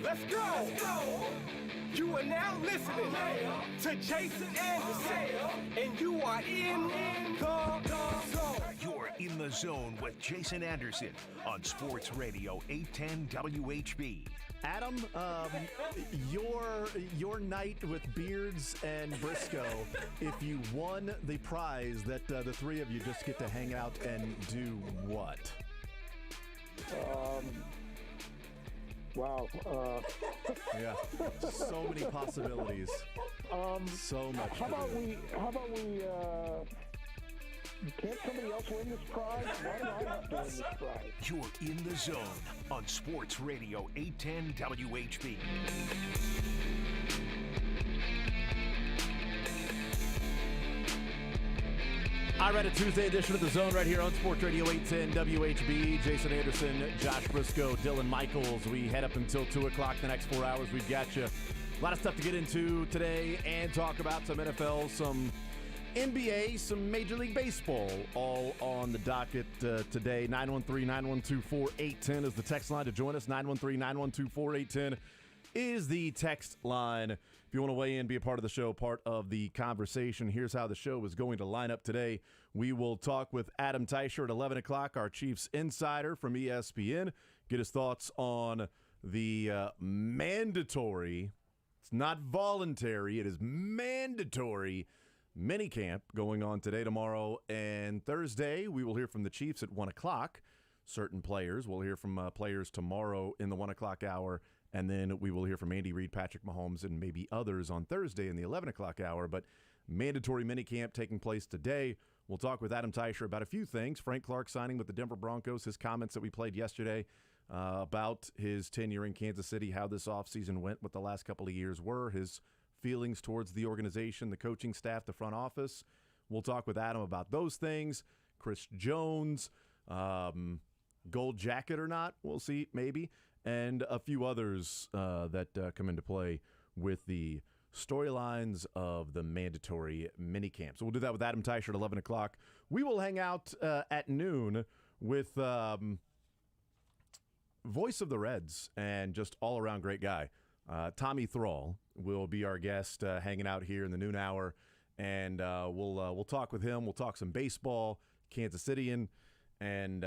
Let's go. You are now listening to Jason Anderson, and you are in the zone. You're in the zone with Jason Anderson on Sports Radio 810 WHB. Adam, your night with Beards and Briscoe, if you won the prize that the three of you just get to hang out and do what? Wow. Yeah, so many possibilities. So much. How about we? Can't somebody else win this prize? Why do I have to win this prize? You're in the zone on Sports Radio 810 WHB. I read a Tuesday edition of The Zone right here on Sports Radio 810 WHB. Jason Anderson, Josh Briscoe, Dylan Michaels. We head up until 2 o'clock the next 4 hours. We've got you a lot of stuff to get into today and talk about some NFL, some NBA, some Major League Baseball, all on the docket today. 913-912-4810 is the text line to join us. 913-912-4810 is the text line. If you want to weigh in, be a part of the show, part of the conversation, here's how the show is going to line up today. We will talk with Adam Teicher at 11 o'clock, our Chiefs insider from ESPN, get his thoughts on the mandatory, it's not voluntary, it is mandatory minicamp going on today, tomorrow, and Thursday. We will hear from the Chiefs at 1 o'clock. Certain players. We'll hear from players tomorrow in the 1 o'clock hour, and then we will hear from Andy Reid, Patrick Mahomes, and maybe others on Thursday in the 11 o'clock hour. But mandatory minicamp taking place today. We'll talk with Adam Teicher about a few things. Frank Clark signing with the Denver Broncos, his comments that we played yesterday about his tenure in Kansas City, how this offseason went, what the last couple of years were, his feelings towards the organization, the coaching staff, the front office. We'll talk with Adam about those things. Chris Jones, gold jacket or not, we'll see, maybe, and a few others that come into play with the storylines of the mandatory minicamp. So we'll do that with Adam Teicher at 11 o'clock. We will hang out at noon with voice of the Reds and just all-around great guy, Tommy Thrall will be our guest hanging out here in the noon hour, and we'll talk with him. We'll talk some baseball, Kansas Cityan, and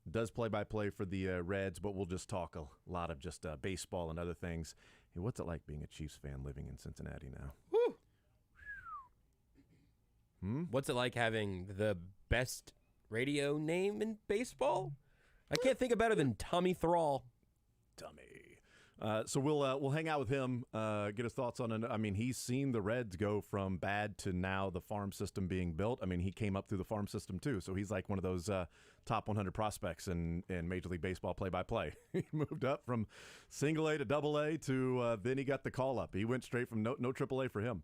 does play-by-play for the Reds, but we'll just talk a lot of just baseball and other things. Hey, what's it like being a Chiefs fan living in Cincinnati now? Woo! What's it like having the best radio name in baseball? I can't think of better than Tommy Thrall. Dummy. So we'll hang out with him, get his thoughts on it. I mean, he's seen the Reds go from bad to now the farm system being built. I mean, he came up through the farm system too, so he's like one of those top 100 prospects in Major League Baseball play-by-play. He moved up from single A to double A to then he got the call up. He went straight from no triple A for him,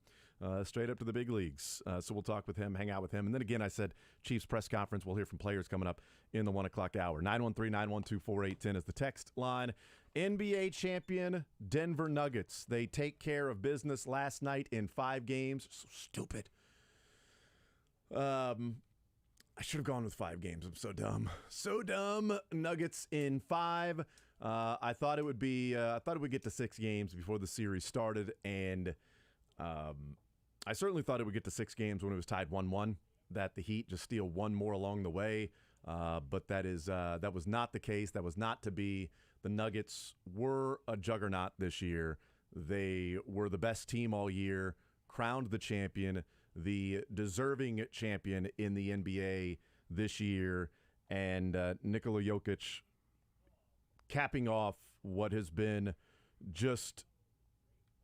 straight up to the big leagues. So we'll talk with him, hang out with him. And then again, I said Chiefs press conference. We'll hear from players coming up in the 1 o'clock hour. 913-912-4810 is the text line. NBA champion Denver Nuggets. They take care of business last night in 5 games. So stupid. I should have gone with 5 games. I'm so dumb. So dumb. Nuggets in 5. I thought it would be. I thought it would get to 6 games before the series started, and I certainly thought it would get to 6 games when it was tied 1-1. That the Heat just steal one more along the way. But that was not the case. That was not to be. The Nuggets were a juggernaut this year. They were the best team all year, crowned the champion, the deserving champion in the NBA this year, and Nikola Jokic capping off what has been just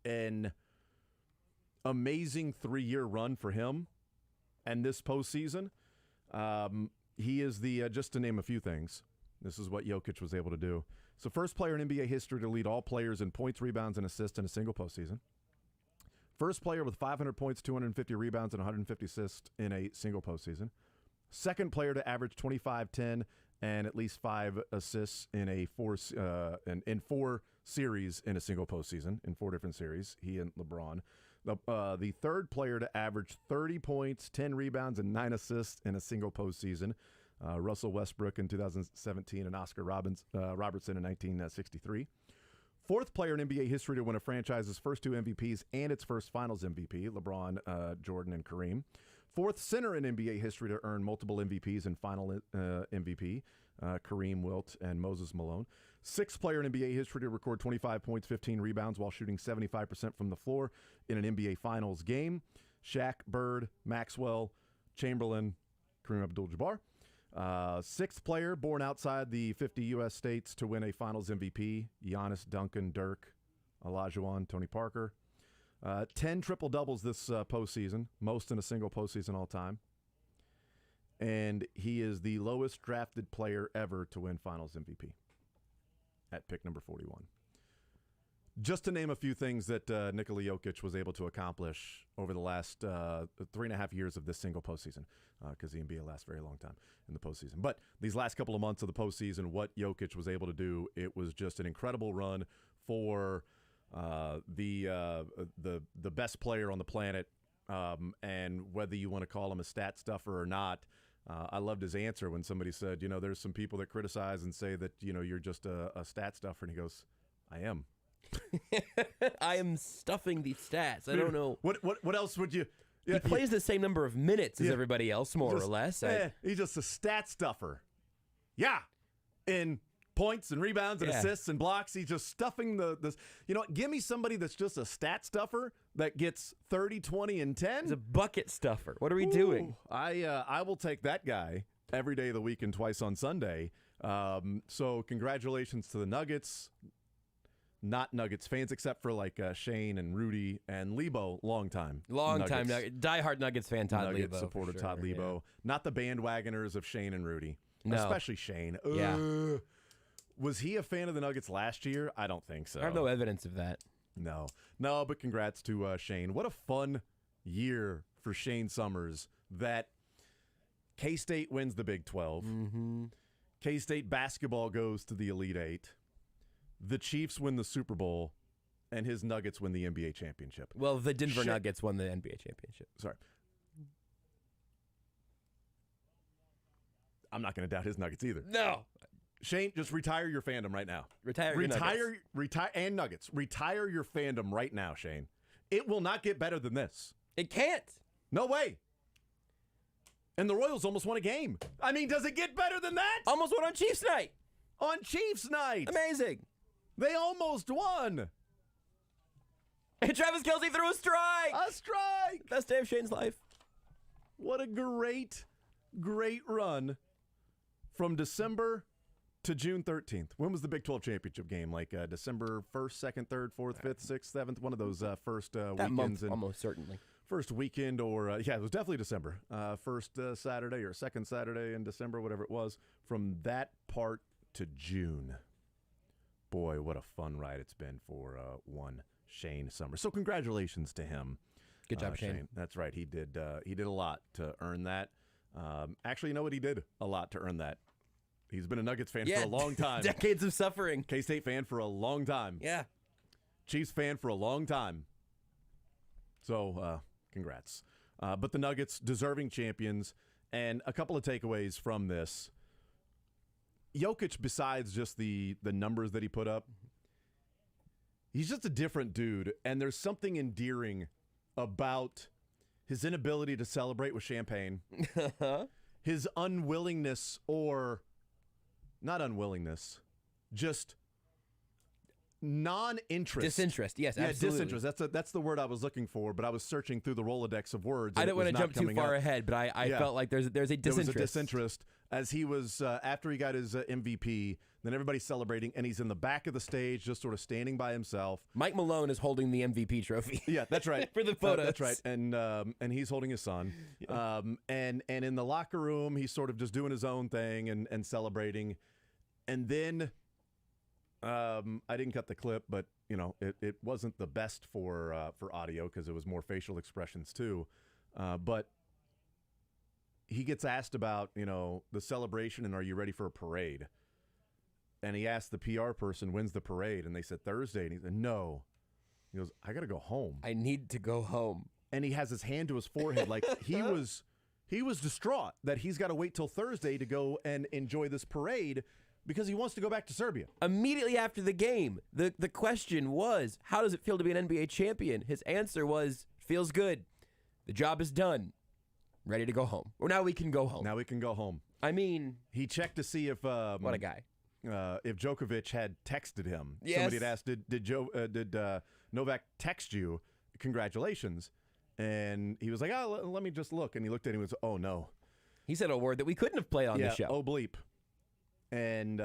an amazing 3-year run for him and this postseason. He is the, just to name a few things, this is what Jokic was able to do. So first player in NBA history to lead all players in points, rebounds, and assists in a single postseason. First player with 500 points, 250 rebounds, and 150 assists in a single postseason. Second player to average 25, 10, and at least 5 assists in 4 series in a single postseason, in 4 different series, he and LeBron. The third player to average 30 points, 10 rebounds, and 9 assists in a single postseason. Russell Westbrook in 2017 and Oscar Robertson in 1963. Fourth player in NBA history to win a franchise's first 2 MVPs and its first Finals MVP, LeBron, Jordan, and Kareem. Fourth center in NBA history to earn multiple MVPs and Final MVP, Kareem, Wilt, and Moses Malone. Sixth player in NBA history to record 25 points, 15 rebounds while shooting 75% from the floor in an NBA Finals game, Shaq, Bird, Maxwell, Chamberlain, Kareem Abdul-Jabbar. Sixth player born outside the 50 U.S. states to win a Finals MVP, Giannis, Duncan, Dirk, Olajuwon, Tony Parker. 10 triple-doubles this postseason, most in a single postseason all time. And he is the lowest drafted player ever to win Finals MVP at pick number 41. Just to name a few things that Nikola Jokic was able to accomplish over the last 3.5 years of this single postseason, because the NBA lasts a very long time in the postseason. But these last couple of months of the postseason, what Jokic was able to do, it was just an incredible run for the best player on the planet. And whether you want to call him a stat stuffer or not, I loved his answer when somebody said, there's some people that criticize and say that, you're just a stat stuffer. And he goes, I am. I am stuffing the stats. I don't know. What else would you... He plays the same number of minutes as everybody else, more or less. He's just a stat stuffer. Yeah. In points and rebounds and assists and blocks, he's just stuffing the give me somebody that's just a stat stuffer that gets 30, 20, and 10. He's a bucket stuffer. What are we doing? I will take that guy every day of the week and twice on Sunday. So congratulations to the Nuggets. Not Nuggets fans, except for like Shane and Rudy and Lebo, long time diehard Nuggets fan. Todd Nuggets Lebo supporter sure, Todd Lebo, not the bandwagoners of Shane and Rudy, No. especially Shane. Yeah. Was he a fan of the Nuggets last year? I don't think so. I have no evidence of that. No, but congrats to Shane. What a fun year for Shane Summers. That K-State wins the Big 12. Mm-hmm. K-State basketball goes to the Elite Eight. The Chiefs win the Super Bowl, and his Nuggets win the NBA championship. Well, the Denver Nuggets won the NBA championship. Sorry. I'm not going to doubt his Nuggets either. No. Shane, just retire your fandom right now. Retire and Nuggets. Retire your fandom right now, Shane. It will not get better than this. It can't. No way. And the Royals almost won a game. I mean, does it get better than that? Almost won on Chiefs night. On Chiefs night. Amazing. They almost won. And Travis Kelce threw a strike. A strike. Best day of Shane's life. What a great run from December to June 13th. When was the Big 12 championship game? Like December 1st, 2nd, 3rd, 4th, 5th, 6th, 7th? One of those first That weekends. month, almost certainly. First weekend or, it was definitely December. First Saturday or second Saturday in December, whatever it was. From that part to June. Boy, what a fun ride it's been for one Shane Summers. So congratulations to him. Good job, Shane. That's right. He did a lot to earn that. Actually, you know what? He did a lot to earn that. He's been a Nuggets fan for a long time. Decades of suffering. K-State fan for a long time. Yeah. Chiefs fan for a long time. So, congrats. But the Nuggets, deserving champions, and a couple of takeaways from this. Jokic, besides just the numbers that he put up, he's just a different dude, and there's something endearing about his inability to celebrate with champagne, his unwillingness, or not unwillingness, just non-interest. Disinterest, yes, absolutely. Disinterest. That's the word I was looking for, but I was searching through the Rolodex of words. I didn't want to jump too far ahead, but I felt like there's a disinterest. There was a disinterest as he was, after he got his MVP, then everybody's celebrating, and he's in the back of the stage just sort of standing by himself. Mike Malone is holding the MVP trophy. Yeah, that's right. For the photos. That's right. And he's holding his son. Yeah. And in the locker room, he's sort of just doing his own thing and celebrating. And then... I didn't cut the clip, but it wasn't the best for audio because it was more facial expressions too. But he gets asked about the celebration and are you ready for a parade? And he asked the PR person, when's the parade? And they said Thursday. And he said no. He goes, I got to go home. I need to go home. And he has his hand to his forehead like he was distraught that he's got to wait till Thursday to go and enjoy this parade. because he wants to go back to Serbia. Immediately after the game, the question was, how does it feel to be an NBA champion? His answer was, feels good. The job is done. Ready to go home. Or now we can go home. Now we can go home. I mean, He checked to see if what a guy. If Djokovic had texted him. Yes. Somebody had asked, did Novak text you? Congratulations. And he was like, oh, let me just look. And he looked at him and was, oh, no. He said a word that we couldn't have played on the show. Oh, bleep. And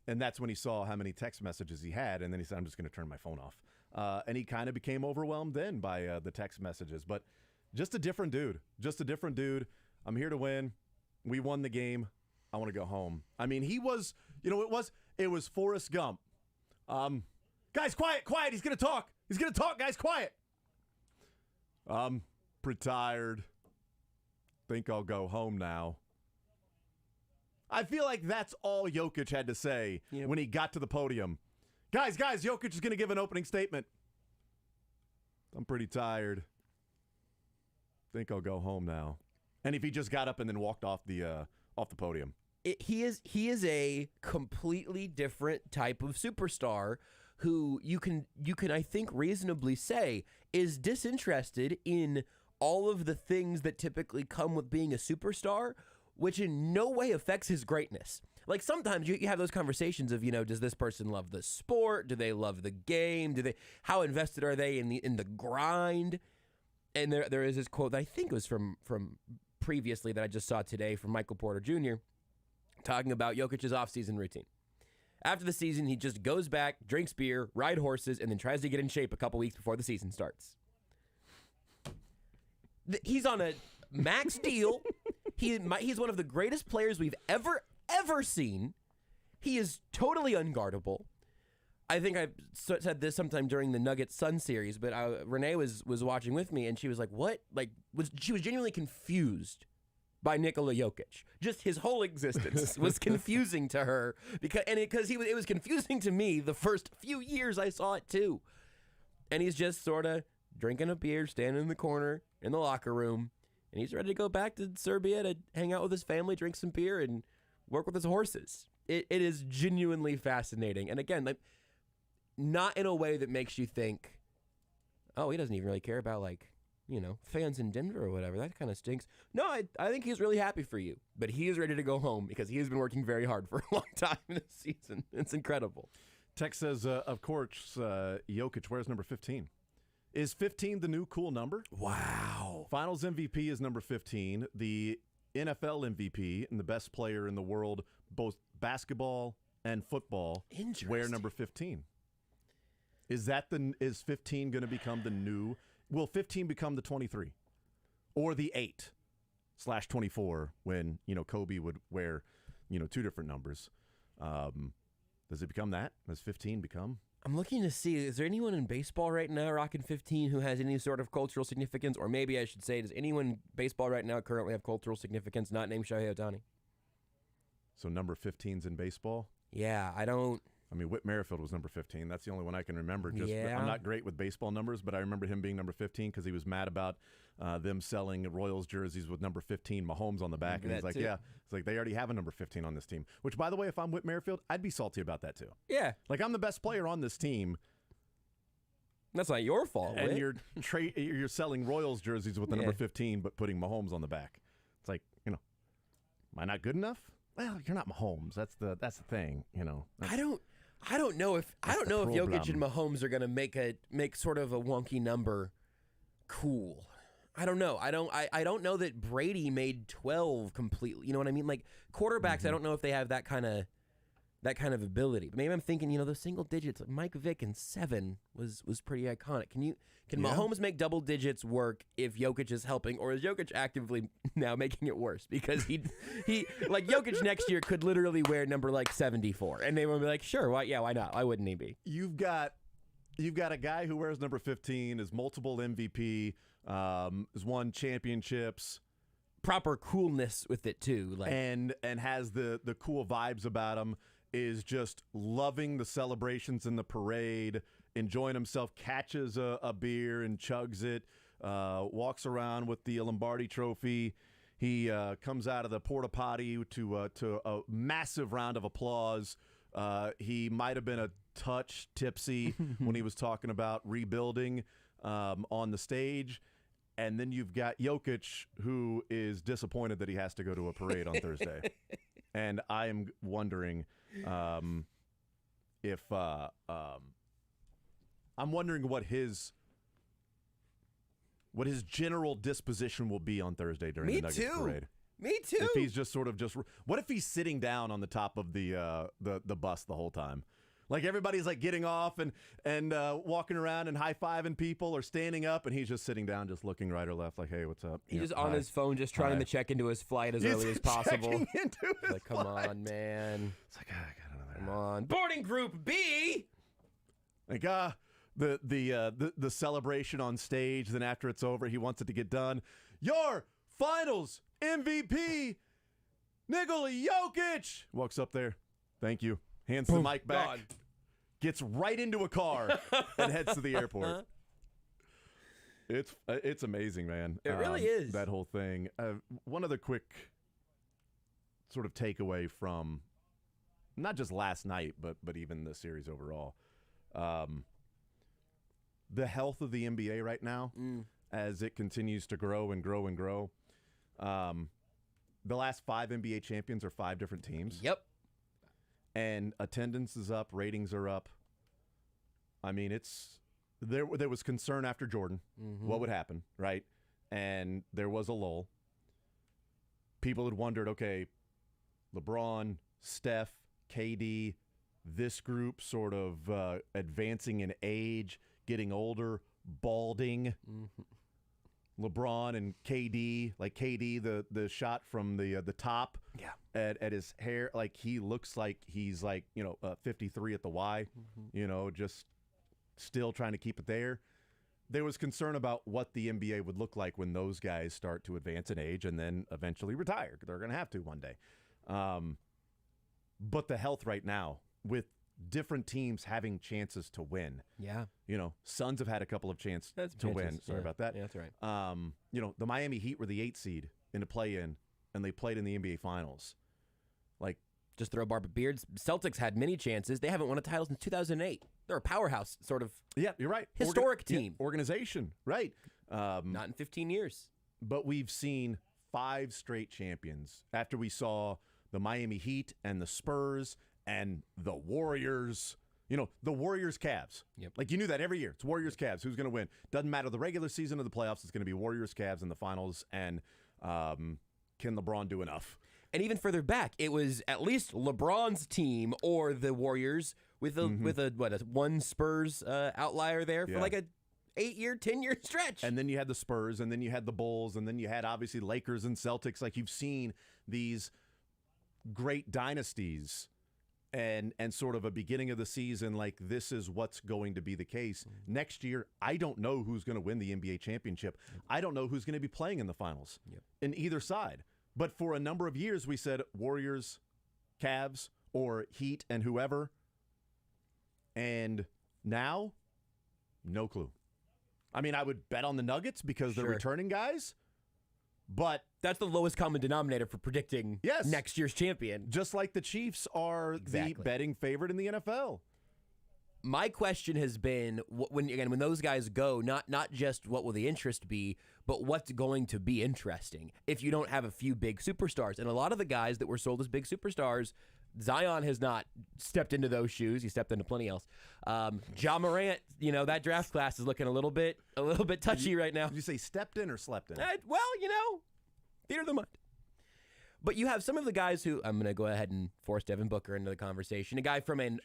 that's when he saw how many text messages he had. And then he said, I'm just going to turn my phone off. And he kind of became overwhelmed then by the text messages. But just a different dude. Just a different dude. I'm here to win. We won the game. I want to go home. I mean, he was, it was Forrest Gump. Guys, quiet. He's going to talk. Guys, quiet. I'm pretty tired. Think I'll go home now. I feel like that's all Jokic had to say when he got to the podium. Guys, Jokic is going to give an opening statement. I'm pretty tired. Think I'll go home now. And if he just got up and then walked off the podium. He is a completely different type of superstar who you can I think reasonably say is disinterested in all of the things that typically come with being a superstar, which in no way affects his greatness. Like sometimes you have those conversations of, does this person love the sport? Do they love the game? How invested are they in the grind? And there is this quote that I think was from previously that I just saw today from Michael Porter Jr. talking about Jokic's offseason routine. After the season, he just goes back, drinks beer, ride horses, and then tries to get in shape a couple weeks before the season starts. He's on a max deal. He's one of the greatest players we've ever seen. He is totally unguardable. I think I said this sometime during the Nuggets Sun series, but Renee was watching with me, and she was like, "What?" She was genuinely confused by Nikola Jokic. Just his whole existence was confusing to her because it was confusing to me the first few years I saw it too. And he's just sort of drinking a beer, standing in the corner in the locker room, and he's ready to go back to Serbia to hang out with his family, drink some beer, and work with his horses. It is genuinely fascinating. And again, not in a way that makes you think, oh, he doesn't even really care about fans in Denver or whatever. That kind of stinks. No, I think he's really happy for you, but he is ready to go home because he has been working very hard for a long time this season. It's incredible. Tex says, of course, Jokic wears number 15. Is 15 the new cool number? Wow. Finals MVP is number 15. The NFL MVP and the best player in the world, both basketball and football, wear number 15. Is 15 going to become the new? Will 15 become the 23 or the 8/24 when Kobe would wear two different numbers? Does it become that? Does 15 become? I'm looking to see, is there anyone in baseball right now rocking 15 who has any sort of cultural significance? Or maybe I should say, does anyone in baseball right now currently have cultural significance not named Shohei Ohtani? So number 15's in baseball? Yeah, Whit Merrifield was number 15. That's the only one I can remember. Yeah. I'm not great with baseball numbers, but I remember him being number 15 because he was mad about them selling Royals jerseys with number 15 Mahomes on the back. And he's like, yeah. It's like they already have a number 15 on this team. Which, by the way, if I'm Whit Merrifield, I'd be salty about that too. Yeah. Like, I'm the best player on this team. That's not your fault, and Whit. you're selling Royals jerseys with the number 15, but putting Mahomes on the back. It's like, am I not good enough? Well, you're not Mahomes. That's the thing. I don't know if Jokic problem. and Mahomes are going to make sort of a wonky number cool. I don't know. I don't know that Brady made 12 completely. You know what I mean? Like quarterbacks, I don't know if they have that kind of ability. But maybe I'm thinking, those single digits. Like Mike Vick and 7 was pretty iconic. Can Mahomes make double digits work if Jokic is helping, or is Jokic actively now making it worse? Because he like Jokic next year could literally wear number 74, and they would be like, sure, why not? Why wouldn't he be? You've got a guy who wears number 15, is multiple MVP, has won championships, proper coolness with it too, and has the cool vibes about him. Is just loving the celebrations in the parade, enjoying himself, catches a beer and chugs it, walks around with the Lombardi trophy. He comes out of the porta potty to a massive round of applause. He might have been a touch tipsy when he was talking about rebuilding on the stage. And then you've got Jokic, who is disappointed that he has to go to a parade on Thursday. And I am wondering if I'm wondering what his general disposition will be on Thursday during the Nuggets parade. Me too. If he's just sort of what if he's sitting down on the top of the bus the whole time? Like everybody's like getting off and walking around and high-fiving people or standing up, and he's just sitting down, just looking right or left, like, hey, what's up? He's just on his phone, just trying to check into his flight as early as possible. Like, come on, man. It's like, I got another. Come on. Boarding group B. Like, the celebration on stage. Then after it's over, he wants it to get done. Your Finals MVP, Nikola Jokic, walks up there. Thank you. Hands the mic back. God. Gets right into a car and heads to the airport. It's amazing, man. It really is. That whole thing. One other quick sort of takeaway from not just last night, but even the series overall. The health of the NBA right now, as it continues to grow and grow and grow. The last 5 NBA champions are 5 different teams. Yep. And attendance is up, ratings are up. I mean, there was concern after Jordan, what would happen, right? And there was a lull. People had wondered, okay, LeBron, Steph, KD, this group sort of advancing in age, getting older, balding. LeBron and KD, like KD, the shot from the top at his hair, like he looks like he's like 53 at the Y, just still trying to keep it there. There was concern about what the NBA would look like when those guys start to advance in age and then eventually retire. They're going to have to one day. But the health right now with different teams having chances to win. Yeah. Suns have had a couple of chances to win. Sorry about that. Yeah, that's right. The Miami Heat were the 8th seed in a play-in, and they played in the NBA Finals. Like, just throw Barbara Beards. Celtics had many chances. They haven't won a title since 2008. They're a powerhouse, sort of. Yeah, you're right. Historic team. Organization, right. Not in 15 years. But we've seen 5 straight champions after we saw the Miami Heat and the Spurs and the Warriors. The Warriors Cavs. Yep. Like, you knew that every year. It's Warriors Cavs. Who's going to win? Doesn't matter the regular season or the playoffs. It's going to be Warriors Cavs in the finals. And can LeBron do enough? And even further back, it was at least LeBron's team or the Warriors with a one Spurs outlier there for like a 8-year, 10-year stretch. And then you had the Spurs, and then you had the Bulls, and then you had obviously Lakers and Celtics. Like, you've seen these great dynasties. And sort of a beginning of the season, like, this is what's going to be the case. Next year, I don't know who's going to win the NBA championship. I don't know who's going to be playing in the finals in either side. But for a number of years, we said Warriors, Cavs, or Heat and whoever. And now, no clue. I mean, I would bet on the Nuggets because they're returning guys. But that's the lowest common denominator for predicting next year's champion. Just like the Chiefs are the betting favorite in the NFL. My question has been, when those guys go, not just what will the interest be, but what's going to be interesting if you don't have a few big superstars. And a lot of the guys that were sold as big superstars, Zion has not stepped into those shoes. He stepped into plenty else. Ja Morant, that draft class is looking a little bit touchy right now. Did you say stepped in or slept in? Theater of the mind. But you have some of the guys who, I'm going to go ahead and force Devin Booker into the conversation, a guy from an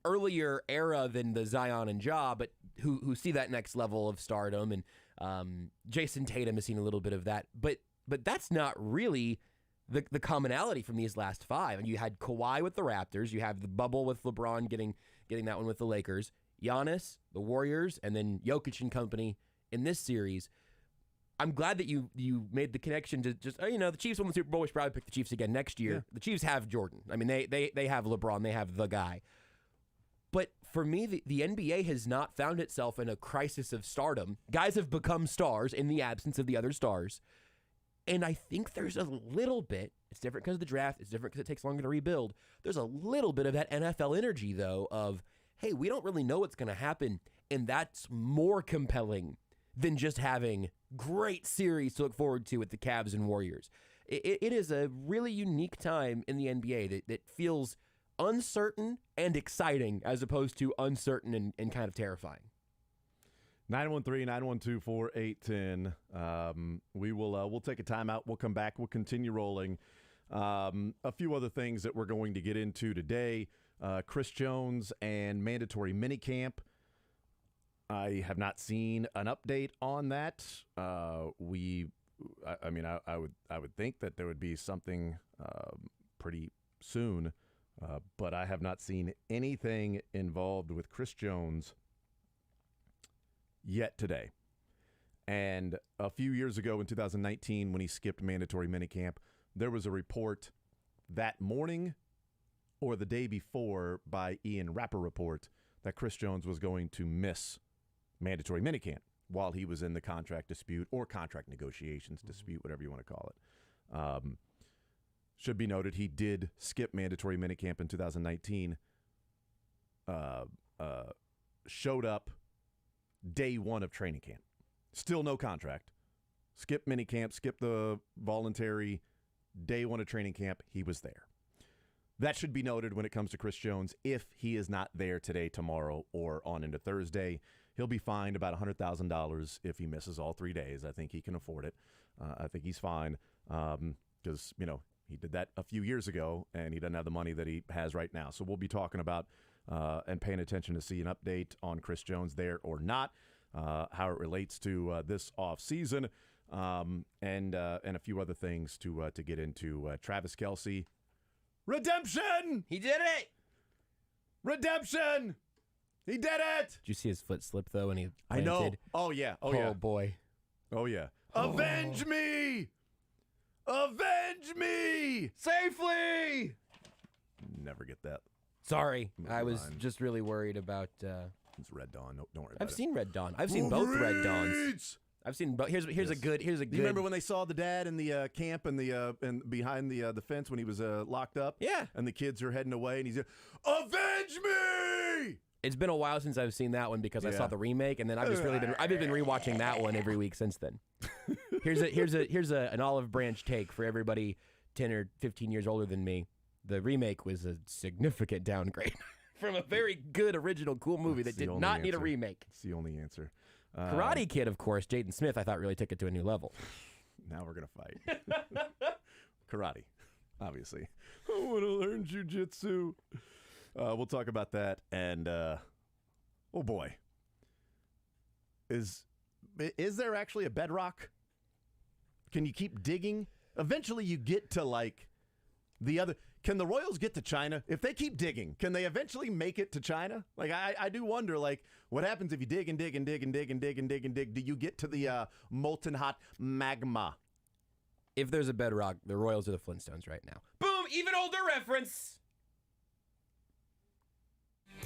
earlier era than the Zion and Ja, but who see that next level of stardom. And Jason Tatum has seen a little bit of that. But that's not really the commonality from these last 5. And you had Kawhi with the Raptors. You have the bubble with LeBron getting that one with the Lakers. Giannis, the Warriors, and then Jokic and company in this series. I'm glad that you made the connection to just, the Chiefs won the Super Bowl. We should probably pick the Chiefs again next year. Yeah. The Chiefs have Jordan. I mean, they have LeBron. They have the guy. But for me, the NBA has not found itself in a crisis of stardom. Guys have become stars in the absence of the other stars. And I think there's a little bit, it's different because of the draft, it's different because it takes longer to rebuild. There's a little bit of that NFL energy, though, of, hey, we don't really know what's going to happen. And that's more compelling than just having great series to look forward to with the Cavs and Warriors. It is a really unique time in the NBA that feels uncertain and exciting as opposed to uncertain and kind of terrifying. 913-912-4810. We'll take a timeout. We'll come back. We'll continue rolling. A few other things that we're going to get into today. Chris Jones and mandatory minicamp. I have not seen an update on that. I would think that there would be something pretty soon, but I have not seen anything involved with Chris Jones yet today. And a few years ago in 2019, when he skipped mandatory minicamp, there was a report that morning or the day before by Ian Rappaport that Chris Jones was going to miss mandatory minicamp while he was in the contract dispute or contract negotiations dispute, whatever you want to call it. Should be noted, he did skip mandatory minicamp in 2019, showed up day one of training camp. Still no contract. Skip minicamp, skip the voluntary day one of training camp. He was there. That should be noted when it comes to Chris Jones. If he is not there today, tomorrow, or on into Thursday, he'll be fined about $100,000 if he misses all 3 days. I think he can afford it. I think he's fine because, he did that a few years ago, and he doesn't have the money that he has right now. So we'll be talking about and paying attention to see an update on Chris Jones there or not, how it relates to this offseason, and a few other things to get into. Travis Kelce, redemption! He did it! Redemption! He did it! Did you see his foot slip, though, when he I planted? know. Oh, yeah. Oh, yeah. Oh, boy. Oh, yeah. Avenge me! Avenge me! Safely! Never get that. Sorry. Moving I was on. just really worried about... It's Red Dawn. No, don't worry about I've it. seen Red Dawn. I've seen both Red Dawns. I've seen both. Here's Yes. a good. Do you remember when they saw the dad in the camp and and behind the fence when he was locked up? Yeah. And the kids are heading away, and he's avenge me! It's been a while since I've seen that one because I Yeah. saw the remake, and then I've just really been rewatching that one every week since then. Here's an olive branch take for everybody 10 or 15 years older than me. The remake was a significant downgrade from a very good original cool movie that That's the did only not need a answer. remake. It's the only answer. Karate Kid, of course, Jaden Smith, I thought really took it to a new level. Now we're going to fight. Karate, obviously. I want to learn jujitsu. We'll talk about that. And, oh boy. Is there actually a bedrock? Can you keep digging? Eventually you get to like the other. Can the Royals get to China? If they keep digging, can they eventually make it to China? Like, I do wonder, like, what happens if you dig and dig and dig and dig and dig and dig and dig? Do you get to the molten hot magma? If there's a bedrock, the Royals are the Flintstones right now. Boom! Even older reference!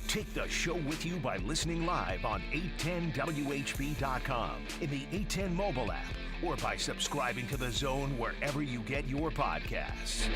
Take the show with you by listening live on 810WHB.com, in the 810 mobile app, or by subscribing to The Zone wherever you get your podcasts.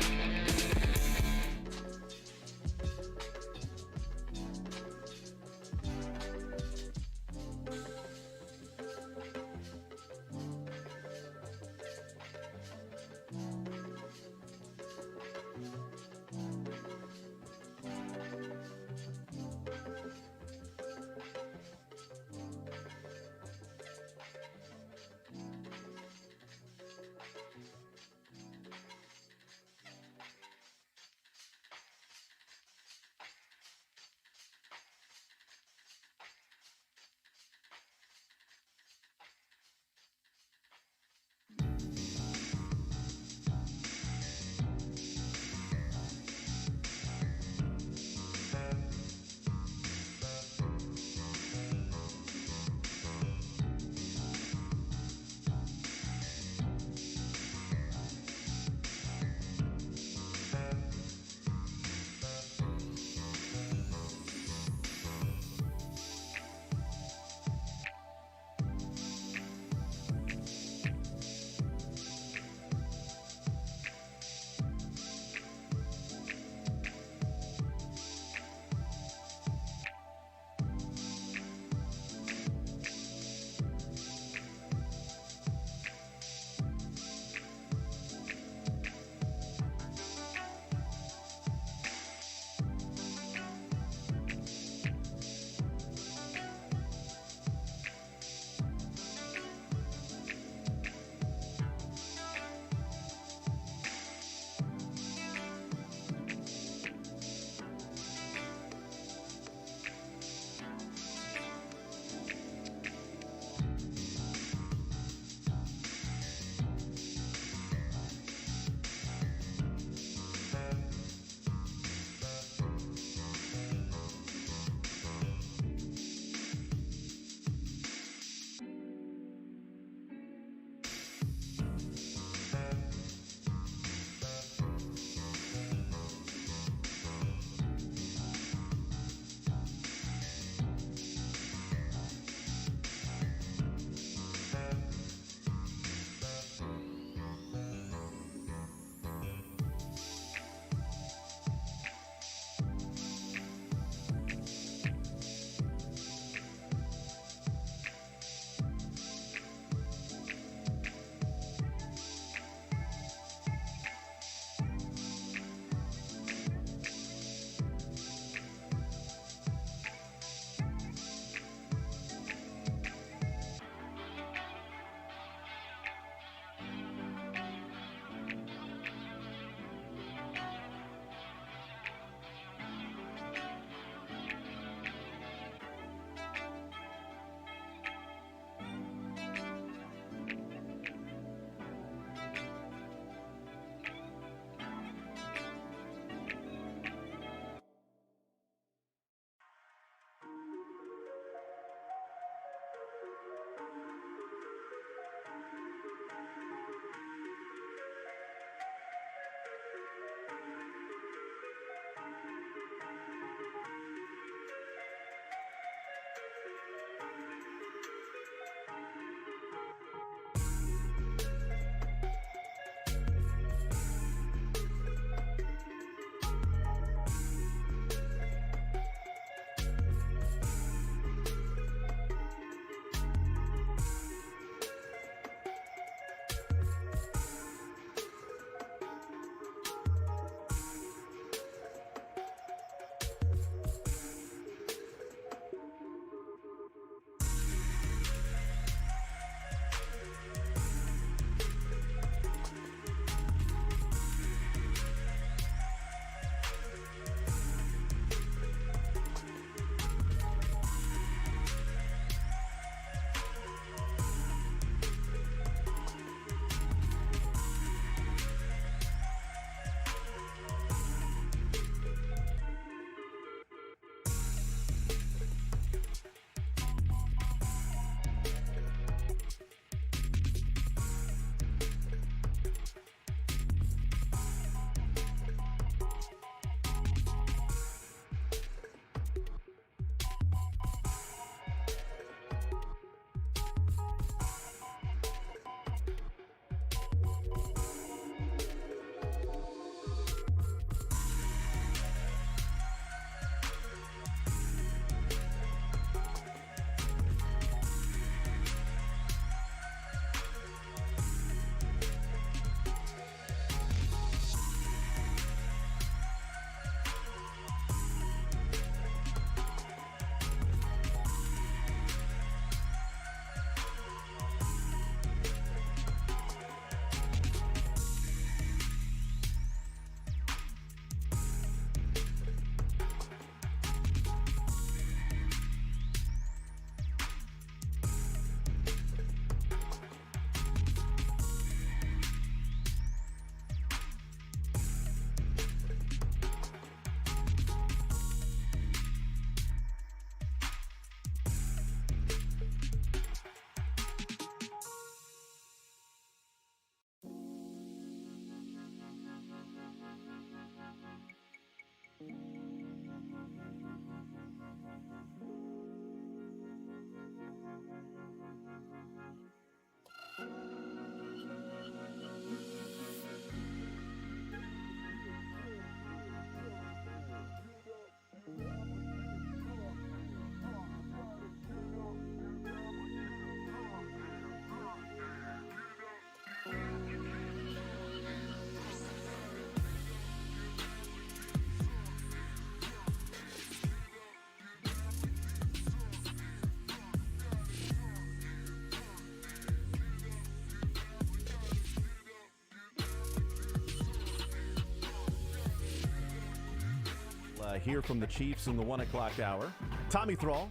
hear from the Chiefs in the 1 o'clock hour. Tommy Thrall,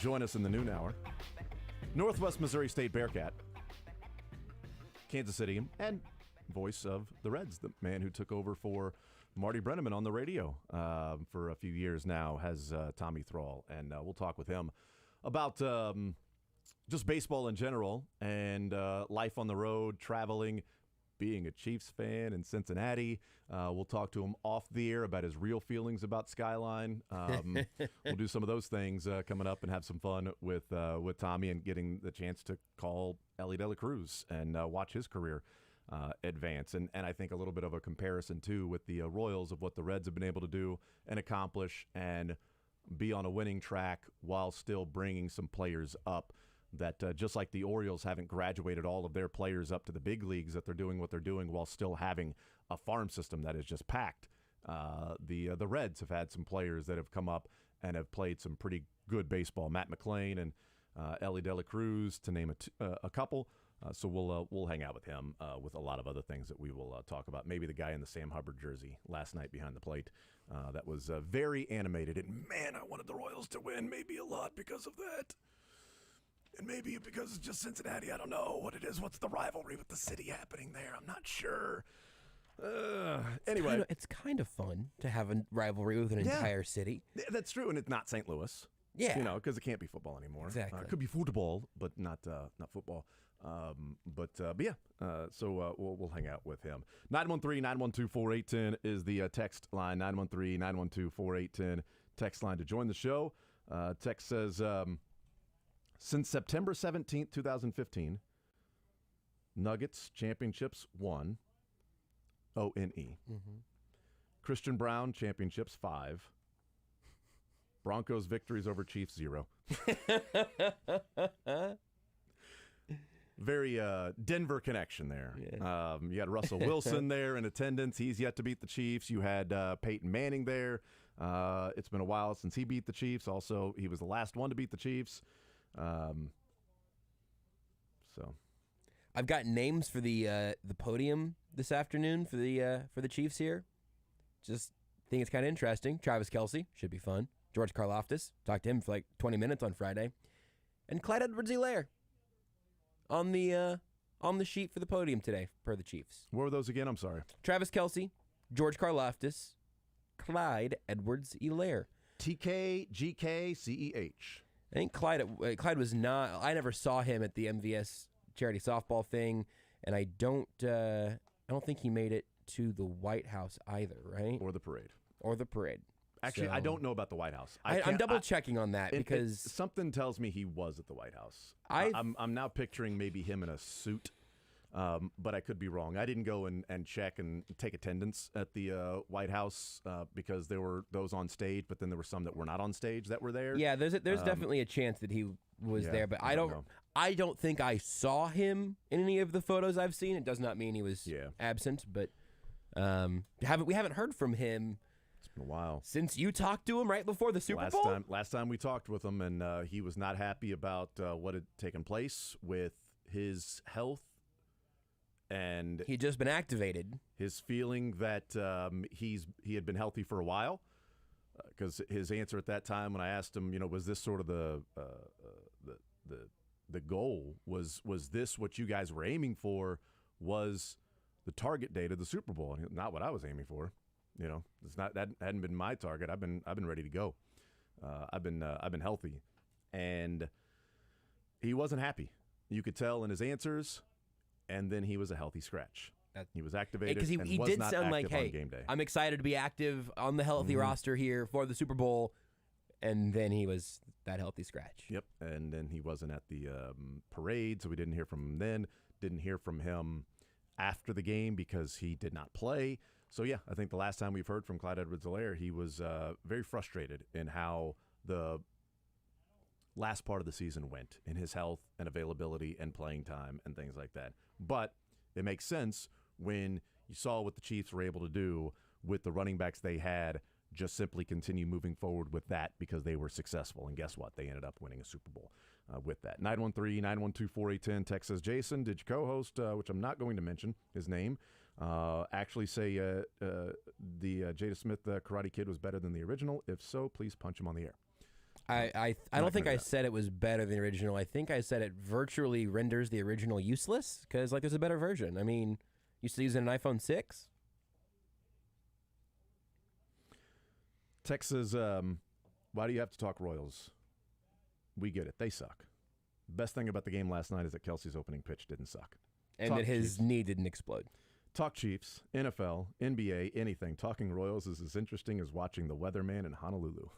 join us in the noon hour. Northwest Missouri State Bearcat, Kansas City, and voice of the Reds, the man who took over for Marty Brenneman on the radio for a few years now, has Tommy Thrall. And we'll talk with him about just baseball in general and life on the road, traveling, being a Chiefs fan in Cincinnati. We'll talk to him off the air about his real feelings about Skyline. We'll do some of those things coming up and have some fun with Tommy and getting the chance to call Elly De La Cruz and watch his career advance. And I think a little bit of a comparison, too, with the Royals of what the Reds have been able to do and accomplish and be on a winning track while still bringing some players up that just like the Orioles haven't graduated all of their players up to the big leagues, that they're doing what they're doing while still having a farm system that is just packed. The Reds have had some players that have come up and have played some pretty good baseball. Matt McClain and Elly De La Cruz, to name a couple. So we'll hang out with him with a lot of other things that we will talk about. Maybe the guy in the Sam Hubbard jersey last night behind the plate. That was very animated. And, man, I wanted the Royals to win, maybe a lot because of that. And maybe because it's just Cincinnati. I don't know what it is. What's the rivalry with the city happening there? I'm not sure. Anyway. It's kind of fun to have a rivalry with an entire city. That's true, and it's not St. Louis. Yeah. You know, because it can't be football anymore. Exactly. It could be football, but not football. But yeah, so we'll hang out with him. 913-912-4810 is the text line. 913-912-4810 text line to join the show. Text says, since September 17th, 2015, Nuggets championships 1, O-N-E. Mm-hmm. Christian Brown championships 5. Broncos victories over Chiefs 0. Very Denver connection there. Yeah. You had Russell Wilson there in attendance. He's yet to beat the Chiefs. You had Peyton Manning there. It's been a while since he beat the Chiefs. Also, he was the last one to beat the Chiefs. So, I've got names for the podium this afternoon for the Chiefs here. Just think it's kind of interesting. Travis Kelce should be fun. George Karlaftis, talked to him for like 20 minutes on Friday, and Clyde Edwards-Helaire on the sheet for the podium today per the Chiefs. What were those again? I'm sorry. Travis Kelce, George Karlaftis, Clyde Edwards-Helaire. TK, GK, CEH. I think Clyde was not. I never saw him at the MVS charity softball thing, and I don't think he made it to the White House either, right? Or the parade. Actually, So, I don't know about the White House. I'm double checking on that because something tells me he was at the White House. I'm now picturing maybe him in a suit, but I could be wrong. I didn't go and check and take attendance at the White House because there were those on stage, but then there were some that were not on stage that were there. Yeah, there's definitely a chance that he was there, but I don't think I saw him in any of the photos I've seen. It does not mean he was absent, but we haven't heard from him. It's been a while since you talked to him right before the Super Bowl. Last time we talked with him, and he was not happy about what had taken place with his health, and he'd just been activated. His feeling that he had been healthy for a while, because his answer at that time when I asked him, was this sort of the goal? Was this what you guys were aiming for? Was the target date of the Super Bowl? And not what I was aiming for. It's not that hadn't been my target. I've been ready to go. I've been healthy, and he wasn't happy. You could tell in his answers, and then he was a healthy scratch. He was activated because and he was did not sound active like, "Hey, on game day. I'm excited to be active on the healthy roster here for the Super Bowl," and then he was that healthy scratch. Yep, and then he wasn't at the parade, so we didn't hear from him then. Didn't hear from him after the game because he did not play. So, yeah, I think the last time we've heard from Clyde Edwards-Helaire, he was very frustrated in how the last part of the season went in his health and availability and playing time and things like that. But it makes sense when you saw what the Chiefs were able to do with the running backs they had, just simply continue moving forward with that because they were successful. And guess what? They ended up winning a Super Bowl with that. 913-912-4810. Text says, Jason, did you co-host, which I'm not going to mention his name, Actually say the Jada Smith Karate Kid was better than the original. If so, please punch him on the air. I don't think I said it was better than the original. I think I said it virtually renders the original useless because there's a better version. I mean, you still using an iPhone 6? Texas, why do you have to talk Royals? We get it. They suck. Best thing about the game last night is that Kelsey's opening pitch didn't suck. And that his knee didn't explode. Talk Chiefs, NFL, NBA, anything. Talking Royals is as interesting as watching the weatherman in Honolulu.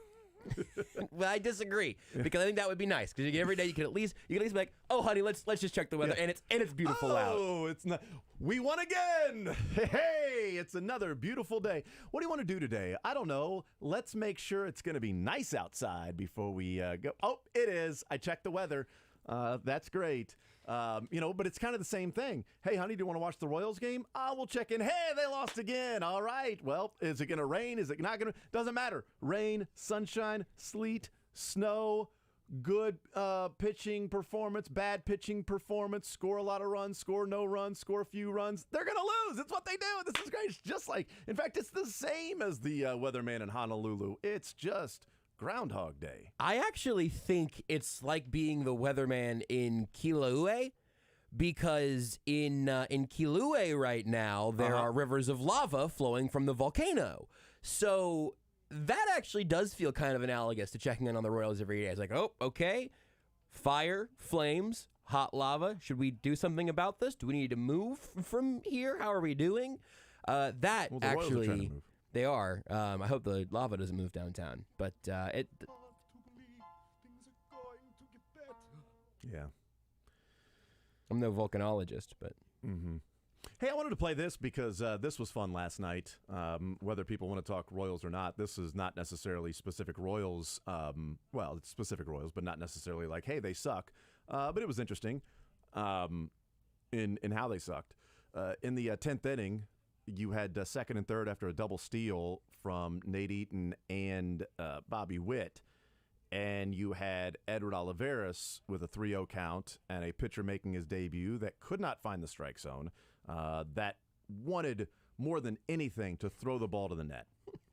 Well, I disagree because I think that would be nice because every day you can at least be like, oh, honey, let's just check the weather, and it's beautiful out. Oh, it's not. We won again. Hey, it's another beautiful day. What do you want to do today? I don't know. Let's make sure it's going to be nice outside before we go. Oh, it is. I checked the weather. That's great. But it's kind of the same thing. Hey, honey, do you want to watch the Royals game? We'll check in. Hey, they lost again. All right. Well, is it going to rain? Is it not going to? Doesn't matter. Rain, sunshine, sleet, snow, good pitching performance, bad pitching performance, score a lot of runs, score no runs, score a few runs. They're going to lose. It's what they do. This is great. It's just like, in fact, it's the same as the weatherman in Honolulu. It's just Groundhog Day. I actually think it's like being the weatherman in Kilauea because in Kilauea right now there are rivers of lava flowing from the volcano. So that actually does feel kind of analogous to checking in on the Royals every day. It's like, oh, okay, fire, flames, hot lava. Should we do something about this? Do we need to move from here? How are we doing? Well, the Royals are trying to move. They are. I hope the lava doesn't move downtown. But it. Yeah. I'm no volcanologist, but. Mm-hmm. Hey, I wanted to play this because this was fun last night. Whether people want to talk Royals or not, this is not necessarily specific Royals. Well, it's specific Royals, but not necessarily like, hey, they suck. But it was interesting in how they sucked. In the 10th inning, you had second and third after a double steal from Nate Eaton and Bobby Witt. And you had Edward Olivares with a 3-0 count and a pitcher making his debut that could not find the strike zone, that wanted more than anything to throw the ball to the net.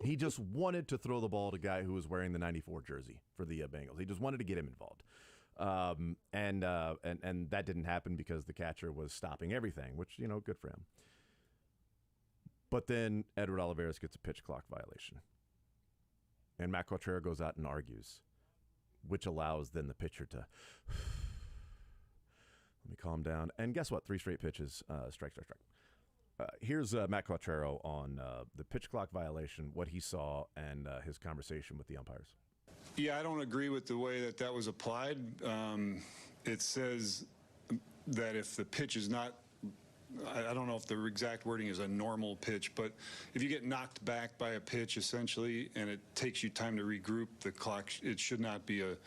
He just wanted to throw the ball to a guy who was wearing the 94 jersey for the Bengals. He just wanted to get him involved. And that didn't happen because the catcher was stopping everything, which, good for him. But then Edward Olivares gets a pitch clock violation. And Matt Quatraro goes out and argues, which allows then the pitcher to let me calm down. And guess what? 3 straight pitches, strike. Here's Matt Quatraro on the pitch clock violation, what he saw, and his conversation with the umpires. Yeah, I don't agree with the way that was applied. It says that if the pitch is not, I don't know if the exact wording is a normal pitch, but if you get knocked back by a pitch essentially and it takes you time to regroup the clock, it should not be a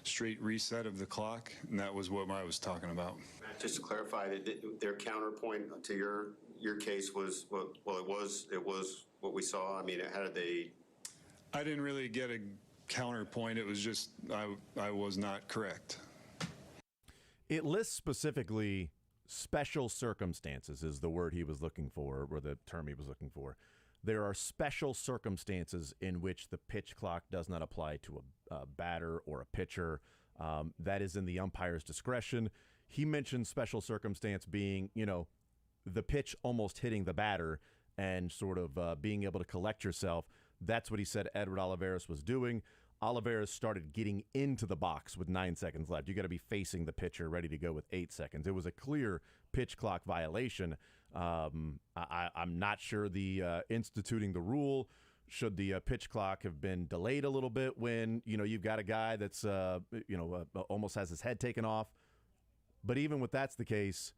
straight reset of the clock, and that was what I was talking about. Just to clarify, their counterpoint to your case was, well, it was what we saw. I mean, how did they? I didn't really get a counterpoint. It was just I was not correct. It lists specifically special circumstances is the word he was looking for, or the term he was looking for. There are special circumstances in which the pitch clock does not apply to a batter or a pitcher. That is in the umpire's discretion. He mentioned special circumstance being, the pitch almost hitting the batter and sort of being able to collect yourself. That's what he said Edward Olivares was doing. Olivares started getting into the box with 9 seconds left. You got to be facing the pitcher, ready to go with 8 seconds. It was a clear pitch clock violation. I'm not sure the instituting the rule. Should the pitch clock have been delayed a little bit when you've got a guy that's almost has his head taken off? But even with that's the case,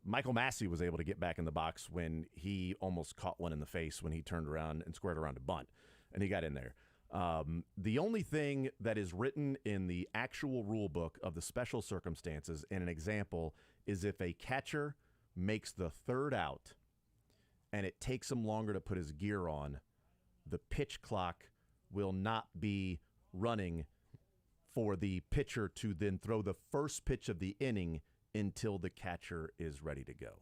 Michael Massey was able to get back in the box when he almost caught one in the face when he turned around and squared around a bunt. And he got in there. The only thing that is written in the actual rule book of the special circumstances in an example is if a catcher makes the third out and it takes him longer to put his gear on, the pitch clock will not be running for the pitcher to then throw the first pitch of the inning until the catcher is ready to go.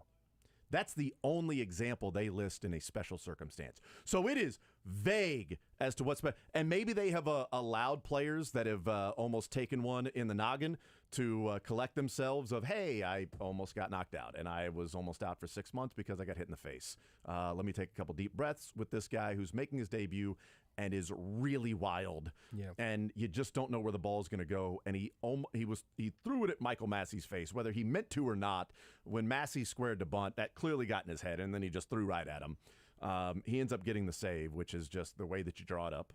That's the only example they list in a special circumstance. So it is vague as to what's and maybe they have allowed players that have almost taken one in the noggin to collect themselves of, hey, I almost got knocked out and I was almost out for 6 months because I got hit in the face. Let me take a couple deep breaths with this guy who's making his debut and is really wild. Yeah. And you just don't know where the ball is going to go. And he threw it at Michael Massey's face, whether he meant to or not. When Massey squared to bunt, that clearly got in his head, and then he just threw right at him. He ends up getting the save, which is just the way that you draw it up.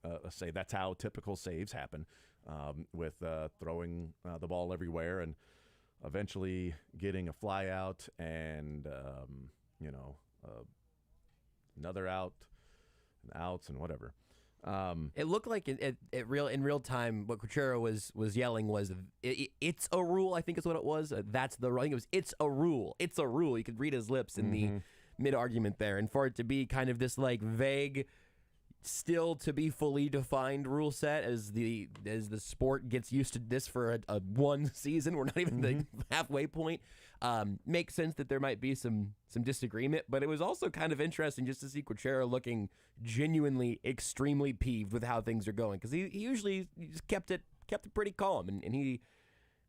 A save. That's how typical saves happen, with throwing the ball everywhere and eventually getting a fly out and another out, and outs and whatever. It looked like in real time what Cuchero was yelling was it's a rule. I think is what it was. That's the I think it was it's a rule. It's a rule. You could read his lips in the mid argument there, and for it to be kind of this like vague, still to be fully defined rule set as the sport gets used to this for a one season. We're not even the halfway point. Makes sense that there might be some disagreement, but it was also kind of interesting just to see Cuchero looking genuinely extremely peeved with how things are going, because he usually just kept it pretty calm, and he.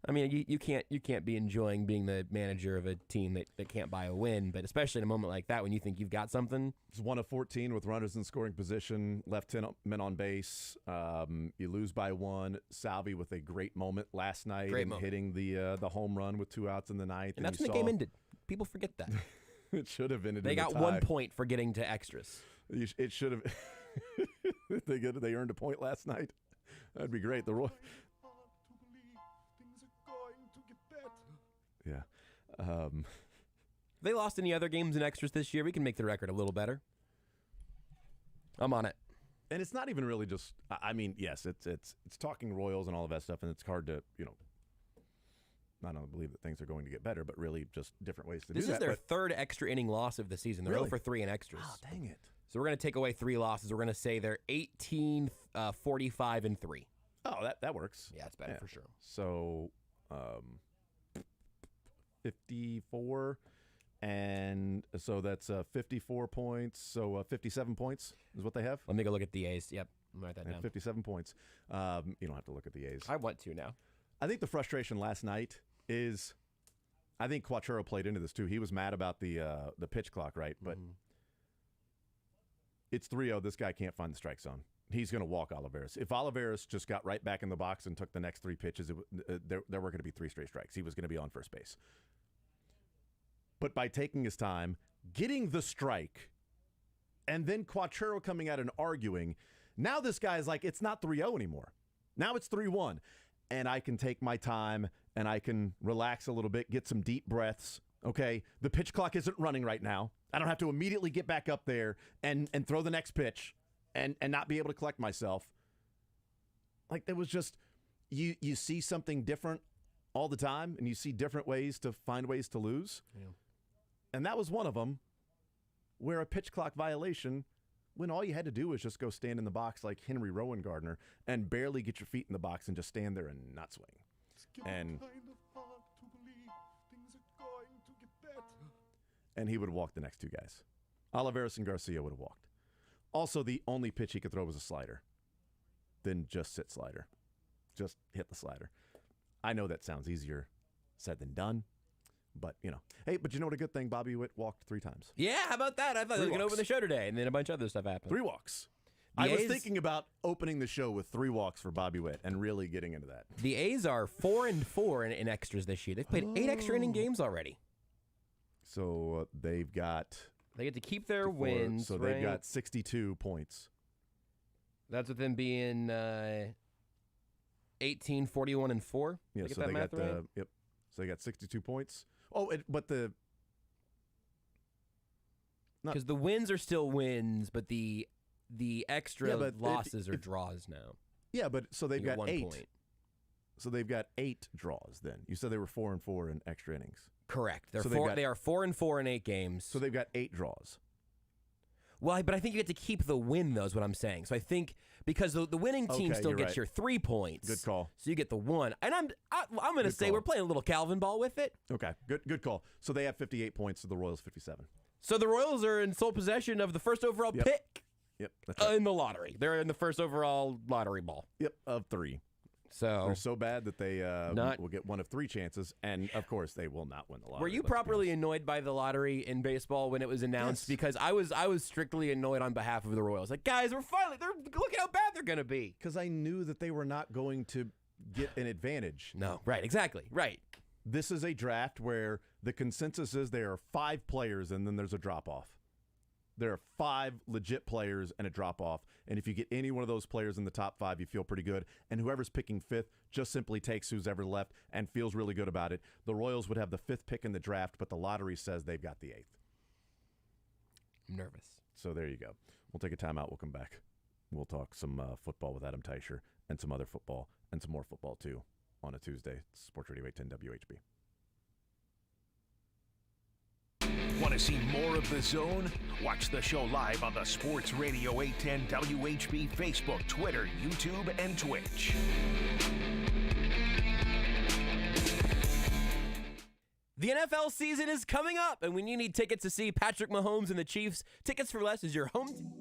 I mean, you can't be enjoying being the manager of a team that can't buy a win, but especially in a moment like that when you think you've got something. It's 1 of 14 with runners in scoring position, left 10 men on base. You lose by 1. Salvi with a great moment last night, hitting the home run with 2 outs in the ninth. And that's when the game ended. People forget that. It should have ended. They got 1 point for getting to extras. It should have. They earned a point last night. That'd be great. Yeah. They lost any other games in extras this year, we can make the record a little better. I'm on it. And it's not even really just. I mean, yes, it's talking Royals and all of that stuff, and it's hard to not only believe that things are going to get better, but really just different ways to do that. This is their third extra inning loss of the season. They're 0 for 3 in extras. Oh, dang it! So we're going to take away 3 losses. We're going to say they're 18, 45, and 3. Oh, that works. Yeah, it's better for sure. So, 54, and so that's 54 points. So 57 points is what they have. Let me go look at the A's. Yep, I'm write that down. 57 points. You don't have to look at the A's. I want to now. I think the frustration last night is, I think Cuchero played into this too. He was mad about the pitch clock, right? But it's 3-0. This guy can't find the strike zone. He's going to walk Olivares. If Olivares just got right back in the box and took the next 3 pitches, there were going to be 3 straight strikes. He was going to be on first base. But by taking his time, getting the strike, and then Cuchero coming out and arguing, now this guy's like, it's not 3-0 anymore. Now it's 3-1. And I can take my time, and I can relax a little bit, get some deep breaths. Okay, the pitch clock isn't running right now. I don't have to immediately get back up there and throw the next pitch. And not be able to collect myself. Like, there was just, you see something different all the time, and you see different ways to find ways to lose. Yeah. And that was one of them, where a pitch clock violation, when all you had to do was just go stand in the box like Henry Rowan Gardner and barely get your feet in the box and just stand there and not swing. And he would have walked the next 2 guys. Olivares and Garcia would have walked. Also, the only pitch he could throw was a slider. Then just sit slider. Just hit the slider. I know that sounds easier said than done, but, Hey, but you know what a good thing? Bobby Witt walked 3 times. Yeah, how about that? I thought they were going to open the show today, and then a bunch of other stuff happened. 3 walks. I was thinking about opening the show with 3 walks for Bobby Witt and really getting into that. The A's are 4-4 in extras this year. They've played 8 extra inning games already. So they've got... They get to keep their wins. So they've got 62 points. That's with them being 18, 41, and 4. Yeah, so they got right? Yep. So they got 62 points. Oh, but because the wins are still wins, but the extra losses are draws now. Yeah, but so they've got 8. Point. So they've got 8 draws. Then you said they were 4-4 in extra innings. Correct. They are 4-4 in 8 games. So they've got 8 draws. Well, but I think you get to keep the win, though, is what I'm saying. So I think because the winning team Okay, still you're gets right. your 3 points. Good call. So you get the 1. And I'm going to Good say call. we're playing a little Calvin ball with it. Okay, good call. So they have 58 points to the Royals 57. So the Royals are in sole possession of the first overall Yep. pick Yep, that's right. in the lottery. They're in the first overall lottery ball. Yep, of 3. So They're so bad that they Not- will get one of 3 chances, and of course they will not win the lottery. were you let's be properly honest. annoyed by the lottery in baseball when it was announced? Yes. Because I was strictly annoyed on behalf of the Royals. Like, guys, look at how bad they're going to be. Because I knew that they were not going to get an advantage. No, right, exactly, right. This is a draft where the consensus is there are 5 players and then there's a drop-off. There are 5 legit players and a drop-off. And if you get any one of those players in the top 5, you feel pretty good. And whoever's picking 5th just simply takes who's ever left and feels really good about it. The Royals would have the 5th pick in the draft, but the lottery says they've got the 8th. I'm nervous. So there you go. We'll take a timeout. We'll come back. We'll talk some football with Adam Teicher and some other football and some more football, too, on a Tuesday. Sports Radio 810 WHB. Want to see more of The Zone? Watch the show live on the Sports Radio 810 WHB Facebook, Twitter, YouTube, and Twitch. The NFL season is coming up, and when you need tickets to see Patrick Mahomes and the Chiefs, Tickets for Less is your home.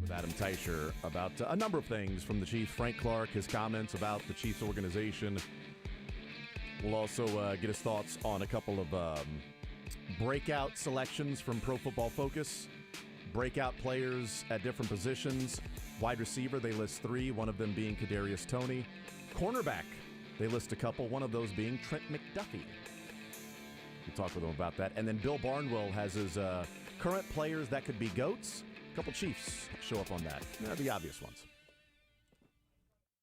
with Adam Teicher about a number of things from the Chiefs. Frank Clark, his comments about the Chiefs organization. We'll also get his thoughts on a couple of breakout selections from Pro Football Focus. Breakout players at different positions. Wide receiver, they list 3, one of them being Kadarius Toney. Cornerback, they list a couple, one of those being Trent McDuffie. We'll talk with him about that. And then Bill Barnwell has his current players that could be GOATs. A couple Chiefs show up on that. The obvious ones.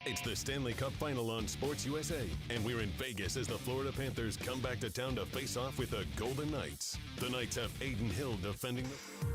It's the Stanley Cup Final on Sports USA, and we're in Vegas as the Florida Panthers come back to town to face off with the Golden Knights. The Knights have Aiden Hill defending the...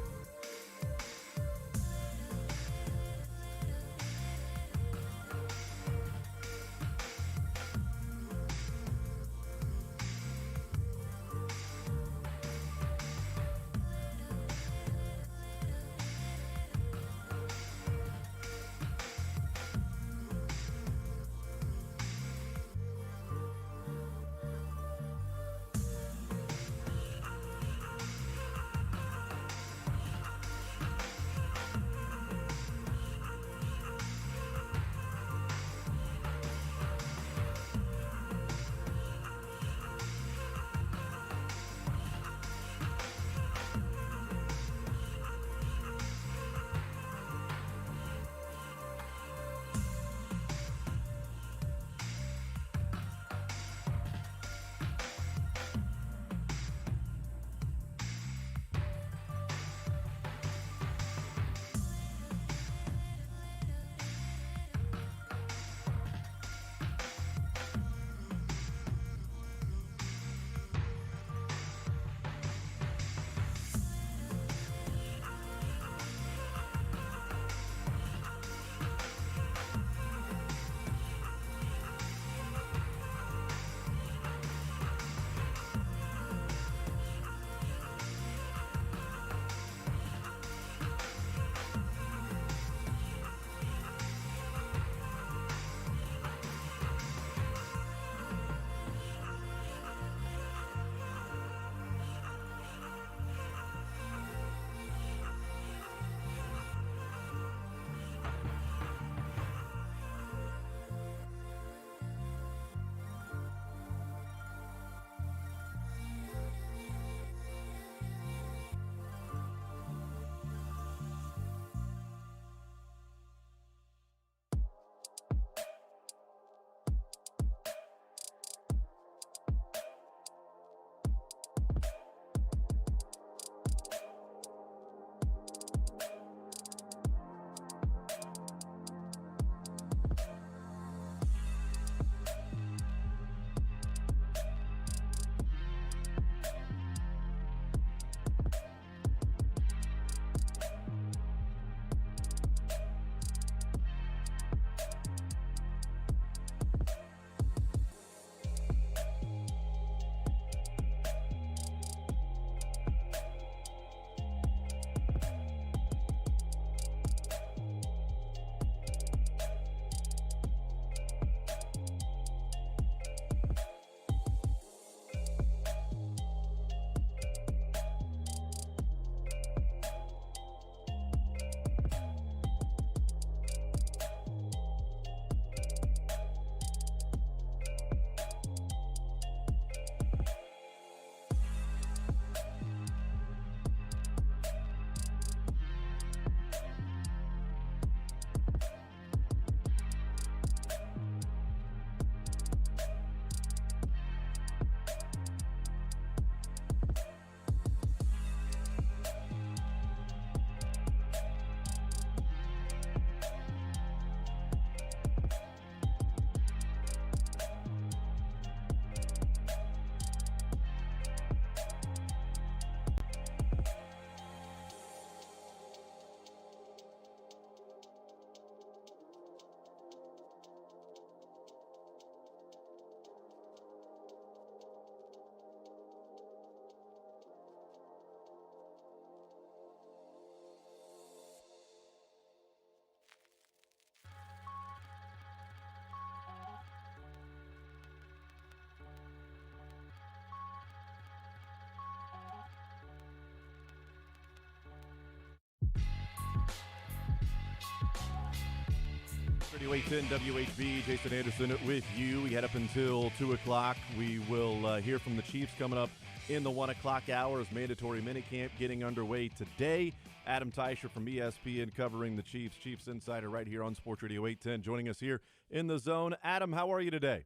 Radio 810 WHB, Jason Anderson with you. We head up until 2 o'clock. We will hear from the Chiefs coming up in the 1 o'clock hour as mandatory minicamp getting underway today. Adam Teicher from ESPN covering the Chiefs, Chiefs Insider right here on Sports Radio 810, joining us here in the zone. Adam, how are you today?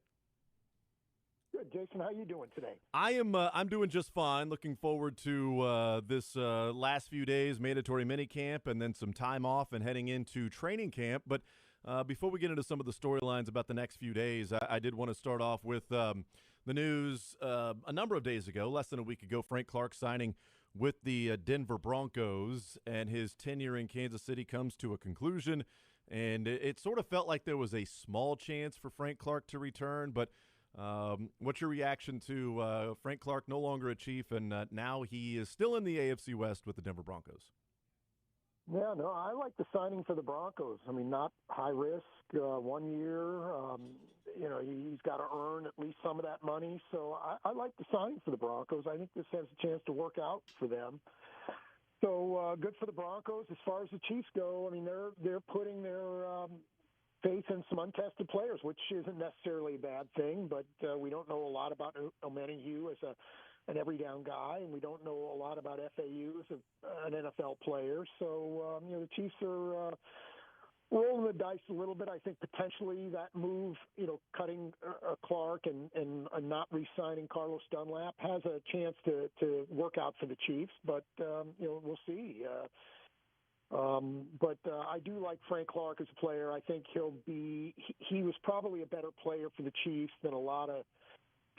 Good, Jason. How you doing today? I'm doing just fine. Looking forward to this last few days, mandatory minicamp, and then some time off and heading into training camp. But before we get into some of the storylines about the next few days, I did want to start off with the news a number of days ago, less than a week ago, Frank Clark signing with the Denver Broncos, and his tenure in Kansas City comes to a conclusion. And it sort of felt like there was a small chance for Frank Clark to return, but what's your reaction to Frank Clark no longer a Chief, and now he is still in the AFC West with the Denver Broncos? Yeah, no, I like the signing for the Broncos. I mean, not high risk, 1 year. He's got to earn at least some of that money. So I like the signing for the Broncos. I think this has a chance to work out for them. So good for the Broncos. As far as the Chiefs go, I mean, they're putting their faith in some untested players, which isn't necessarily a bad thing. But we don't know a lot about Omenihu as an every-down guy, and we don't know a lot about FAU as an NFL player. So, the Chiefs are rolling the dice a little bit. I think potentially that move, cutting Clark and not re-signing Carlos Dunlap has a chance to work out for the Chiefs. But, we'll see. But I do like Frank Clark as a player. I think he was probably a better player for the Chiefs than a lot of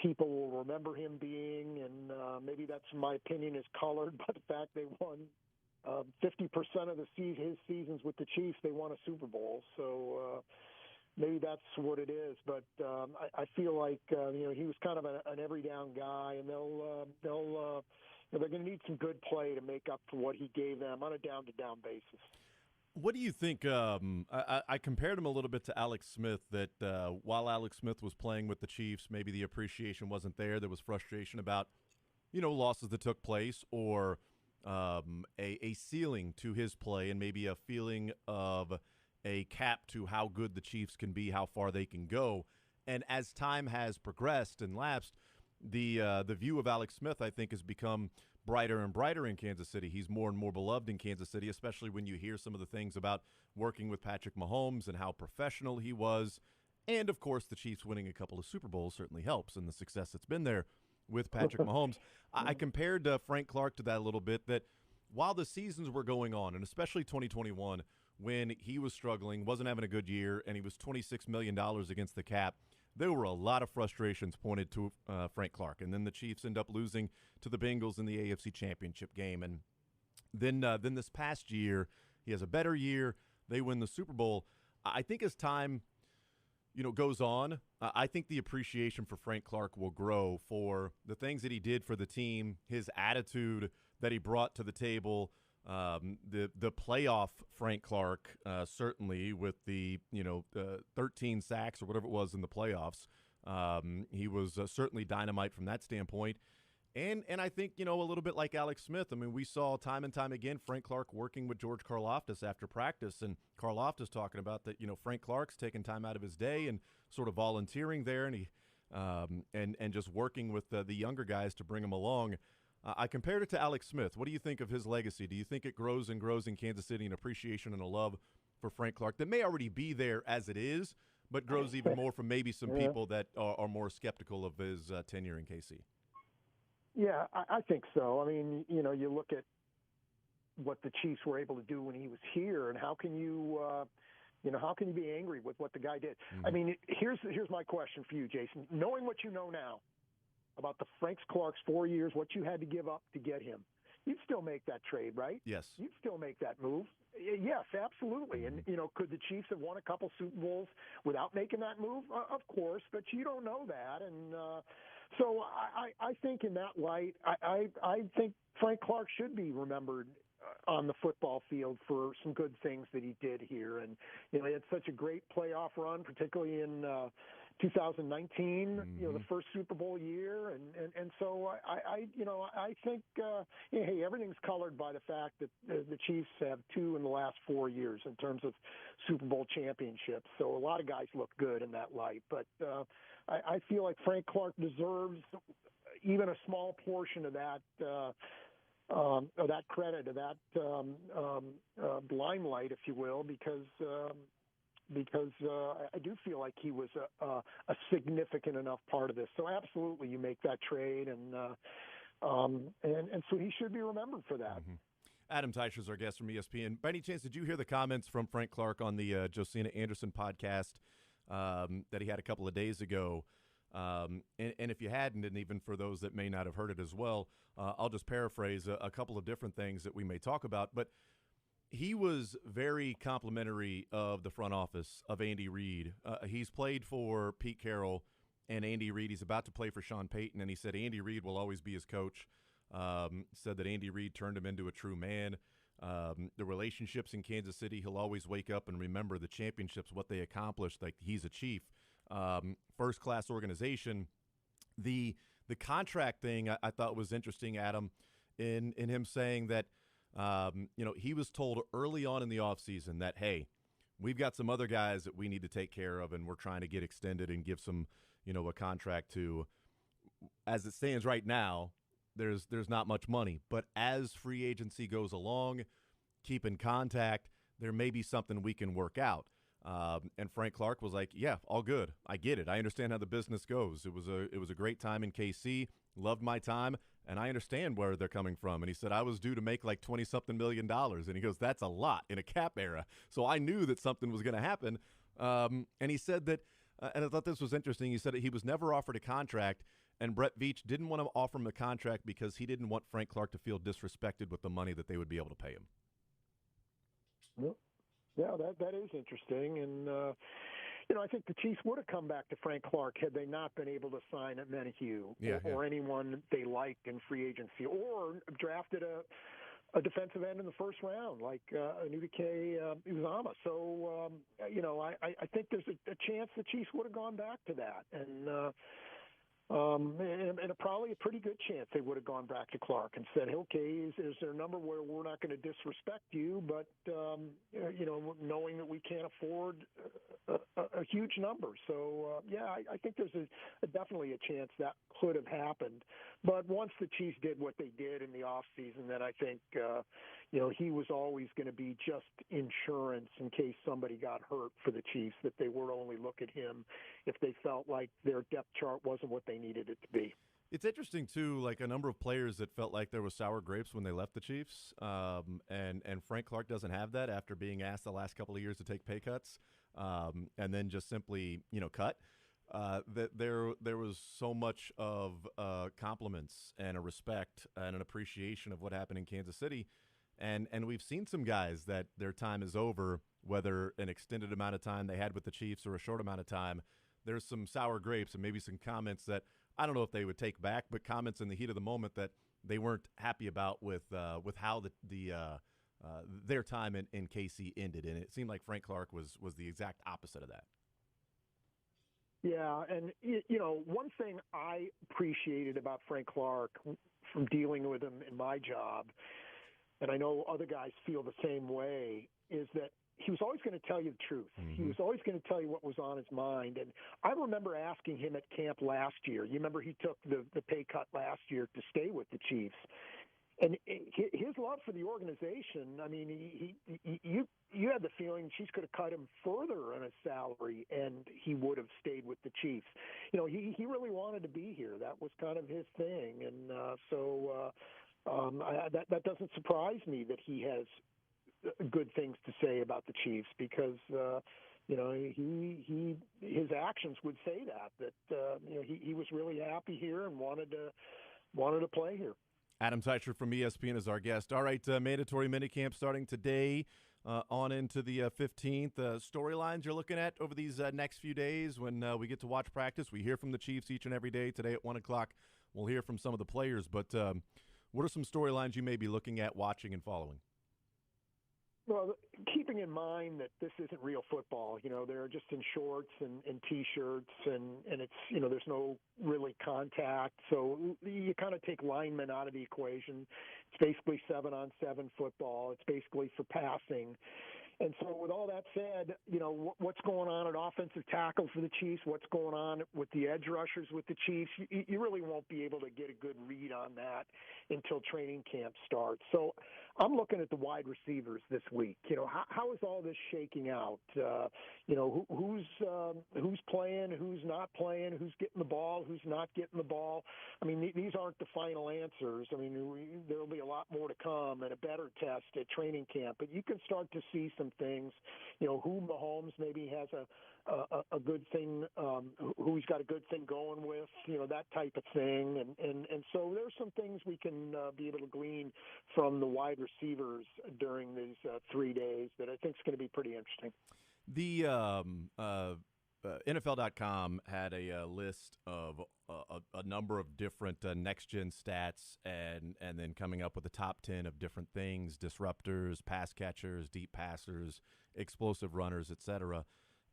people will remember him being, and maybe that's, my opinion, is colored by the fact they won 50% of his seasons with the Chiefs. They won a Super Bowl, so maybe that's what it is. But I feel like he was kind of an every down guy, and they're going to need some good play to make up for what he gave them on a down to down basis. What do you think? I compared him a little bit to Alex Smith, that while Alex Smith was playing with the Chiefs, maybe the appreciation wasn't there. There was frustration about, losses that took place, or a ceiling to his play, and maybe a feeling of a cap to how good the Chiefs can be, how far they can go. And as time has progressed and lapsed, the view of Alex Smith, I think, has become brighter and brighter in Kansas City. He's more and more beloved in Kansas City, especially when you hear some of the things about working with Patrick Mahomes and how professional he was. And, of course, the Chiefs winning a couple of Super Bowls certainly helps, and the success that's been there with Patrick Mahomes. I compared Frank Clark to that a little bit, that while the seasons were going on, and especially 2021, when he was struggling, wasn't having a good year, and he was $26 million against the cap, there were a lot of frustrations pointed to Frank Clark. And then the Chiefs end up losing to the Bengals in the AFC Championship game. And then this past year, he has a better year. They win the Super Bowl. I think as time goes on, I think the appreciation for Frank Clark will grow for the things that he did for the team, his attitude that he brought to the table, the playoff Frank Clark, certainly with the 13 sacks or whatever it was in the playoffs. He was certainly dynamite from that standpoint. And I think, a little bit like Alex Smith, I mean, we saw time and time again Frank Clark working with George Karlaftis after practice, and Karlaftis talking about that, Frank Clark's taking time out of his day and sort of volunteering there, and he and just working with the younger guys to bring them along. I compared it to Alex Smith. What do you think of his legacy? Do you think it grows and grows in Kansas City, an appreciation and a love for Frank Clark that may already be there as it is, but grows even more from maybe some people that are more skeptical of his tenure in KC? Yeah, I think so. I mean, you look at what the Chiefs were able to do when he was here, and how can you be angry with what the guy did? Mm-hmm. I mean, here's my question for you, Jason. Knowing what you know now about the Frank Clark's 4 years, what you had to give up to get him, you'd still make that trade, right? Yes. You'd still make that move. Yes, absolutely. And, could the Chiefs have won a couple Super Bowls without making that move? Of course, but you don't know that. And so I think in that light, I think Frank Clark should be remembered on the football field for some good things that he did here. And, he had such a great playoff run, particularly in 2019, the first Super Bowl year, and so I think hey, everything's colored by the fact that the Chiefs have 2 in the last 4 years in terms of Super Bowl championships. So a lot of guys look good in that light, but I feel like Frank Clark deserves even a small portion of that credit, of that limelight, if you will, because I do feel like he was a significant enough part of this. So absolutely, you make that trade, and so he should be remembered for that. Mm-hmm. Adam Teicher is our guest from ESPN. By any chance, did you hear the comments from Frank Clark on the Josina Anderson podcast that he had a couple of days ago? And if you hadn't, and even for those that may not have heard it as well, I'll just paraphrase a couple of different things that we may talk about. But he was very complimentary of the front office of Andy Reid. He's played for Pete Carroll and Andy Reid. He's about to play for Sean Payton, and he said Andy Reid will always be his coach. Said that Andy Reid turned him into a true man. The relationships in Kansas City, he'll always wake up and remember the championships, what they accomplished, like he's a chief. First-class organization. The contract thing I thought was interesting, Adam, in him saying that he was told early on in the offseason that, hey, we've got some other guys that we need to take care of, and we're trying to get extended and give some, a contract to. As it stands right now, there's not much money. But as free agency goes along, keep in contact, there may be something we can work out. And Frank Clark was like, yeah, all good. I get it. I understand how the business goes. It was a great time in KC. Loved my time, and I understand where they're coming from. And he said, I was due to make like $20-something million. And he goes, that's a lot in a cap era. So I knew that something was going to happen. And he said that, and I thought this was interesting, he said that he was never offered a contract, and Brett Veach didn't want to offer him a contract because he didn't want Frank Clark to feel disrespected with the money that they would be able to pay him. Yep. Yeah, that is interesting, and I think the Chiefs would have come back to Frank Clark had they not been able to sign at Menahue or anyone they liked in free agency, or drafted a defensive end in the first round like Anubuike Uzama. So I think there's a chance the Chiefs would have gone back to that, and probably a pretty good chance they would have gone back to Clark and said, okay, is there a number where we're not going to disrespect you, but, knowing that we can't afford a huge number. So, I think there's definitely a chance that could have happened. But once the Chiefs did what they did in the offseason, then I think, he was always going to be just insurance in case somebody got hurt for the Chiefs, that they would only look at him if they felt like their depth chart wasn't what they needed it to be. It's interesting, too, like a number of players that felt like there was sour grapes when they left the Chiefs, and Frank Clark doesn't have that after being asked the last couple of years to take pay cuts and then just simply, cut. That there was so much of compliments and a respect and an appreciation of what happened in Kansas City. And we've seen some guys that their time is over, whether an extended amount of time they had with the Chiefs or a short amount of time. There's some sour grapes and maybe some comments that I don't know if they would take back, but comments in the heat of the moment that they weren't happy about with how their time in KC ended. And it seemed like Frank Clark was the exact opposite of that. Yeah, and, one thing I appreciated about Frank Clark from dealing with him in my job, and I know other guys feel the same way, is that he was always going to tell you the truth. Mm-hmm. He was always going to tell you what was on his mind. And I remember asking him at camp last year. You remember he took the pay cut last year to stay with the Chiefs. And his love for the organization, I mean, you had the feeling Chiefs could have cut him further on his salary, and he would have stayed with the Chiefs. He really wanted to be here. That was kind of his thing. And that doesn't surprise me that he has good things to say about the Chiefs, because his actions would say that he was really happy here and wanted to play here. Adam Teicher from ESPN is our guest. All right, mandatory minicamp starting today on into the 15th. Storylines you're looking at over these next few days when we get to watch practice. We hear from the Chiefs each and every day. Today at 1 o'clock, we'll hear from some of the players. But what are some storylines you may be looking at, watching, and following? Well, keeping in mind that this isn't real football, they're just in shorts and T-shirts, and it's, there's no really contact. So you kind of take linemen out of the equation. It's basically 7-on-7 football. It's basically for passing. And so with all that said, what's going on at offensive tackle for the Chiefs, what's going on with the edge rushers with the Chiefs, you really won't be able to get a good read on that until training camp starts. So I'm looking at the wide receivers this week. How is all this shaking out? Who's playing, who's not playing, who's getting the ball, who's not getting the ball. I mean, these aren't the final answers. I mean, there'll be a lot more to come and a better test at training camp. But you can start to see some things, who Mahomes maybe has a good thing, who he's got a good thing going with, that type of thing. And so there's some things we can be able to glean from the wide receivers during these 3 days that I think is going to be pretty interesting. The NFL.com had a list of a number of different next-gen stats and then coming up with the top 10 of different things: disruptors, pass catchers, deep passers, explosive runners, etc.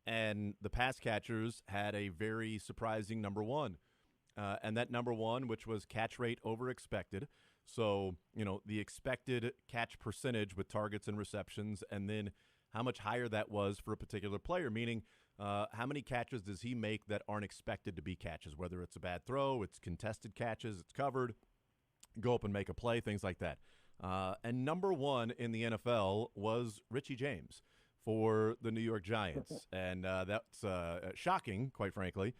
And the pass catchers had a very surprising number one. And that number one, which was catch rate over expected. So, the expected catch percentage with targets and receptions, and then how much higher that was for a particular player, meaning how many catches does he make that aren't expected to be catches, whether it's a bad throw, it's contested catches, it's covered, go up and make a play, things like that. And number one in the NFL was Richie James for the New York Giants. And that's shocking, quite frankly,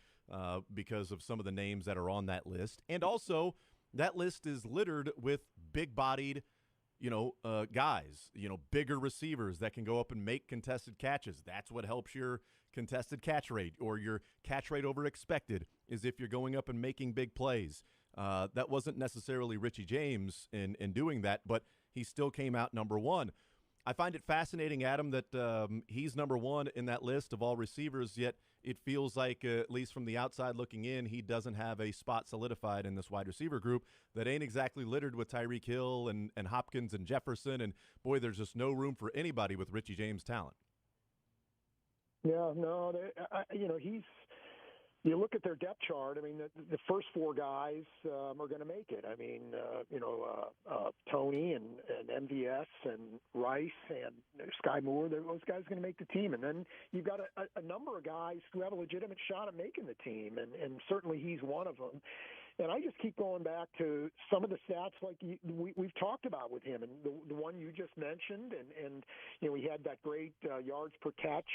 because of some of the names that are on that list. And also, that list is littered with big-bodied, guys, bigger receivers that can go up and make contested catches. That's what helps your contested catch rate, or your catch rate over expected, is if you're going up and making big plays. That wasn't necessarily Richie James in doing that, but he still came out number one. I find it fascinating, Adam, that he's number one in that list of all receivers, yet it feels like, at least from the outside looking in, he doesn't have a spot solidified in this wide receiver group that ain't exactly littered with Tyreek Hill and Hopkins and Jefferson. And, boy, there's just no room for anybody with Richie James' talent. Yeah, no, he's – you look at their depth chart. I mean, the first four guys are going to make it. I mean, Tony and MVS and Rice and Sky Moore, those guys are going to make the team. And then you've got a number of guys who have a legitimate shot at making the team, and certainly he's one of them. And I just keep going back to some of the stats like we've talked about with him, and the one you just mentioned, and we had that great yards per catch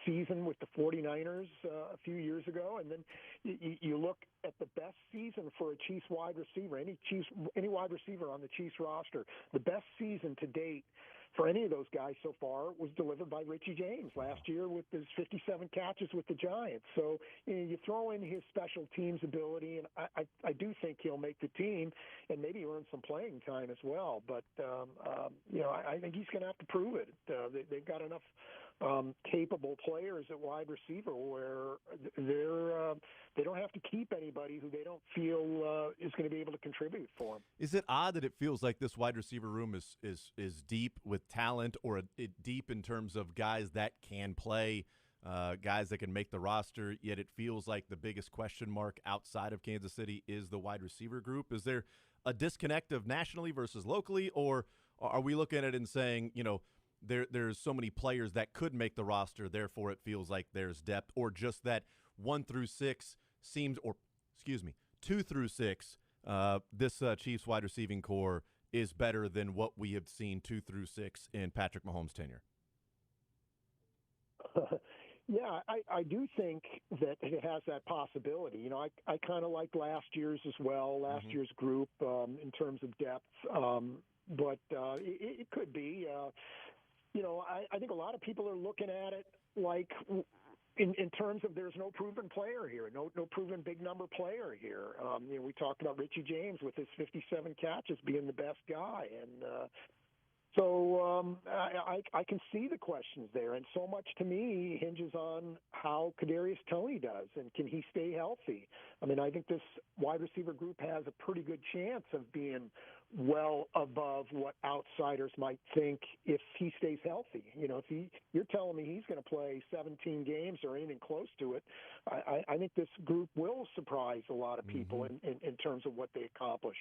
season with the 49ers a few years ago, and then you look at the best season for a Chiefs wide receiver, any wide receiver on the Chiefs roster, the best season to date for any of those guys so far was delivered by Richie James last year with his 57 catches with the Giants. So you throw in his special teams ability, and I do think he'll make the team and maybe earn some playing time as well. But, I think he's going to have to prove it. They've got enough capable players at wide receiver where they don't have to keep anybody who they don't feel is going to be able to contribute for them. Is it odd that it feels like this wide receiver room is deep with talent, or deep in terms of guys that can play, guys that can make the roster, yet it feels like the biggest question mark outside of Kansas City is the wide receiver group? Is there a disconnect of nationally versus locally, or are we looking at it and saying, there's so many players that could make the roster, therefore it feels like there's depth, or just that 2 through 6, this Chiefs wide receiving core is better than what we have seen 2 through 6 in Patrick Mahomes' tenure? Yeah, I do think that it has that possibility. I kind of like last year's as well, year's group in terms of depth. But it could be. I think a lot of people are looking at it like in terms of there's no proven player here, no proven big number player here. We talked about Richie James with his 57 catches being the best guy, and so I can see the questions there, and so much to me hinges on how Kadarius Toney does, and can he stay healthy? I mean, I think this wide receiver group has a pretty good chance of being well above what outsiders might think if he stays healthy. You know, you're telling me he's going to play 17 games or anything close to it, I think this group will surprise a lot of people in terms of what they accomplish.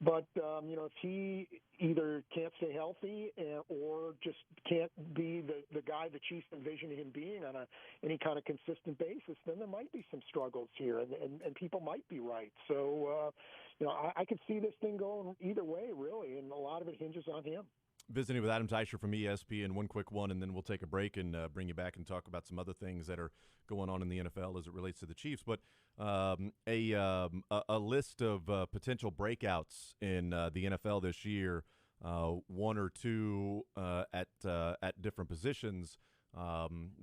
But, you know, if he either can't stay healthy or just can't be the guy the Chiefs envision him being on any kind of consistent basis, then there might be some struggles here, and people might be right. So, you know, I could see this thing going either way, really, and a lot of it hinges on him. Visiting with Adam Teicher from ESPN, one quick one, and then we'll take a break and bring you back and talk about some other things that are going on in the NFL as it relates to the Chiefs. But a list of potential breakouts in the NFL this year, one or two at different positions.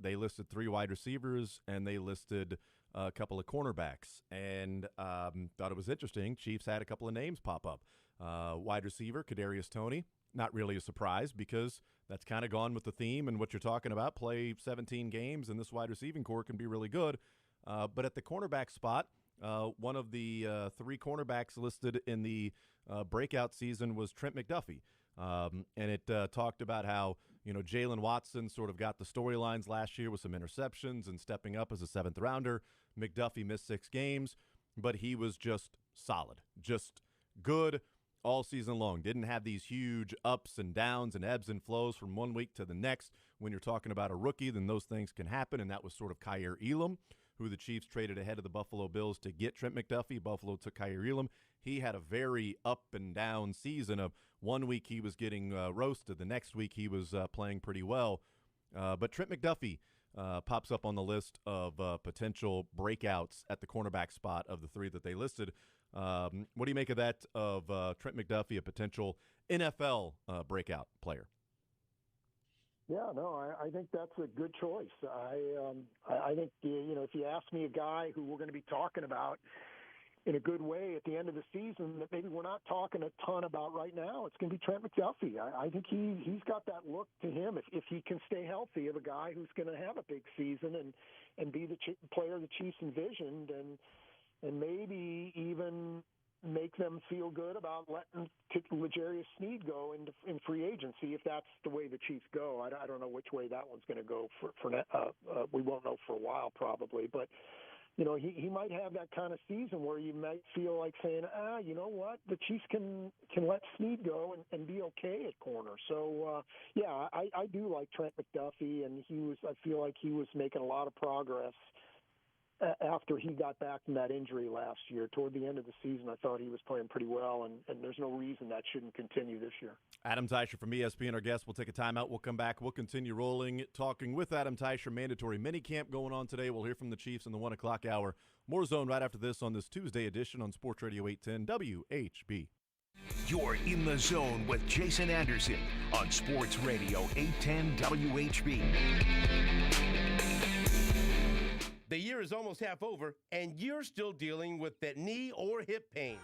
They listed 3 wide receivers, and they listed a couple of cornerbacks. And thought it was interesting. Chiefs had a couple of names pop up. Wide receiver, Kadarius Toney. Not really a surprise because that's kind of gone with the theme and what you're talking about. Play 17 games, and this wide receiving core can be really good. But at the cornerback spot, one of the 3 cornerbacks listed in the breakout season was Trent McDuffie. And it talked about how, you know, Jalen Watson sort of got the storylines last year with some interceptions and stepping up as a 7th rounder. McDuffie missed 6 games, but he was just solid, just good all season long. Didn't have these huge ups and downs and ebbs and flows from one week to the next. When you're talking about a rookie, then those things can happen, and that was sort of Kaiir Elam, who the Chiefs traded ahead of the Buffalo Bills to get Trent McDuffie. Buffalo took Kaiir Elam. He had a very up and down season of one week he was getting roasted. The next week he was playing pretty well. But Trent McDuffie pops up on the list of potential breakouts at the cornerback spot of the 3 that they listed. What do you make of that, of Trent McDuffie, a potential NFL breakout player? Yeah, no, I think that's a good choice. I think, you know, if you ask me a guy who we're going to be talking about in a good way at the end of the season that maybe we're not talking a ton about right now, it's going to be Trent McDuffie. I think he's got that look to him, if he can stay healthy, of a guy who's going to have a big season and be the player the Chiefs envisioned, and maybe even make them feel good about letting L'Jarius Sneed go in free agency if that's the way the Chiefs go. I don't know which way that one's going to go we won't know for a while probably, but you know, he might have that kind of season where you might feel like saying, you know what, the Chiefs can let Sneed go and be okay at corner. So yeah, I do like Trent McDuffie, and I feel like he was making a lot of progress after he got back from that injury last year. Toward the end of the season, I thought he was playing pretty well, and there's no reason that shouldn't continue this year. Adam Teicher from ESPN, our guest. We'll take a timeout. We'll come back. We'll continue rolling, talking with Adam Teicher. Mandatory minicamp going on today. We'll hear from the Chiefs in the 1 o'clock hour. More Zone right after this on this Tuesday edition on Sports Radio 810 WHB. You're in the zone with Jason Anderson on Sports Radio 810 WHB. The year is almost half over, and you're still dealing with that knee or hip pain.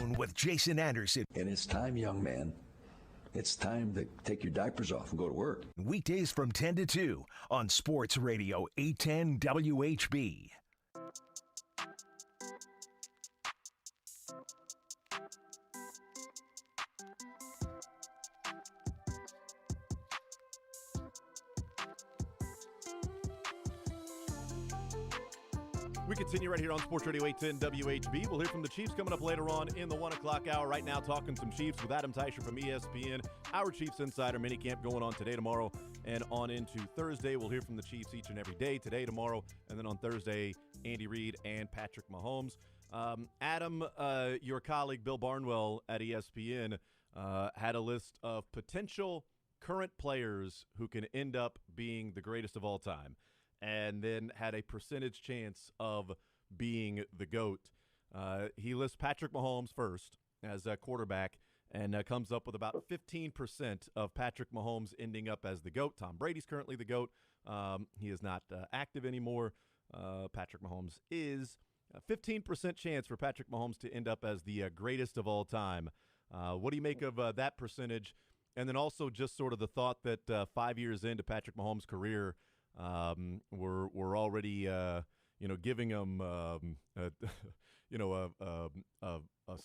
Zone with Jason Anderson. And it's time, young man. It's time to take your diapers off and go to work. Weekdays from 10 to 2 on Sports Radio 810 WHB. We continue right here on Sports Radio 810 WHB. We'll hear from the Chiefs coming up later on in the 1 o'clock hour. Right now, talking some Chiefs with Adam Teicher from ESPN. Our Chiefs Insider minicamp going on today, tomorrow, and on into Thursday. We'll hear from the Chiefs each and every day, today, tomorrow, and then on Thursday, Andy Reid and Patrick Mahomes. Adam, your colleague Bill Barnwell at ESPN had a list of potential current players who can end up being the greatest of all time, and then had a percentage chance of being the GOAT. He lists Patrick Mahomes first as a quarterback and comes up with about 15% of Patrick Mahomes ending up as the GOAT. Tom Brady's currently the GOAT. He is not active anymore. Patrick Mahomes is. 15% chance for Patrick Mahomes to end up as the greatest of all time. What do you make of that percentage? And then also just sort of the thought that 5 years into Patrick Mahomes' career, we're already giving him a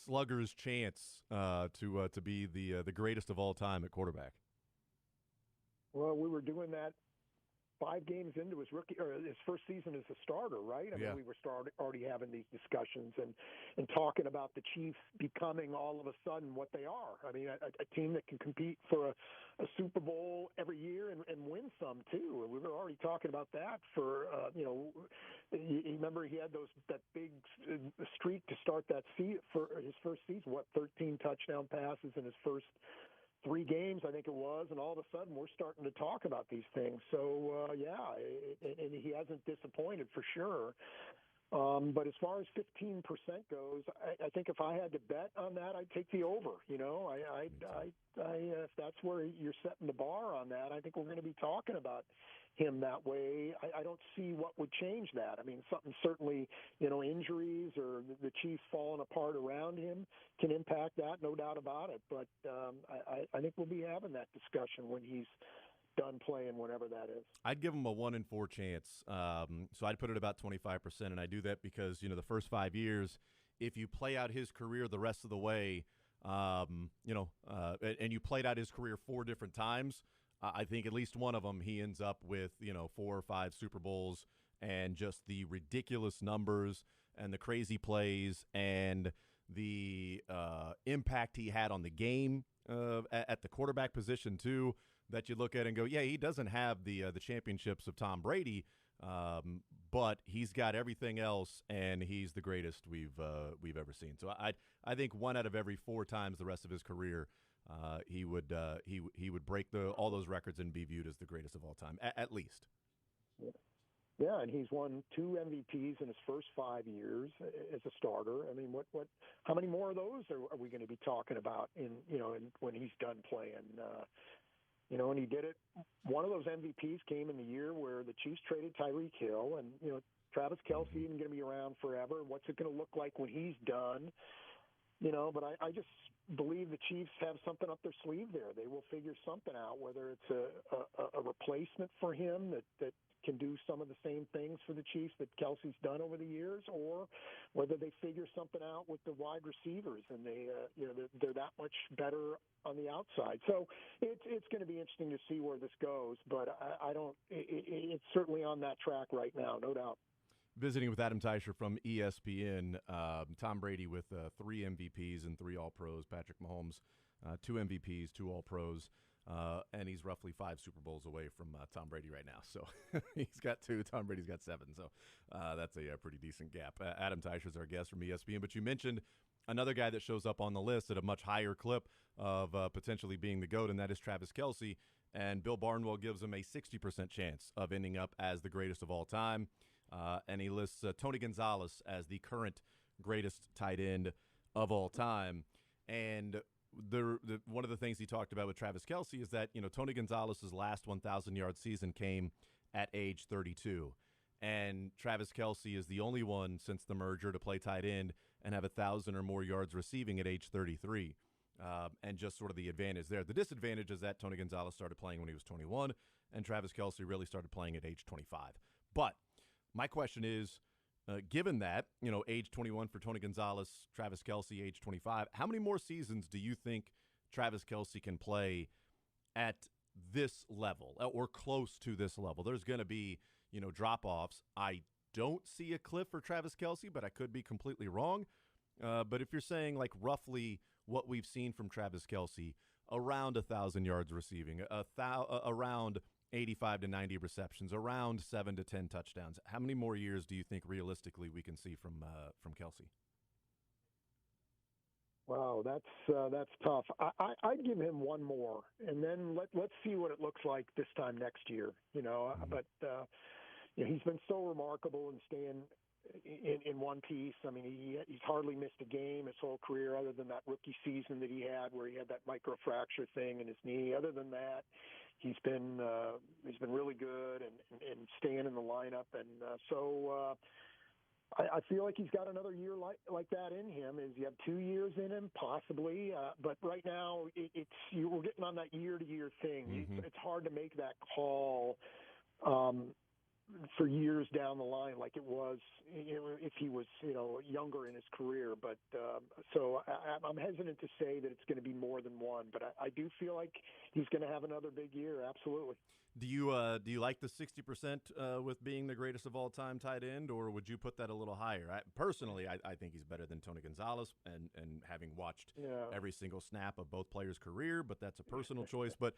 slugger's chance to be the greatest of all time at quarterback. Well, we were doing that 5 games into his first season as a starter, right? I mean, we were already having these discussions and talking about the Chiefs becoming all of a sudden what they are. I mean, a team that can compete for a Super Bowl every year and win some too. And we were already talking about that for you remember he had that big streak to start that for his first season. 13 touchdown passes in his first 3 games, I think it was, and all of a sudden we're starting to talk about these things. So, and he hasn't disappointed for sure. But as far as 15% goes, I think if I had to bet on that, I'd take the over. If that's where you're setting the bar on that, I think we're going to be talking about him that way. I don't see what would change that. I mean, something certainly, injuries or the Chiefs falling apart around him can impact that, no doubt about it. But I think we'll be having that discussion when he's done playing, whenever that is. I'd give him a 1 in 4 chance. So I'd put it about 25%, and I do that because, the first 5 years, if you play out his career the rest of the way, and you played out his career 4 different times, I think at least one of them he ends up with, 4 or 5 Super Bowls and just the ridiculous numbers and the crazy plays and the impact he had on the game at the quarterback position too, that you look at and go, yeah, he doesn't have the championships of Tom Brady, but he's got everything else, and he's the greatest we've ever seen. So I think 1 out of every 4 times the rest of his career, he would break all those records and be viewed as the greatest of all time, at least. Yeah, and he's won 2 MVPs in his first 5 years as a starter. I mean, how many more of those are we going to be talking about when he's done playing? And he did it. One of those MVPs came in the year where the Chiefs traded Tyreek Hill, and Travis Kelce isn't going to be around forever. What's it going to look like when he's done? But I just believe the Chiefs have something up their sleeve there. They will figure something out, whether it's a replacement for him that can do some of the same things for the Chiefs that Kelce's done over the years, or whether they figure something out with the wide receivers and they're that much better on the outside. So it's going to be interesting to see where this goes, but it's certainly on that track right now, no doubt. Visiting with Adam Teicher from ESPN, Tom Brady with 3 MVPs and 3 All-Pros, Patrick Mahomes 2 MVPs, 2 All-Pros, and he's roughly 5 Super Bowls away from Tom Brady right now. So he's got 2, Tom Brady's got 7, so that's a pretty decent gap. Adam Teicher's our guest from ESPN, but you mentioned another guy that shows up on the list at a much higher clip of potentially being the GOAT, and that is Travis Kelce, and Bill Barnwell gives him a 60% chance of ending up as the greatest of all time. And he lists Tony Gonzalez as the current greatest tight end of all time. And one of the things he talked about with Travis Kelce is that, Tony Gonzalez's last 1,000-yard season came at age 32. And Travis Kelce is the only one since the merger to play tight end and have 1,000 or more yards receiving at age 33. And just sort of the advantage there. The disadvantage is that Tony Gonzalez started playing when he was 21, and Travis Kelce really started playing at age 25. But my question is, given that, age 21 for Tony Gonzalez, Travis Kelce, age 25, how many more seasons do you think Travis Kelce can play at this level or close to this level? There's going to be, drop-offs. I don't see a cliff for Travis Kelce, but I could be completely wrong. But if you're saying like roughly what we've seen from Travis Kelce, around 1,000 yards receiving, around 85 to 90 receptions, around 7 to 10 touchdowns, how many more years do you think realistically we can see from Kelce? Wow, that's tough. I'd give him one more, and then let's see what it looks like this time next year. But he's been so remarkable in staying in one piece. I mean, he's hardly missed a game his whole career, other than that rookie season that he had where he had that microfracture thing in his knee. Other than that, he's been really good and staying in the lineup, and so. I feel like he's got another year like that in him. Is he have 2 years in him, possibly? But right now, we're getting on that year-to-year thing. Mm-hmm. It's hard to make that call for years down the line, like it was if he was younger in his career. But so I'm hesitant to say that it's going to be more than one. But I do feel like he's going to have another big year. Absolutely. Do you like the 60% with being the greatest of all time tight end, or would you put that a little higher? Personally, I think he's better than Tony Gonzalez, and having watched every single snap of both players' career, but that's a personal choice. But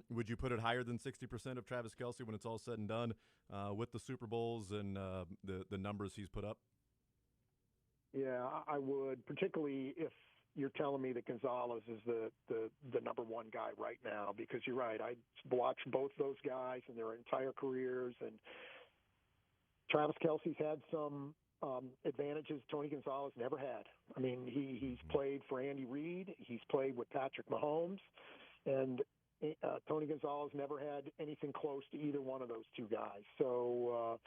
would you put it higher than 60% of Travis Kelce when it's all said and done with the Super Bowls and the numbers he's put up? Yeah, I would, particularly if you're telling me that Gonzalez is the number one guy right now, because you're right. I watched both those guys in their entire careers, and Travis Kelce's had some advantages Tony Gonzalez never had. I mean, he's played for Andy Reid, he's played with Patrick Mahomes, and Tony Gonzalez never had anything close to either one of those two guys. So.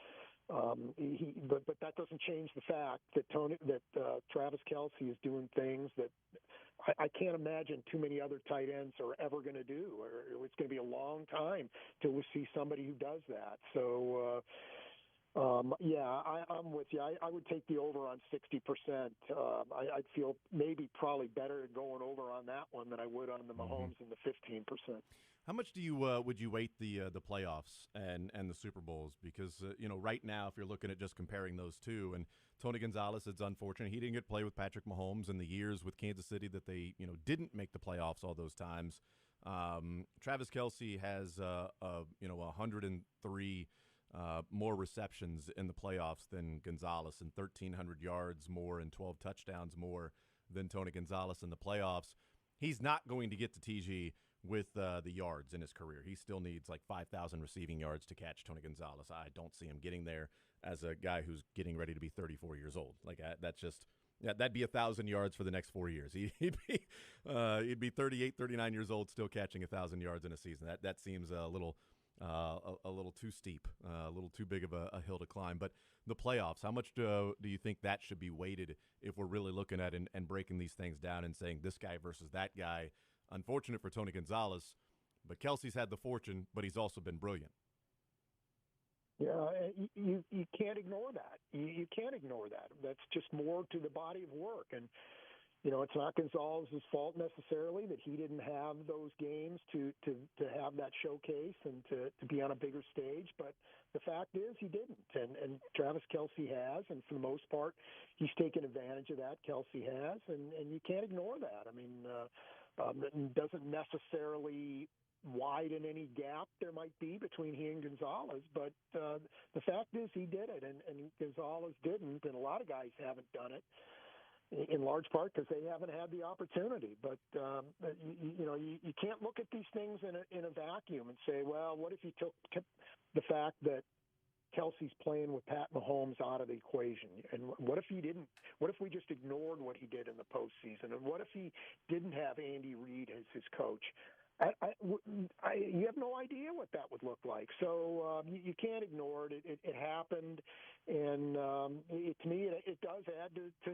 But that doesn't change the fact that Travis Kelce is doing things that I can't imagine too many other tight ends are ever going to do, or it's going to be a long time till we see somebody who does that. So, I'm with you. I would take the over on 60%. I'd feel probably better going over on that one than I would on the Mahomes and the 15%. How much do you would you weight the playoffs and the Super Bowls? Because right now, if you're looking at just comparing those two, and Tony Gonzalez, it's unfortunate he didn't get to play with Patrick Mahomes in the years with Kansas City that they didn't make the playoffs all those times. Travis Kelce has 103 more receptions in the playoffs than Gonzalez, and 1,300 yards more and 12 touchdowns more than Tony Gonzalez in the playoffs. He's not going to get to TG with the yards in his career. He still needs like 5,000 receiving yards to catch Tony Gonzalez. I don't see him getting there as a guy who's getting ready to be 34 years old. Like that's just that'd be 1,000 yards for the next 4 years. He'd be 38, 39 years old still catching 1,000 yards in a season. That seems a little too steep, a little too big of a hill to climb. But the playoffs, how much do you think that should be weighted if we're really looking at and breaking these things down and saying this guy versus that guy? Unfortunate for Tony Gonzalez, but Kelce's had the fortune, but he's also been brilliant. Yeah, you can't ignore that. You can't ignore that. That's just more to the body of work. And, it's not Gonzalez's fault necessarily that he didn't have those games to have that showcase and to be on a bigger stage. But the fact is he didn't. And Travis Kelce has, and for the most part, he's taken advantage of that. Kelce has, and you can't ignore that. I mean, it doesn't necessarily widen any gap there might be between he and Gonzalez, but the fact is he did it, and Gonzalez didn't, and a lot of guys haven't done it, in large part because they haven't had the opportunity. But you can't look at these things in a vacuum and say, well, what if you took the fact that Kelce's playing with Pat Mahomes out of the equation, and what if he didn't? What if we just ignored what he did in the postseason, and what if he didn't have Andy Reid as his coach? You have no idea what that would look like. So you can't ignore it. It happened, and to me, it does add to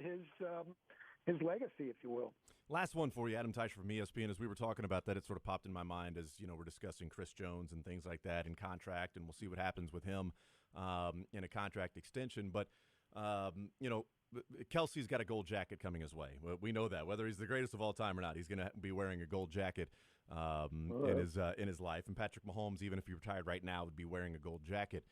his legacy, if you will. Last one for you, Adam Teicher from ESPN. As we were talking about that, it sort of popped in my mind as, we're discussing Chris Jones and things like that in contract, and we'll see what happens with him in a contract extension. But, Kelsey's got a gold jacket coming his way. We know that. Whether he's the greatest of all time or not, he's going to be wearing a gold jacket in his life. And Patrick Mahomes, even if he retired right now, would be wearing a gold jacket.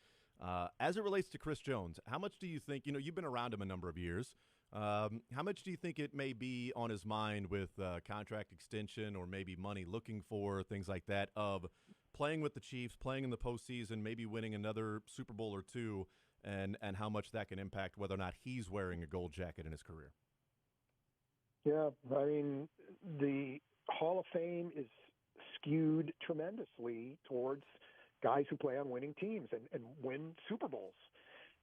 As it relates to Chris Jones, how much do you think, you've been around him a number of years, how much do you think it may be on his mind with contract extension or maybe money looking for, things like that, of playing with the Chiefs, playing in the postseason, maybe winning another Super Bowl or two, and how much that can impact whether or not he's wearing a gold jacket in his career? Yeah, I mean, the Hall of Fame is skewed tremendously towards guys who play on winning teams and win Super Bowls.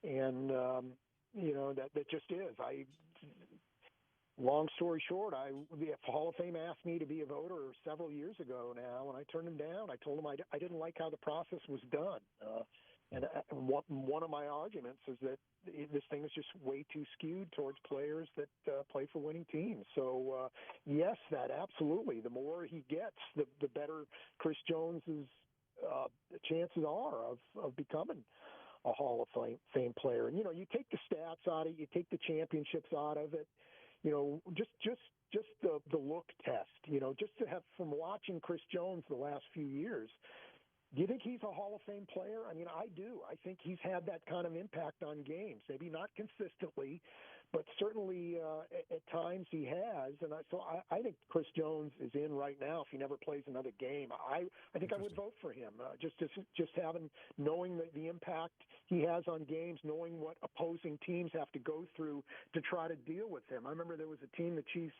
And, that just is. Long story short, the Hall of Fame asked me to be a voter several years ago now, and I turned him down. I told him I didn't like how the process was done. And one of my arguments is that this thing is just way too skewed towards players that play for winning teams. So, yes, that absolutely. The more he gets, the better Chris Jones's chances are of becoming a Hall of Fame player. And, you take the stats out of it, you take the championships out of it, just the look test, just to have, from watching Chris Jones the last few years, do you think he's a Hall of Fame player? I mean, I do. I think he's had that kind of impact on games. Maybe not consistently, but certainly at times he has. And I think Chris Jones is in right now if he never plays another game. I think I would vote for him, just knowing the impact he has on games, knowing what opposing teams have to go through to try to deal with him. I remember there was a team the Chiefs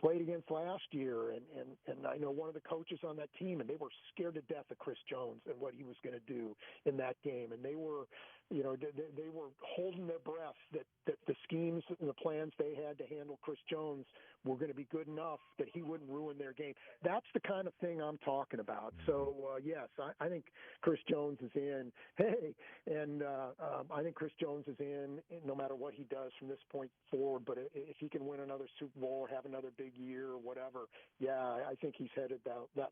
played against last year, and I know one of the coaches on that team, and they were scared to death of Chris Jones and what he was going to do in that game, and they were holding their breath that the schemes and the plans they had to handle Chris Jones were going to be good enough that he wouldn't ruin their game. That's the kind of thing I'm talking about. So yes, I think Chris Jones is in. I think Chris Jones is in no matter what he does from this point forward. But if he can win another Super Bowl or have another big year or whatever, yeah, I think he's headed down. That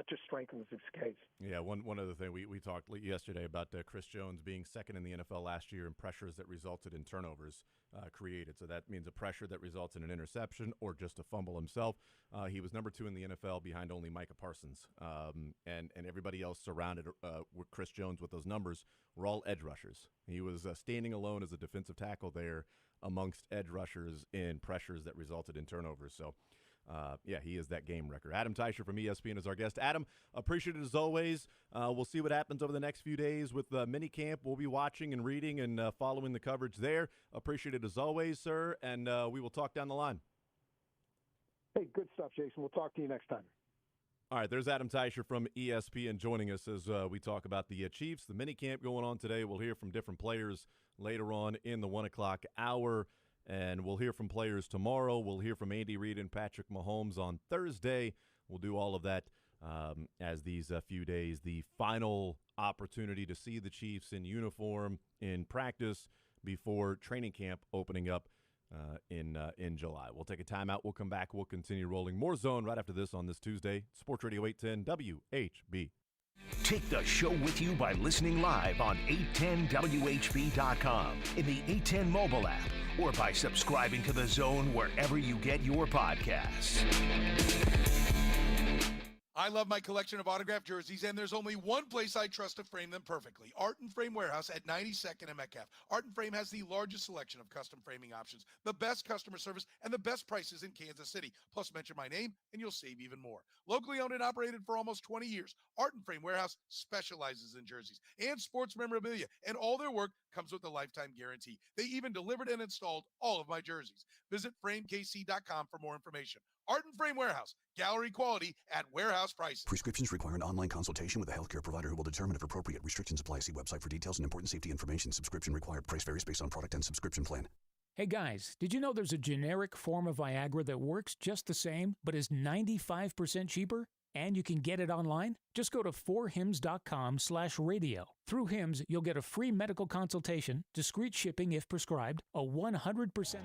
just strengthens his case. Yeah, one other thing we talked yesterday about Chris Jones being second in the NFL last year in pressures that resulted in turnovers created. So that means a pressure that results in an interception or just a fumble himself. He was number 2 in the NFL behind only Micah Parsons. And everybody else surrounded with Chris Jones with those numbers were all edge rushers. He was standing alone as a defensive tackle there amongst edge rushers in pressures that resulted in turnovers. So, he is that game wrecker. Adam Teicher from ESPN is our guest. Adam, appreciate it as always. We'll see what happens over the next few days with minicamp. We'll be watching and reading and following the coverage there. Appreciate it as always, sir, and we will talk down the line. Hey, good stuff, Jason. We'll talk to you next time. All right, there's Adam Teicher from ESPN joining us as we talk about the Chiefs, the minicamp going on today. We'll hear from different players later on in the 1 o'clock hour. And we'll hear from players tomorrow. We'll hear from Andy Reid and Patrick Mahomes on Thursday. We'll do all of that as these few days, the final opportunity to see the Chiefs in uniform in practice before training camp opening up in July. We'll take a timeout. We'll come back. We'll continue rolling more Zone right after this on this Tuesday. Sports Radio 810 WHB. Take the show with you by listening live on 810WHB.com, in the 810 mobile app, or by subscribing to The Zone wherever you get your podcasts. I love my collection of autographed jerseys, and there's only one place I trust to frame them perfectly. Art and Frame Warehouse at 92nd and Metcalf. Art and Frame has the largest selection of custom framing options, the best customer service, and the best prices in Kansas City. Plus, mention my name, and you'll save even more. Locally owned and operated for almost 20 years, Art and Frame Warehouse specializes in jerseys and sports memorabilia, and all their work comes with a lifetime guarantee. They even delivered and installed all of my jerseys. Visit framekc.com for more information. Art and Frame Warehouse, gallery quality at warehouse prices. Prescriptions require an online consultation with a healthcare provider who will determine if appropriate. Restrictions apply. See website for details and important safety information. Subscription required. Price varies based on product and subscription plan. Hey guys, did you know there's a generic form of Viagra that works just the same, but is 95% cheaper? And you can get it online. Just go to 4hims.com/radio. Through Hims, you'll get a free medical consultation, discreet shipping if prescribed, a 100%...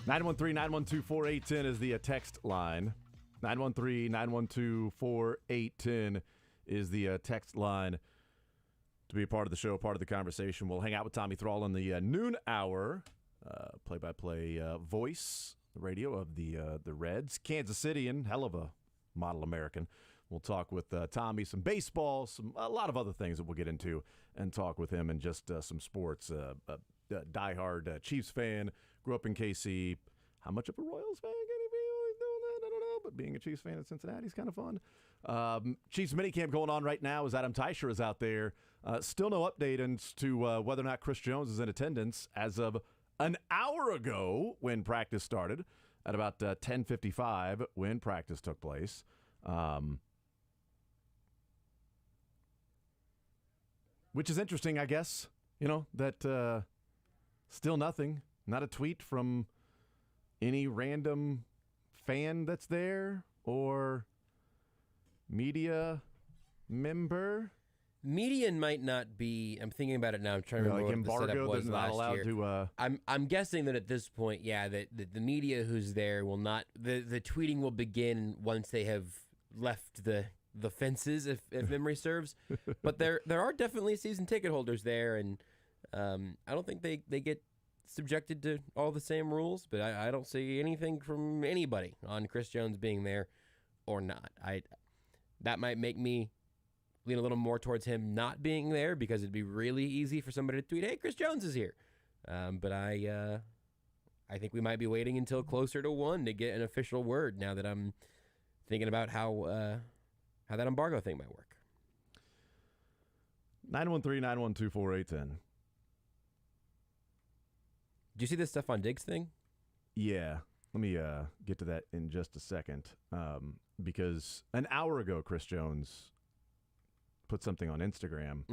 (913-912-4810) is the text line. 913-912-4810 is the text line to be a part of the show, part of the conversation. We'll hang out with Tommy Thrall in the noon hour, play-by-play voice, the radio of the Reds. Kansas Cityan, hell of a model American. We'll talk with Tommy some baseball, a lot of other things that we'll get into and talk with him, and just some sports. Diehard Chiefs fan, grew up in KC. How much of a Royals fan can he be doing that? I don't know, but being a Chiefs fan in Cincinnati is kind of fun. Chiefs minicamp going on right now as Adam Teicher is out there. Still no update as to whether or not Chris Jones is in attendance as of an hour ago when practice started at about 10:55 when practice took place. Which is interesting, I guess, that still nothing, not a tweet from any random fan that's there or media member. Median might not be. I'm thinking about it now. I'm trying to remember what the setup was not last allowed year. To. I'm guessing that at this point, yeah, that the media who's there will not. The tweeting will begin once they have left the fences, if memory serves. But there are definitely season ticket holders there, and I don't think they get subjected to all the same rules, but I don't see anything from anybody on Chris Jones being there or not. That might make me lean a little more towards him not being there because it'd be really easy for somebody to tweet, "Hey, Chris Jones is here." But I think we might be waiting until closer to 1 to get an official word now that I'm thinking about how that embargo thing might work. 913-912-4810. Did you see this Stefon Diggs thing? Yeah. Let me get to that in just a second. Because an hour ago, Chris Jones put something on Instagram,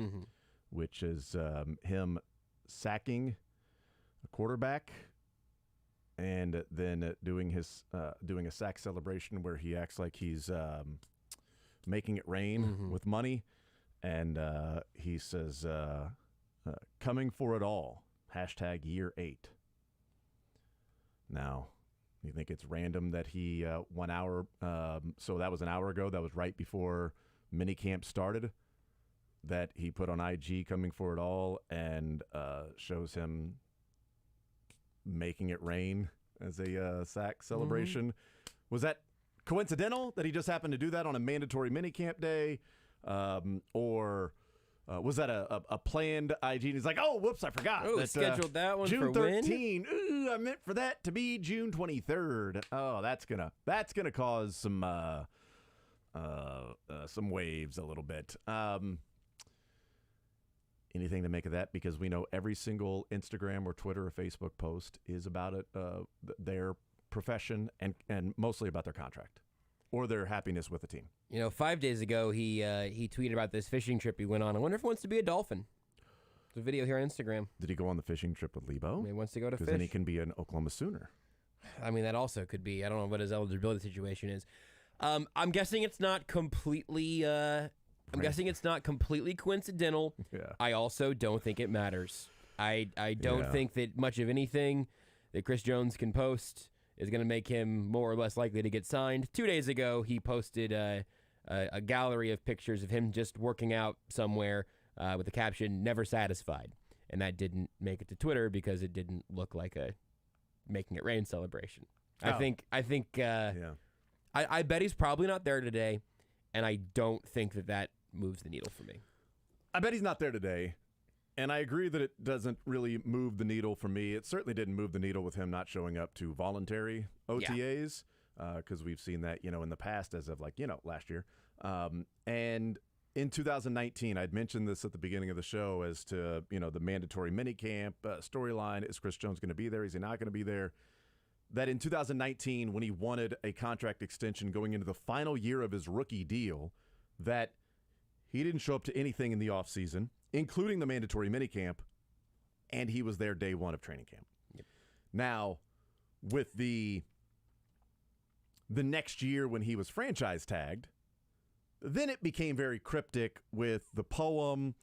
which is him sacking a quarterback and then doing a sack celebration where he acts like he's making it rain with money. And he says, coming for it all, #year 8. Now, you think it's random that he 1 hour, so that was an hour ago, that was right before minicamp started, that he put on IG coming for it all and shows him making it rain as a sack celebration. Was that coincidental that he just happened to do that on a mandatory minicamp day? Or was that a planned IG? And he's like, oh, whoops, I forgot. Oh, scheduled that one June for 13. Ooh, I meant for that to be June 23rd. Oh, that's gonna cause some waves a little bit. Anything to make of that? Because we know every single Instagram or Twitter or Facebook post is about their profession and mostly about their contract or their happiness with the team. 5 days ago, he tweeted about this fishing trip he went on. I wonder if he wants to be a dolphin. There's a video here on Instagram. Did he go on the fishing trip with Lebo? He wants to go to fish. Because then he can be an Oklahoma Sooner. I mean, that also could be. I don't know what his eligibility situation is. I'm guessing it's not completely. I'm guessing it's not completely coincidental. Yeah. I also don't think it matters. I don't think that much of anything that Chris Jones can post is going to make him more or less likely to get signed. 2 days ago, he posted a gallery of pictures of him just working out somewhere with the caption, "Never satisfied." And that didn't make it to Twitter because it didn't look like a making it rain celebration. I think I bet he's probably not there today, and I don't think that moves the needle for me. I bet he's not there today, and I agree that it doesn't really move the needle for me. It certainly didn't move the needle with him not showing up to voluntary OTAs, because we've seen that, in the past as of last year. And in 2019, I'd mentioned this at the beginning of the show as to, the mandatory minicamp storyline. Is Chris Jones going to be there? Is he not going to be there? That in 2019, when he wanted a contract extension going into the final year of his rookie deal, that he didn't show up to anything in the offseason, including the mandatory minicamp, and he was there day 1 of training camp. Yep. Now, with the next year when he was franchise tagged, then it became very cryptic with the poem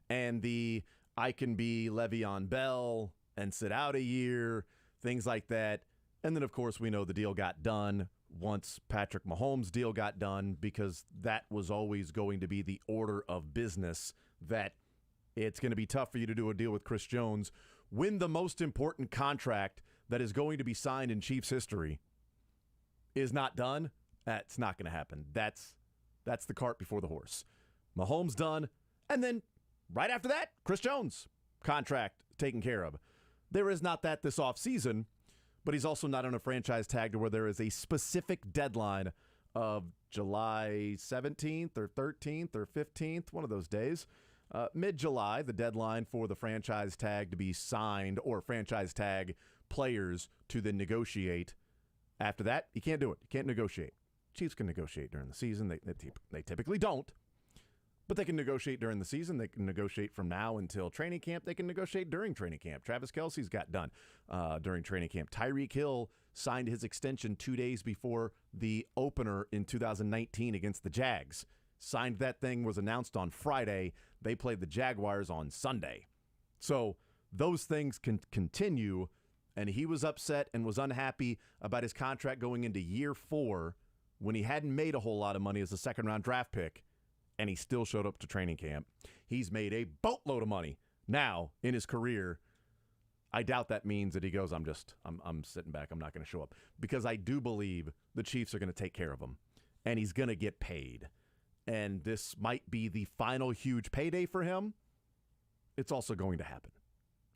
and the I can be Le'Veon Bell and sit out a year, things like that. And then, of course, we know the deal got done once Patrick Mahomes' deal got done, because that was always going to be the order of business, that it's going to be tough for you to do a deal with Chris Jones when the most important contract that is going to be signed in Chiefs history is not done. That's not going to happen. That's the cart before the horse. Mahomes done, and then right after that, Chris Jones contract taken care of. There is not that this offseason, but he's also not on a franchise tag to where there is a specific deadline of July 17th or 13th or 15th, one of those days. Mid-July, the deadline for the franchise tag to be signed, or franchise tag players to then negotiate. After that, you can't do it. You can't negotiate. Chiefs can negotiate during the season. They typically don't. But they can negotiate during the season. They can negotiate from now until training camp. They can negotiate during training camp. Travis Kelce's got done during training camp. Tyreek Hill signed his extension 2 days before the opener in 2019 against the Jags. Signed that thing, was announced on Friday. They played the Jaguars on Sunday. So those things can continue, and he was upset and was unhappy about his contract going into year 4 when he hadn't made a whole lot of money as a second-round draft pick. And he still showed up to training camp. He's made a boatload of money now in his career. I doubt that means that he goes, I'm sitting back. I'm not going to show up. Because I do believe the Chiefs are going to take care of him. And he's going to get paid. And this might be the final huge payday for him. It's also going to happen.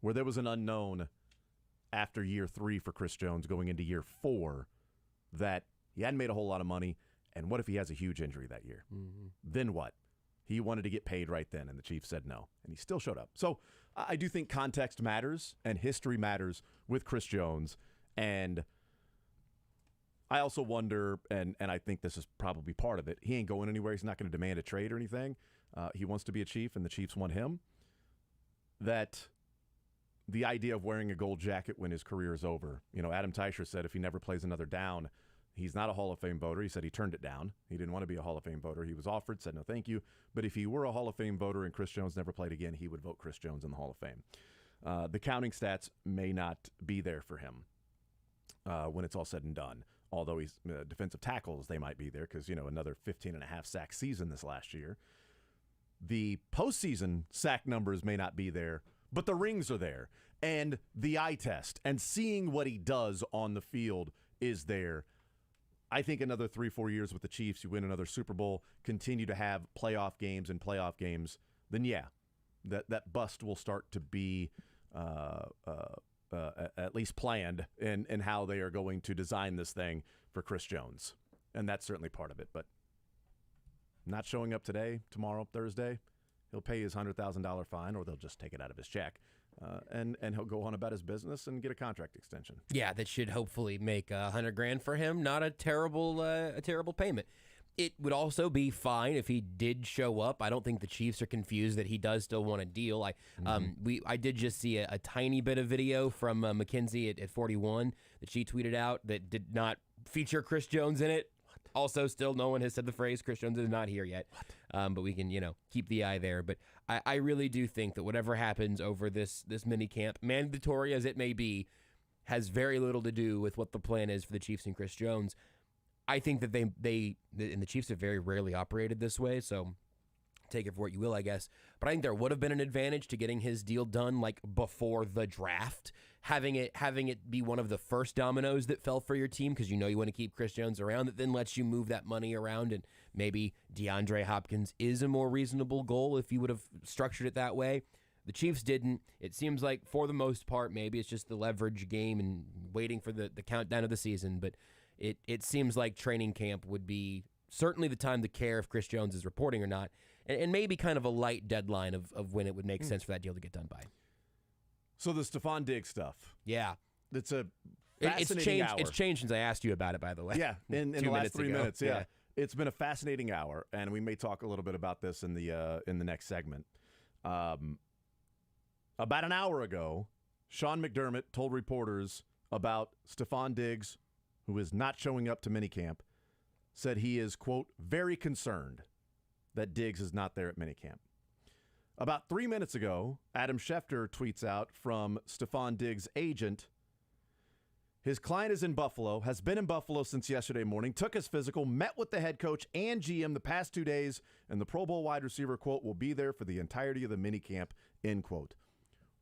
Where there was an unknown after year 3 for Chris Jones going into year 4 that he hadn't made a whole lot of money. And what if he has a huge injury that year? Mm-hmm. Then what? He wanted to get paid right then, and the Chiefs said no. And he still showed up. So I do think context matters and history matters with Chris Jones. And I also wonder, and I think this is probably part of it, he ain't going anywhere. He's not going to demand a trade or anything. He wants to be a Chief, and the Chiefs want him. That the idea of wearing a gold jacket when his career is over. Adam Teicher said if he never plays another down, he's not a Hall of Fame voter. He said he turned it down. He didn't want to be a Hall of Fame voter. He was offered, said no thank you. But if he were a Hall of Fame voter and Chris Jones never played again, he would vote Chris Jones in the Hall of Fame. The counting stats may not be there for him when it's all said and done. Although he's defensive tackles, they might be there because, another 15.5 sack season this last year. The postseason sack numbers may not be there, but the rings are there. And the eye test and seeing what he does on the field is there. I think another 3-4 years with the Chiefs, you win another Super Bowl, continue to have playoff games, then yeah, that bust will start to be at least planned in how they are going to design this thing for Chris Jones. And that's certainly part of it. But not showing up today, tomorrow, Thursday, he'll pay his $100,000 fine, or they'll just take it out of his check. And he'll go on about his business and get a contract extension. Yeah, that should hopefully make $100,000 for him. Not a terrible payment. It would also be fine if he did show up. I don't think the Chiefs are confused that he does still want a deal. I did just see a tiny bit of video from Mackenzie at 41 that she tweeted out that did not feature Chris Jones in it. Also, still no one has said the phrase Chris Jones is not here yet. But we can, keep the eye there. But I really do think that whatever happens over this mini camp, mandatory as it may be, has very little to do with what the plan is for the Chiefs and Chris Jones. I think that and the Chiefs have very rarely operated this way, so take it for what you will, I guess. But I think there would have been an advantage to getting his deal done before the draft, having it be one of the first dominoes that fell for your team because you want to keep Chris Jones around. That then lets you move that money around, and maybe DeAndre Hopkins is a more reasonable goal if you would have structured it that way. The Chiefs didn't. It seems like for the most part, maybe it's just the leverage game and waiting for the countdown of the season. But it seems like training camp would be certainly the time to care if Chris Jones is reporting or not. And maybe kind of a light deadline of when it would make sense for that deal to get done by. So the Stephon Diggs stuff. Yeah. It's a fascinating hour. It's changed since I asked you about it, by the way. Yeah, in the last 3 minutes, yeah. It's been a fascinating hour, and we may talk a little bit about this in the next segment. About an hour ago, Sean McDermott told reporters about Stephon Diggs, who is not showing up to minicamp, said he is, quote, very concerned that Diggs is not there at minicamp. About 3 minutes ago, Adam Schefter tweets out from Stephon Diggs' agent, his client is in Buffalo, has been in Buffalo since yesterday morning, took his physical, met with the head coach and GM the past 2 days, and the Pro Bowl wide receiver, quote, will be there for the entirety of the minicamp, end quote.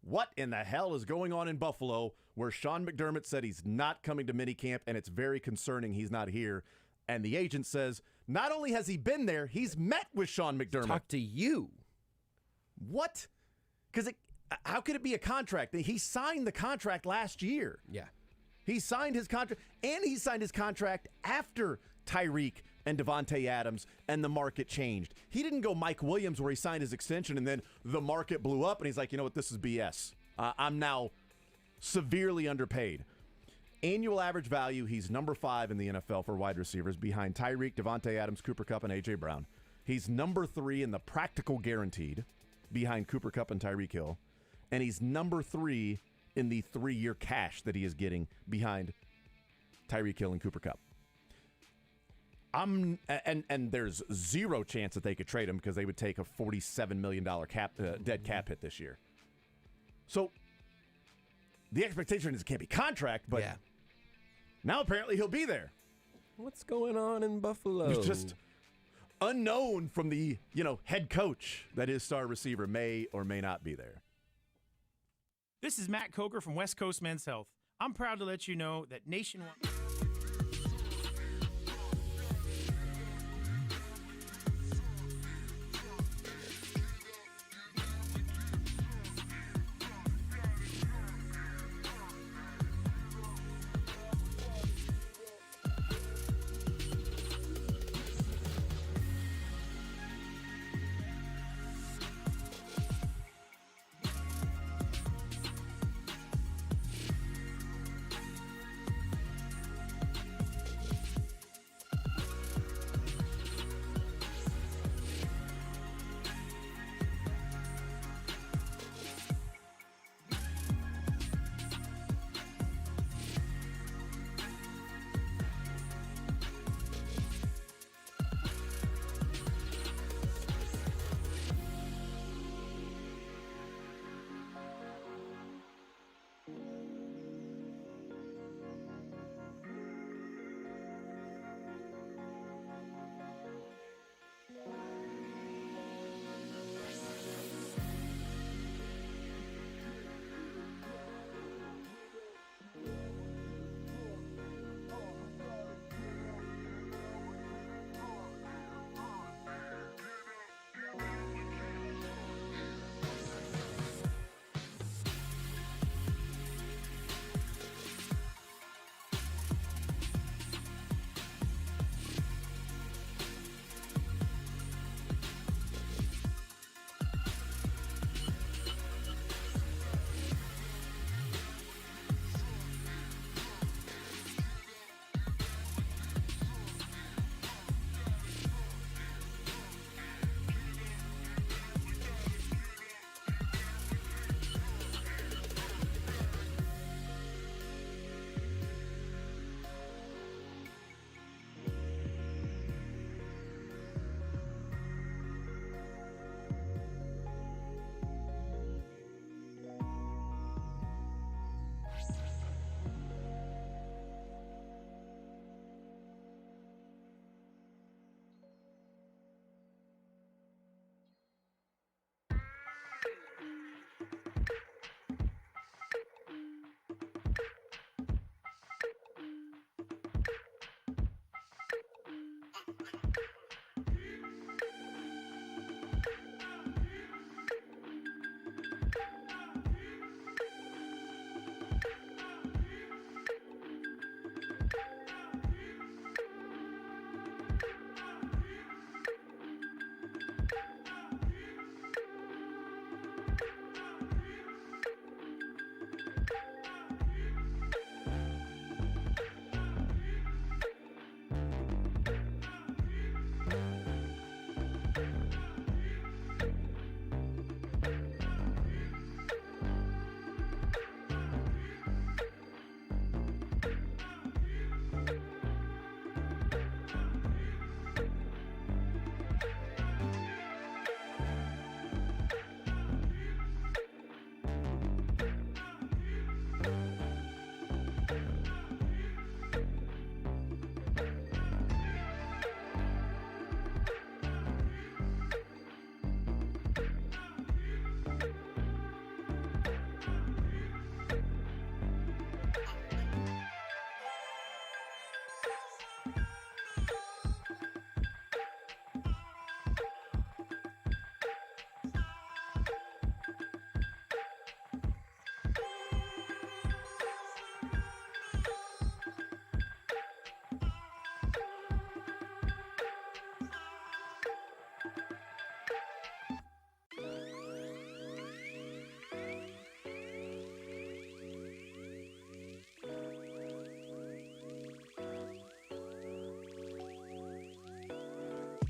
What in the hell is going on in Buffalo where Sean McDermott said he's not coming to minicamp and it's very concerning he's not here? And the agent says, not only has he been there, he's met with Sean McDermott. Talk to you. What? Because how could it be a contract? He signed the contract last year. Yeah. He signed his contract, and he signed his contract after Tyreek and Devontae Adams and the market changed. He didn't go Mike Williams where he signed his extension and then the market blew up and he's like, you know what, this is BS. I'm now severely underpaid. Annual average value, he's number 5 in the NFL for wide receivers behind Tyreek, Devontae Adams, Cooper Kupp, and A.J. Brown. He's number 3 in the practical guaranteed behind Cooper Kupp and Tyreek Hill. And he's number 3 in the 3-year cash that he is getting behind Tyreek Hill and Cooper Kupp. And there's zero chance that they could trade him because they would take a $47 million dead cap hit this year. So the expectation is it can't be contract, but now apparently he'll be there. What's going on in Buffalo? It's just unknown from the head coach that his star receiver may or may not be there. This is Matt Coker from West Coast Men's Health. I'm proud to let you know that Nationwide...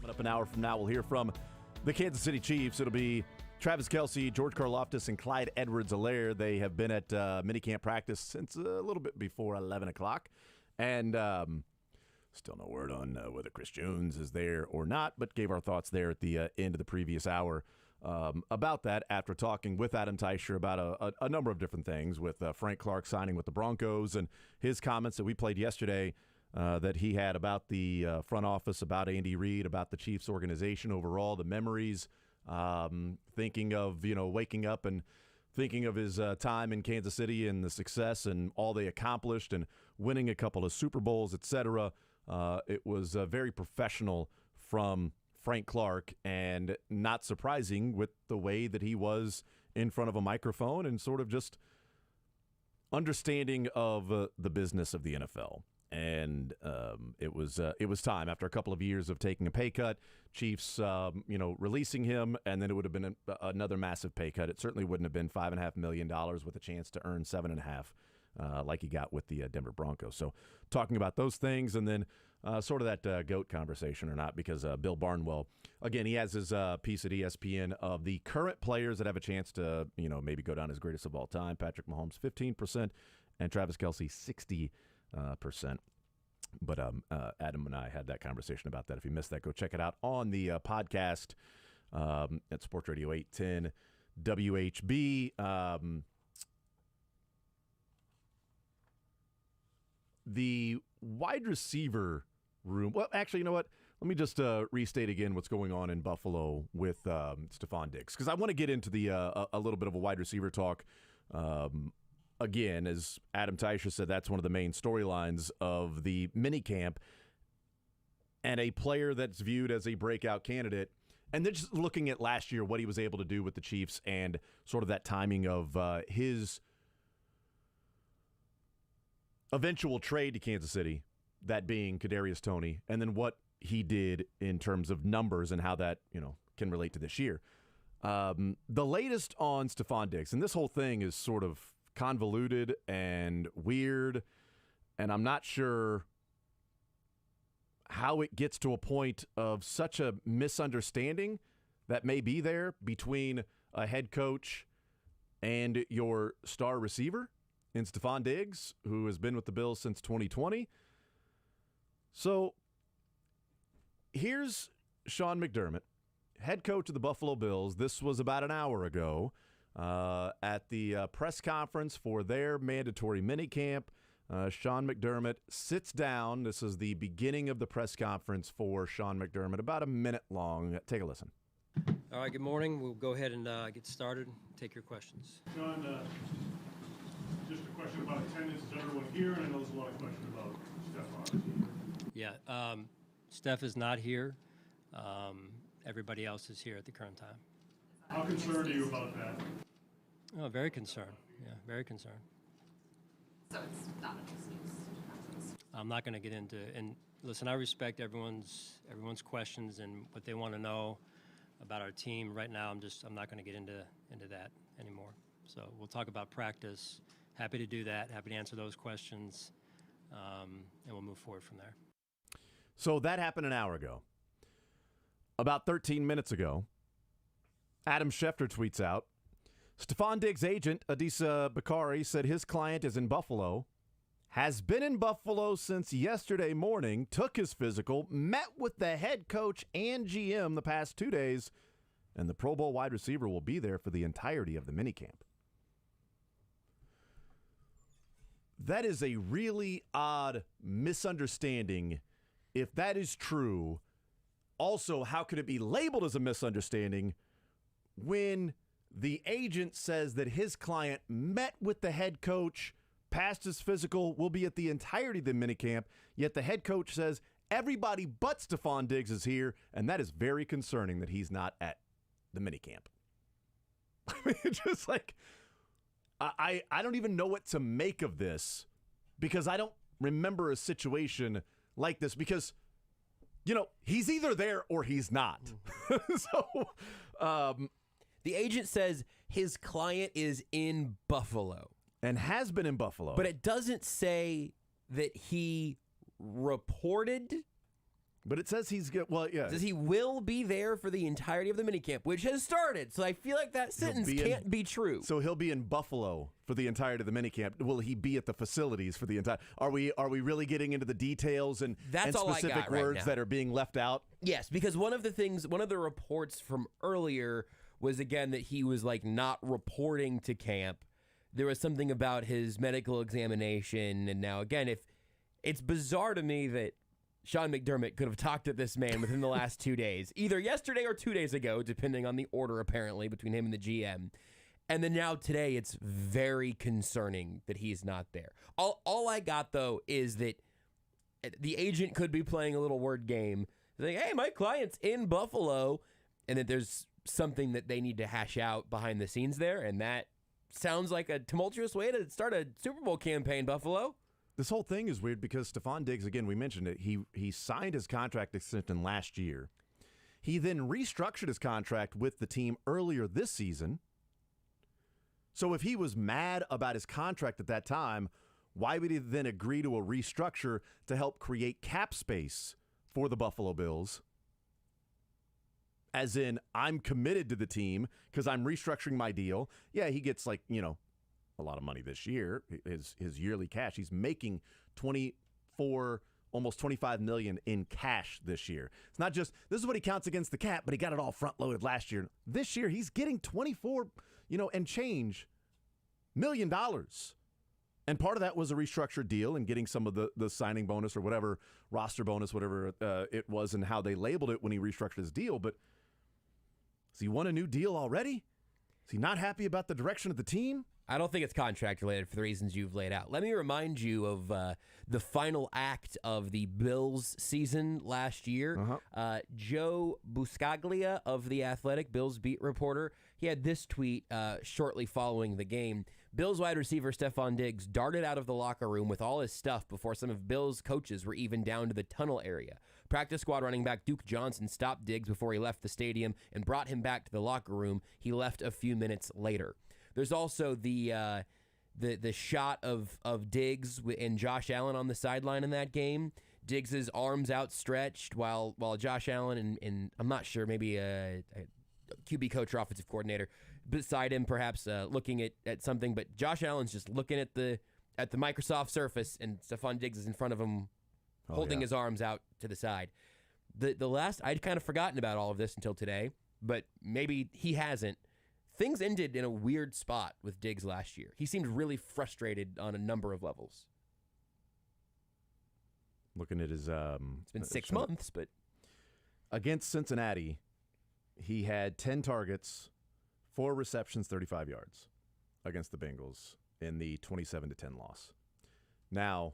Up an hour from now, we'll hear from the Kansas City Chiefs. It'll be Travis Kelce, George Karlaftis, and Clyde Edwards-Helaire. They have been at minicamp practice since a little bit before 11 o'clock. And still no word on whether Chris Jones is there or not, but gave our thoughts there at the end of the previous hour about that after talking with Adam Teicher about a number of different things, with Frank Clark signing with the Broncos and his comments that we played yesterday that he had about the front office, about Andy Reid, about the Chiefs organization overall, the memories, thinking of, waking up and thinking of his time in Kansas City and the success and all they accomplished and winning a couple of Super Bowls, etc. It was very professional from Frank Clark, and not surprising with the way that he was in front of a microphone and sort of just understanding of the business of the NFL. And it was time after a couple of years of taking a pay cut. Chiefs, releasing him, and then it would have been another massive pay cut. It certainly wouldn't have been $5.5 million with a chance to earn $7.5 like he got with the Denver Broncos. So talking about those things, and then sort of that GOAT conversation or not, because Bill Barnwell, again, he has his piece at ESPN of the current players that have a chance to maybe go down as greatest of all time. Patrick Mahomes 15% and Travis Kelce 60%. But Adam and I had that conversation about that. If you missed that, go check it out on the podcast at Sports Radio 810 WHB. The wide receiver room. Well, actually, you know what? Let me just restate again what's going on in Buffalo with Stephon Diggs, because I want to get into the a little bit of a wide receiver talk. Again, as Adam Teicher said, that's one of the main storylines of the minicamp, and a player that's viewed as a breakout candidate. And then just looking at last year, what he was able to do with the Chiefs and sort of that timing of his eventual trade to Kansas City, that being Kadarius Toney, and then what he did in terms of numbers and how that can relate to this year. The latest on Stephon Diggs, and this whole thing is sort of convoluted and weird, and I'm not sure how it gets to a point of such a misunderstanding that may be there between a head coach and your star receiver in Stephon Diggs, who has been with the Bills since 2020. So here's Sean McDermott, head coach of the Buffalo Bills. This was about an hour ago at the press conference for their mandatory minicamp. Sean McDermott sits down. This is the beginning of the press conference for Sean McDermott, about a minute long. Take a listen. All right, good morning. We'll go ahead and get started. Take your questions. Sean, just a question about attendance. Is everyone here? And I know there's a lot of questions about Stephon. Yeah, Steph is not here. Everybody else is here at the current time. How concerned are you about that? Oh, very concerned. Yeah, very concerned. So it's not an excuse. I'm not going to get into, and listen, I respect everyone's questions and what they want to know about our team. Right now, I'm not going to get into that anymore. So we'll talk about practice. Happy to do that. Happy to answer those questions, and we'll move forward from there. So that happened an hour ago. About 13 minutes ago, Adam Schefter tweets out, Stephon Diggs' agent, Adisa Bakari, said his client is in Buffalo, has been in Buffalo since yesterday morning, took his physical, met with the head coach and GM the past 2 days, and the Pro Bowl wide receiver will be there for the entirety of the minicamp. That is a really odd misunderstanding. If that is true, also, how could it be labeled as a misunderstanding when the agent says that his client met with the head coach, passed his physical, will be at the entirety of the minicamp, yet the head coach says everybody but Stephon Diggs is here, and that is very concerning that he's not at the minicamp. I mean, just like, I don't even know what to make of this, because I don't remember a situation like this, because he's either there or he's not. So, the agent says his client is in Buffalo. And has been in Buffalo. But it doesn't say that he reported. But it says he's good. Well, yeah. It says he will be there for the entirety of the minicamp, which has started. So I feel like that sentence can't be true. So he'll be in Buffalo for the entirety of the minicamp. Will he be at the facilities for the entire? Are we really getting into the details and specific words that are being left out? Yes, because one of the reports from earlier was again that he was like not reporting to camp. There was something about his medical examination, and now again, if it's bizarre to me that Sean McDermott could have talked to this man within the last 2 days, either yesterday or 2 days ago, depending on the order apparently between him and the GM. And then now today, it's very concerning that he's not there. All I got, though, is that the agent could be playing a little word game, saying, hey, my client's in Buffalo, and that there's something that they need to hash out behind the scenes there, and that sounds like a tumultuous way to start a Super Bowl campaign, Buffalo. This whole thing is weird because Stephon Diggs, again, we mentioned it, he signed his contract extension last year. He then restructured his contract with the team earlier this season. So if he was mad about his contract at that time, why would he then agree to a restructure to help create cap space for the Buffalo Bills? As in, I'm committed to the team because I'm restructuring my deal. Yeah, he gets a lot of money this year, his yearly cash. He's making almost $25 million in cash this year. It's not just, this is what he counts against the cap, but he got it all front-loaded last year. This year, he's getting 24 and change $1 million. And part of that was a restructured deal and getting some of the signing bonus or whatever, roster bonus, whatever it was, and how they labeled it when he restructured his deal. But does he want a new deal already? Is he not happy about the direction of the team? I don't think it's contract related for the reasons you've laid out. Let me remind you of the final act of the Bills season last year. Joe Buscaglia of The Athletic, Bills beat reporter, he had this tweet shortly following the game. Bills wide receiver Stephon Diggs darted out of the locker room with all his stuff before some of Bills' coaches were even down to the tunnel area. Practice squad running back Duke Johnson stopped Diggs before he left the stadium and brought him back to the locker room. He left a few minutes later. There's also the shot of Diggs and Josh Allen on the sideline in that game. Diggs' arms outstretched while Josh Allen and I'm not sure, maybe a QB coach or offensive coordinator beside him, perhaps looking at something. But Josh Allen's just looking at the Microsoft Surface, and Stephon Diggs is in front of him, holding his arms out to the side. The last, I'd kind of forgotten about all of this until today, but maybe he hasn't. Things ended in a weird spot with Diggs last year. He seemed really frustrated on a number of levels. Looking at his... it's been 6 months, but... Against Cincinnati, he had 10 targets, 4 receptions, 35 yards against the Bengals in the 27-10 loss. Now,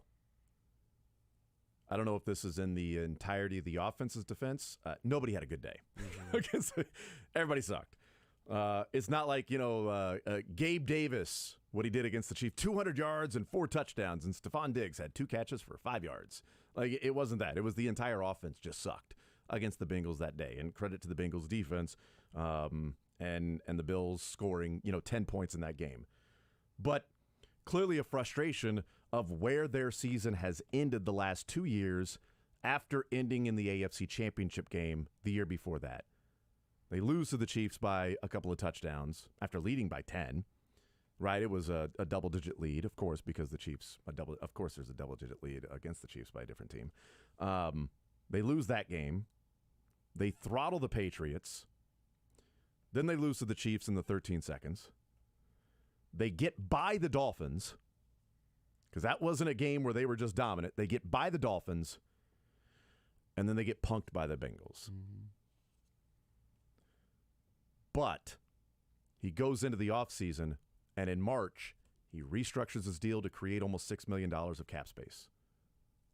I don't know if this is in the entirety of the offense's defense. Nobody had a good day. Everybody sucked. It's not like, Gabe Davis, what he did against the Chiefs, 200 yards and 4 touchdowns, and Stephon Diggs had 2 catches for 5 yards. Like, it wasn't that. It was the entire offense just sucked against the Bengals that day. And credit to the Bengals defense and the Bills scoring, 10 points in that game. But clearly a frustration of where their season has ended the last 2 years after ending in the AFC Championship game the year before that. They lose to the Chiefs by a couple of touchdowns after leading by 10, right? It was a double-digit lead, of course, because the Chiefs, of course there's a double-digit lead against the Chiefs by a different team. They lose that game. They throttle the Patriots. Then they lose to the Chiefs in the 13 seconds. They get by the Dolphins, because that wasn't a game where they were just dominant. They get by the Dolphins, and then they get punked by the Bengals. Mm-hmm. But he goes into the offseason, and in March, he restructures his deal to create almost $6 million of cap space.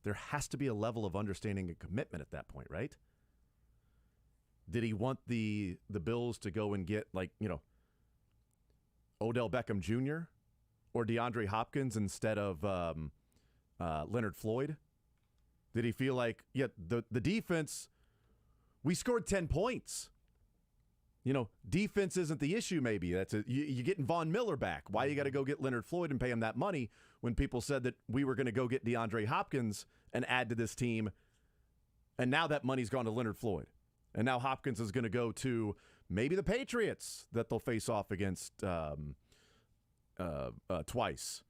There has to be a level of understanding and commitment at that point, right? Did he want the Bills to go and get, Odell Beckham Jr. or DeAndre Hopkins instead of Leonard Floyd? Did he feel like, the defense, we scored 10 points. Defense isn't the issue maybe. You're getting Von Miller back. Why you got to go get Leonard Floyd and pay him that money when people said that we were going to go get DeAndre Hopkins and add to this team, and now that money's gone to Leonard Floyd. And now Hopkins is going to go to maybe the Patriots that they'll face off against twice.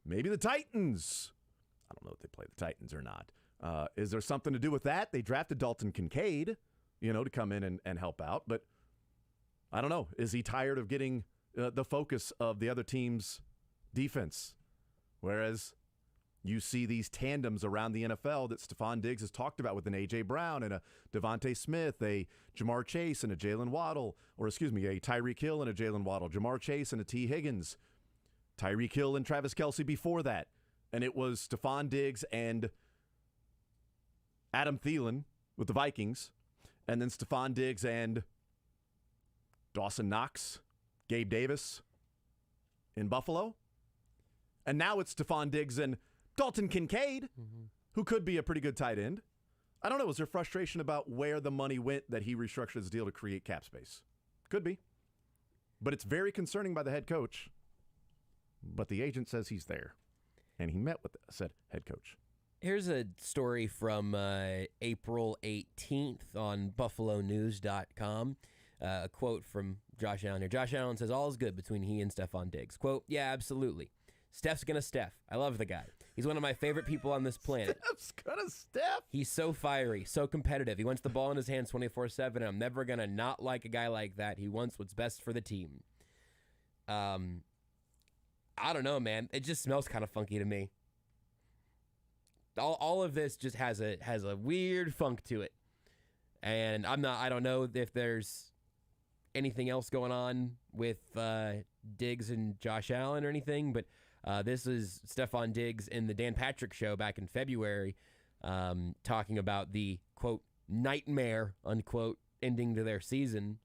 Maybe the Titans. I don't know if they play the Titans or not. Is there something to do with that? They drafted Dalton Kincaid, to come in and help out, but I don't know. Is he tired of getting the focus of the other team's defense? Whereas You see these tandems around the NFL that Stephon Diggs has talked about with an A.J. Brown and a Devontae Smith, a Jamar Chase and a Jalen Waddle, or excuse me, a Tyreek Hill and a Jalen Waddle, Jamar Chase and a T. Higgins, Tyreek Hill and Travis Kelce before that. And it was Stephon Diggs and Adam Thielen with the Vikings, and then Stephon Diggs and Dawson Knox, Gabe Davis in Buffalo. And now it's Stephon Diggs and Dalton Kincaid, who could be a pretty good tight end. I don't know. Was there frustration about where the money went that he restructured his deal to create cap space? Could be. But it's very concerning by the head coach. But the agent says he's there. And he met with said head coach. Here's a story from April 18th on BuffaloNews.com. A quote from Josh Allen here. Josh Allen says, all is good between he and Stephon Diggs. Quote, yeah, absolutely. Steph's gonna Steph. I love the guy. He's one of my favorite people on this planet. Steph's gonna Steph. He's so fiery, so competitive. He wants the ball in his hands 24/7, and I'm never gonna not like a guy like that. He wants what's best for the team. I don't know, man. It just smells kind of funky to me. All of this just has a weird funk to it, and I don't know if there's anything else going on with Diggs and Josh Allen or anything, but this is Stephon Diggs in the Dan Patrick Show back in February, talking about the, quote, nightmare, unquote, ending to their season,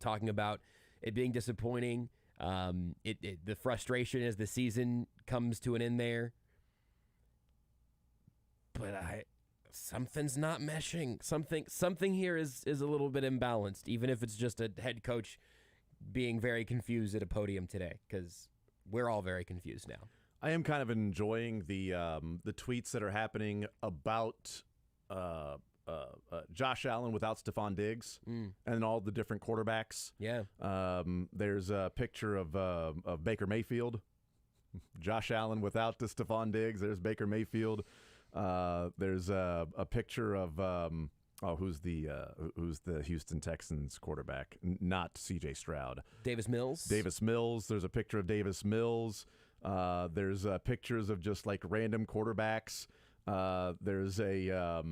talking about it being disappointing, the frustration as the season comes to an end there. But something's not meshing. Something here is a little bit imbalanced, even if it's just a head coach being very confused at a podium today, because we're all very confused now. I am kind of enjoying the tweets that are happening about Josh Allen without Stephon Diggs and all the different quarterbacks. Yeah. There's a picture of Baker Mayfield. Josh Allen without the Stephon Diggs. There's Baker Mayfield. There's a picture of who's the Houston Texans quarterback? Not C.J. Stroud. Davis Mills. There's a picture of Davis Mills. There's pictures of just like random quarterbacks. There's a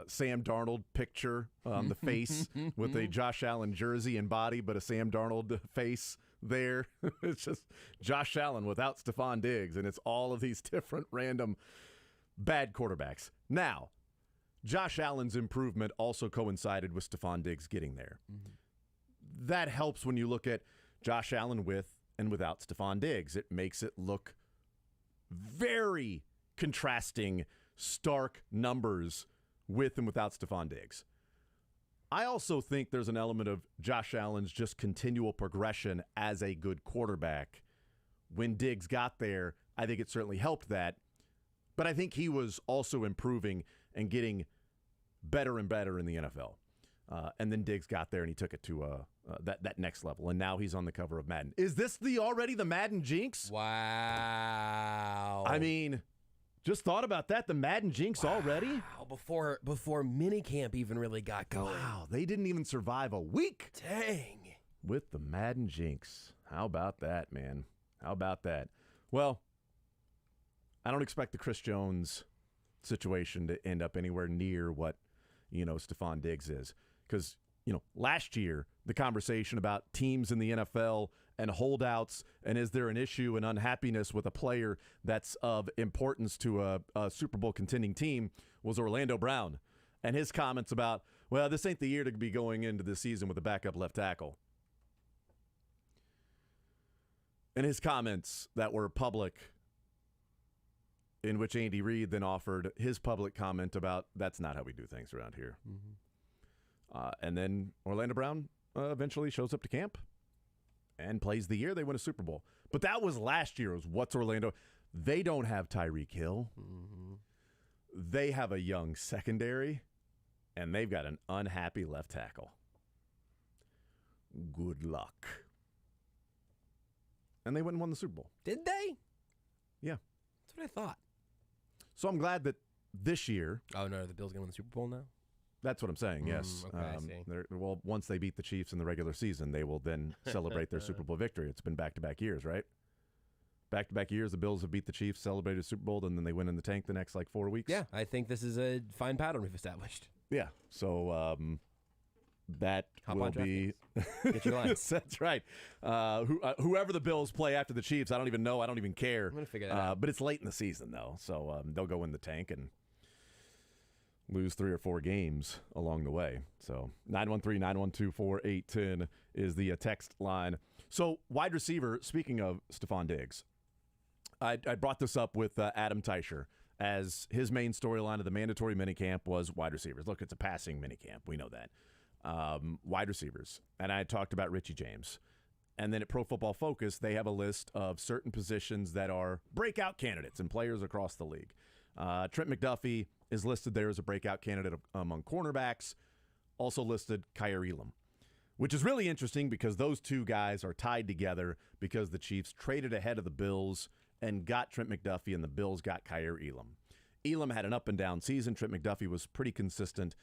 Sam Darnold picture on the face with a Josh Allen jersey and body, but a Sam Darnold face there. It's just Josh Allen without Stephon Diggs, and it's all of these different random bad quarterbacks. Now, Josh Allen's improvement also coincided with Stephon Diggs getting there. That helps when you look at Josh Allen with and without Stephon Diggs. It makes it look very contrasting, stark numbers with and without Stephon Diggs. I also think there's an element of Josh Allen's just continual progression as a good quarterback. When Diggs got there, I think it certainly helped that. But I think he was also improving and getting better and better in the NFL. And then Diggs got there and he took it to that next level. And now he's on the cover of Madden. Is this already the Madden jinx? Wow. I mean, just thought about that. The Madden jinx already? Before minicamp even really got going. Wow, they didn't even survive a week. Dang. With the Madden jinx. How about that, man? How about that? Well, I don't expect the Chris Jones situation to end up anywhere near what, Stephon Diggs is. Because, last year, the conversation about teams in the NFL and holdouts and is there an issue and unhappiness with a player that's of importance to a Super Bowl contending team was Orlando Brown. And his comments about, well, this ain't the year to be going into the season with a backup left tackle. And his comments that were public, in which Andy Reid then offered his public comment about that's not how we do things around here. And then Orlando Brown eventually shows up to camp and plays the year. They win a Super Bowl. But that was last year. It was what's Orlando? They don't have Tyreek Hill. They have a young secondary, and they've got an unhappy left tackle. Good luck. And they went and won the Super Bowl. Did they? Yeah. That's what I thought. So I'm glad that this year. Oh, no, the Bills going to win the Super Bowl now? That's what I'm saying, yes. Okay, I see. Well, once they beat the Chiefs in the regular season, they will then celebrate their Super Bowl victory. It's been back-to-back years, right? back-to-back years, the Bills have beat the Chiefs, celebrated a Super Bowl, and then they win in the tank the next 4 weeks. Yeah, I think this is a fine pattern we've established. Yeah, so that Hop will on be Get your lines. That's right. Whoever the Bills play after the Chiefs, I don't even know. I don't even care. I'm gonna figure that out. But it's late in the season though, so they'll go in the tank and lose 3 or 4 games along the way. So 913-912-4810 is the text line. So wide receiver. Speaking of Stephon Diggs, I brought this up with Adam Teicher. As his main storyline of the mandatory minicamp was wide receivers. Look, it's a passing minicamp. We know that. Wide receivers. And I talked about Richie James. And then at Pro Football Focus, they have a list of certain positions that are breakout candidates and players across the league. Trent McDuffie is listed there as a breakout candidate among cornerbacks. Also listed Kyer Elam, which is really interesting because those two guys are tied together because the Chiefs traded ahead of the Bills and got Trent McDuffie, and the Bills got Kyer Elam. Elam had an up-and-down season. Trent McDuffie was pretty consistent,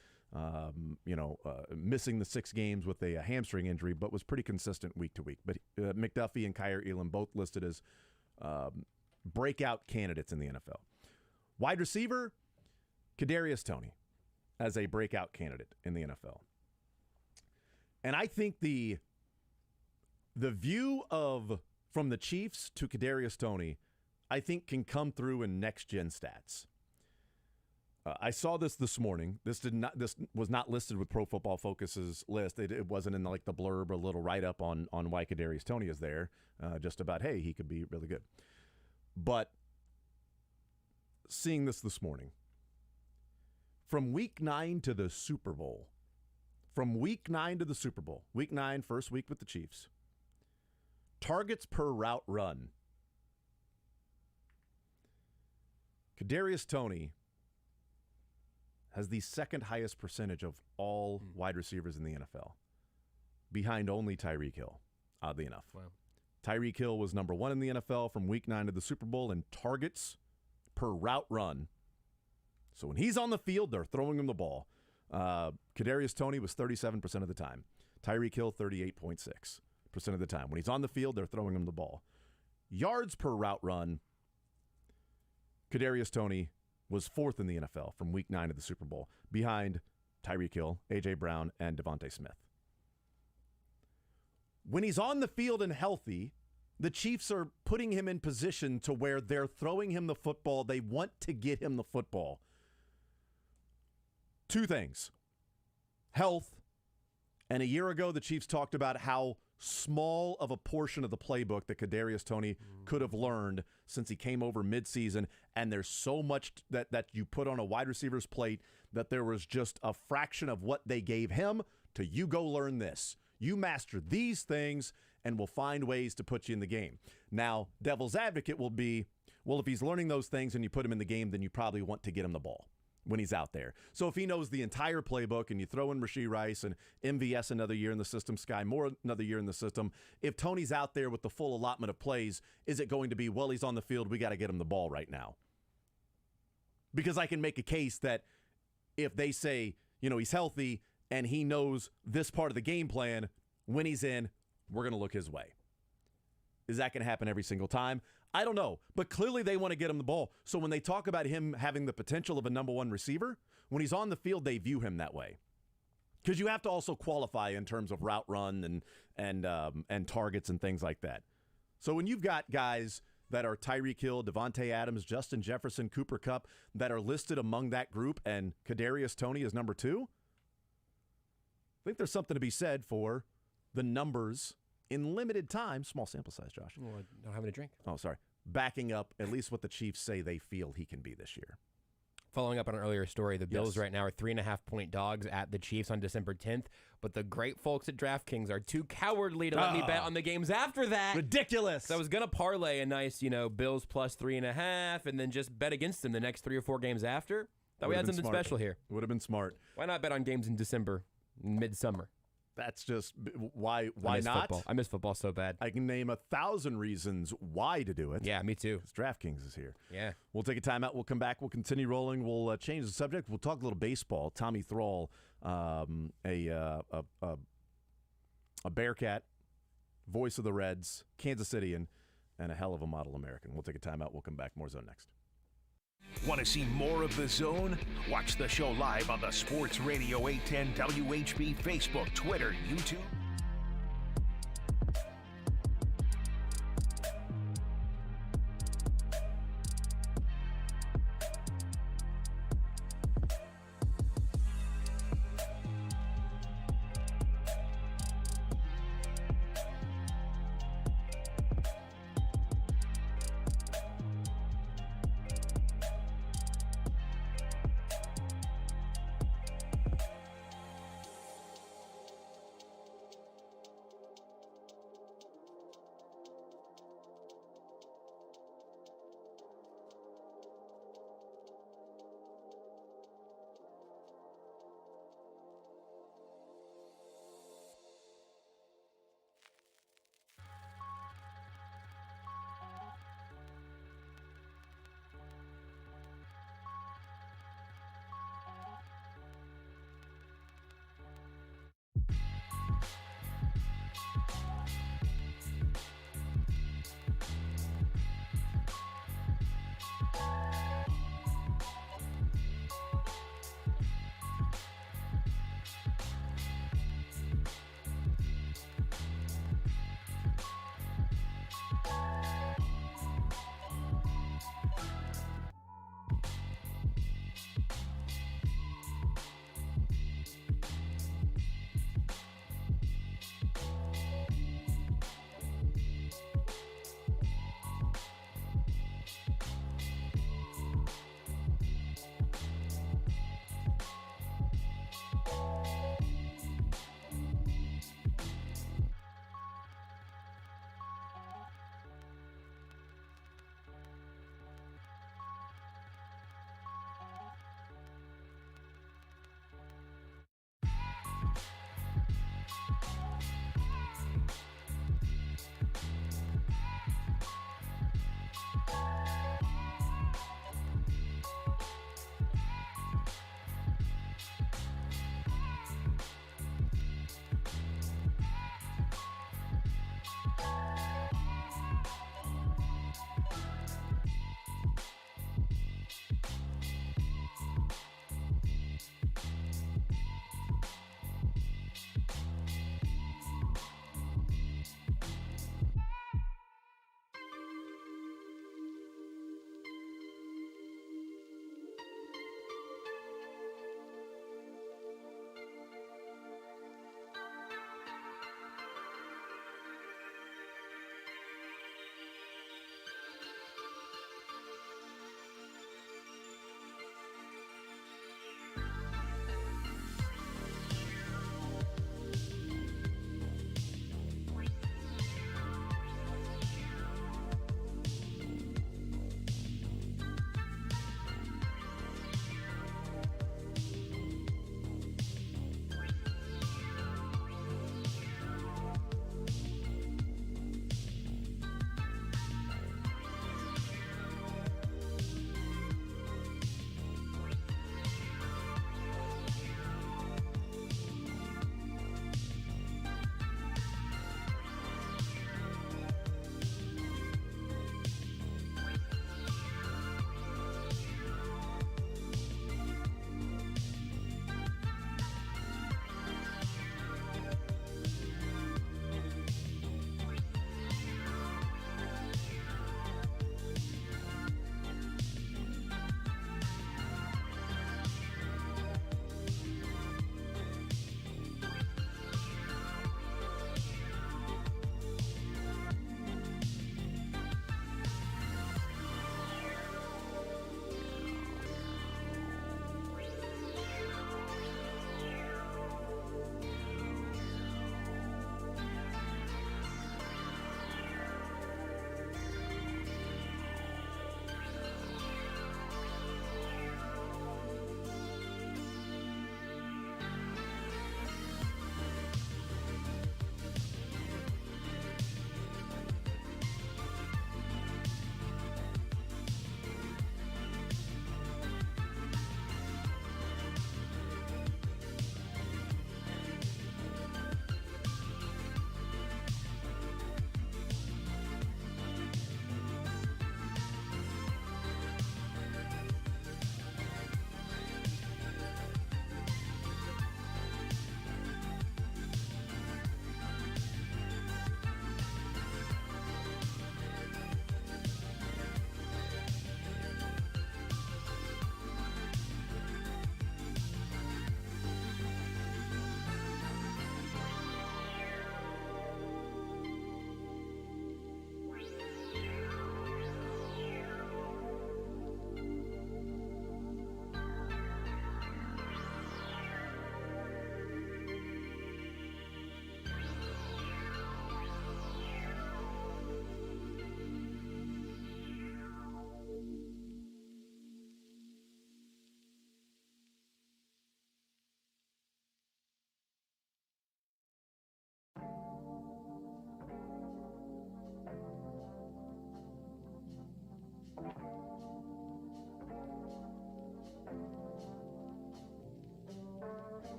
missing the 6 games with a hamstring injury, but was pretty consistent week to week. But McDuffie and Kyer Elam both listed as breakout candidates in the NFL. Wide receiver, Kadarius Toney as a breakout candidate in the NFL. And I think the view of from the Chiefs to Kadarius Toney, I think can come through in next-gen stats. I saw this morning. This was not listed with Pro Football Focus's list. It wasn't in the blurb or little write-up on why Kadarius Toney is there, just about, hey, he could be really good. But seeing this morning, from Week 9 to the Super Bowl, Week 9, first week with the Chiefs, targets per route run, Kadarius Toney has the second highest percentage of all wide receivers in the NFL, behind only Tyreek Hill, oddly enough. Wow. Tyreek Hill was number 1 in the NFL from Week 9 to the Super Bowl in targets per route run. So when he's on the field, they're throwing him the ball. Kadarius Toney was 37% of the time. Tyreek Hill, 38.6% of the time. When he's on the field, they're throwing him the ball. Yards per route run, Kadarius Toney was 4th in the NFL from Week 9 to the Super Bowl, behind Tyreek Hill, A.J. Brown, and Devontae Smith. When he's on the field and healthy, the Chiefs are putting him in position to where they're throwing him the football. They want to get him the football. 2 things. Health. And a year ago, the Chiefs talked about how small of a portion of the playbook that Kadarius Toney could have learned since he came over midseason, and there's so much that you put on a wide receiver's plate that there was just a fraction of what they gave him to you go learn this. You master these things, and we'll find ways to put you in the game. Now, devil's advocate will be, well, if he's learning those things and you put him in the game, then you probably want to get him the ball when he's out there. So if he knows the entire playbook and you throw in Rashee Rice and MVS another year in the system, Sky Moore another year in the system, if Toney's out there with the full allotment of plays, is it going to be, well, he's on the field, we got to get him the ball right now? Because I can make a case that if they say, he's healthy and he knows this part of the game plan, when he's in, we're going to look his way. Is that going to happen every single time? I don't know, but clearly they want to get him the ball. So when they talk about him having the potential of a number 1 receiver, when he's on the field, they view him that way. Because you have to also qualify in terms of route run and targets and things like that. So when you've got guys that are Tyreek Hill, Devontae Adams, Justin Jefferson, Cooper Kupp that are listed among that group, and Kadarius Toney is number 2, I think there's something to be said for the numbers in limited time, small sample size, Josh. Well, I don't have any drink. Oh, sorry. Backing up at least what the Chiefs say they feel he can be this year. Following up on an earlier story, the Bills Yes. right now are 3.5-point dogs at the Chiefs on December 10th, but the great folks at DraftKings are too cowardly to let me bet on the games after that. Ridiculous. So I was going to parlay a nice, Bills plus 3.5 and then just bet against them the next 3 or 4 games after. Thought we had something special here. Would have been smart. Why not bet on games in December, midsummer? That's just why not? Football. I miss football so bad. I can name 1,000 reasons why to do it. Yeah, me too. DraftKings is here. Yeah. We'll take a timeout. We'll come back. We'll continue rolling. We'll change the subject. We'll talk a little baseball. Tommy Thrall, a Bearcat, voice of the Reds, Kansas Cityan, and a hell of a model American. We'll take a timeout. We'll come back. More Zone next. Want to see more of The Zone? Watch the show live on the Sports Radio 810 WHB Facebook, Twitter, YouTube.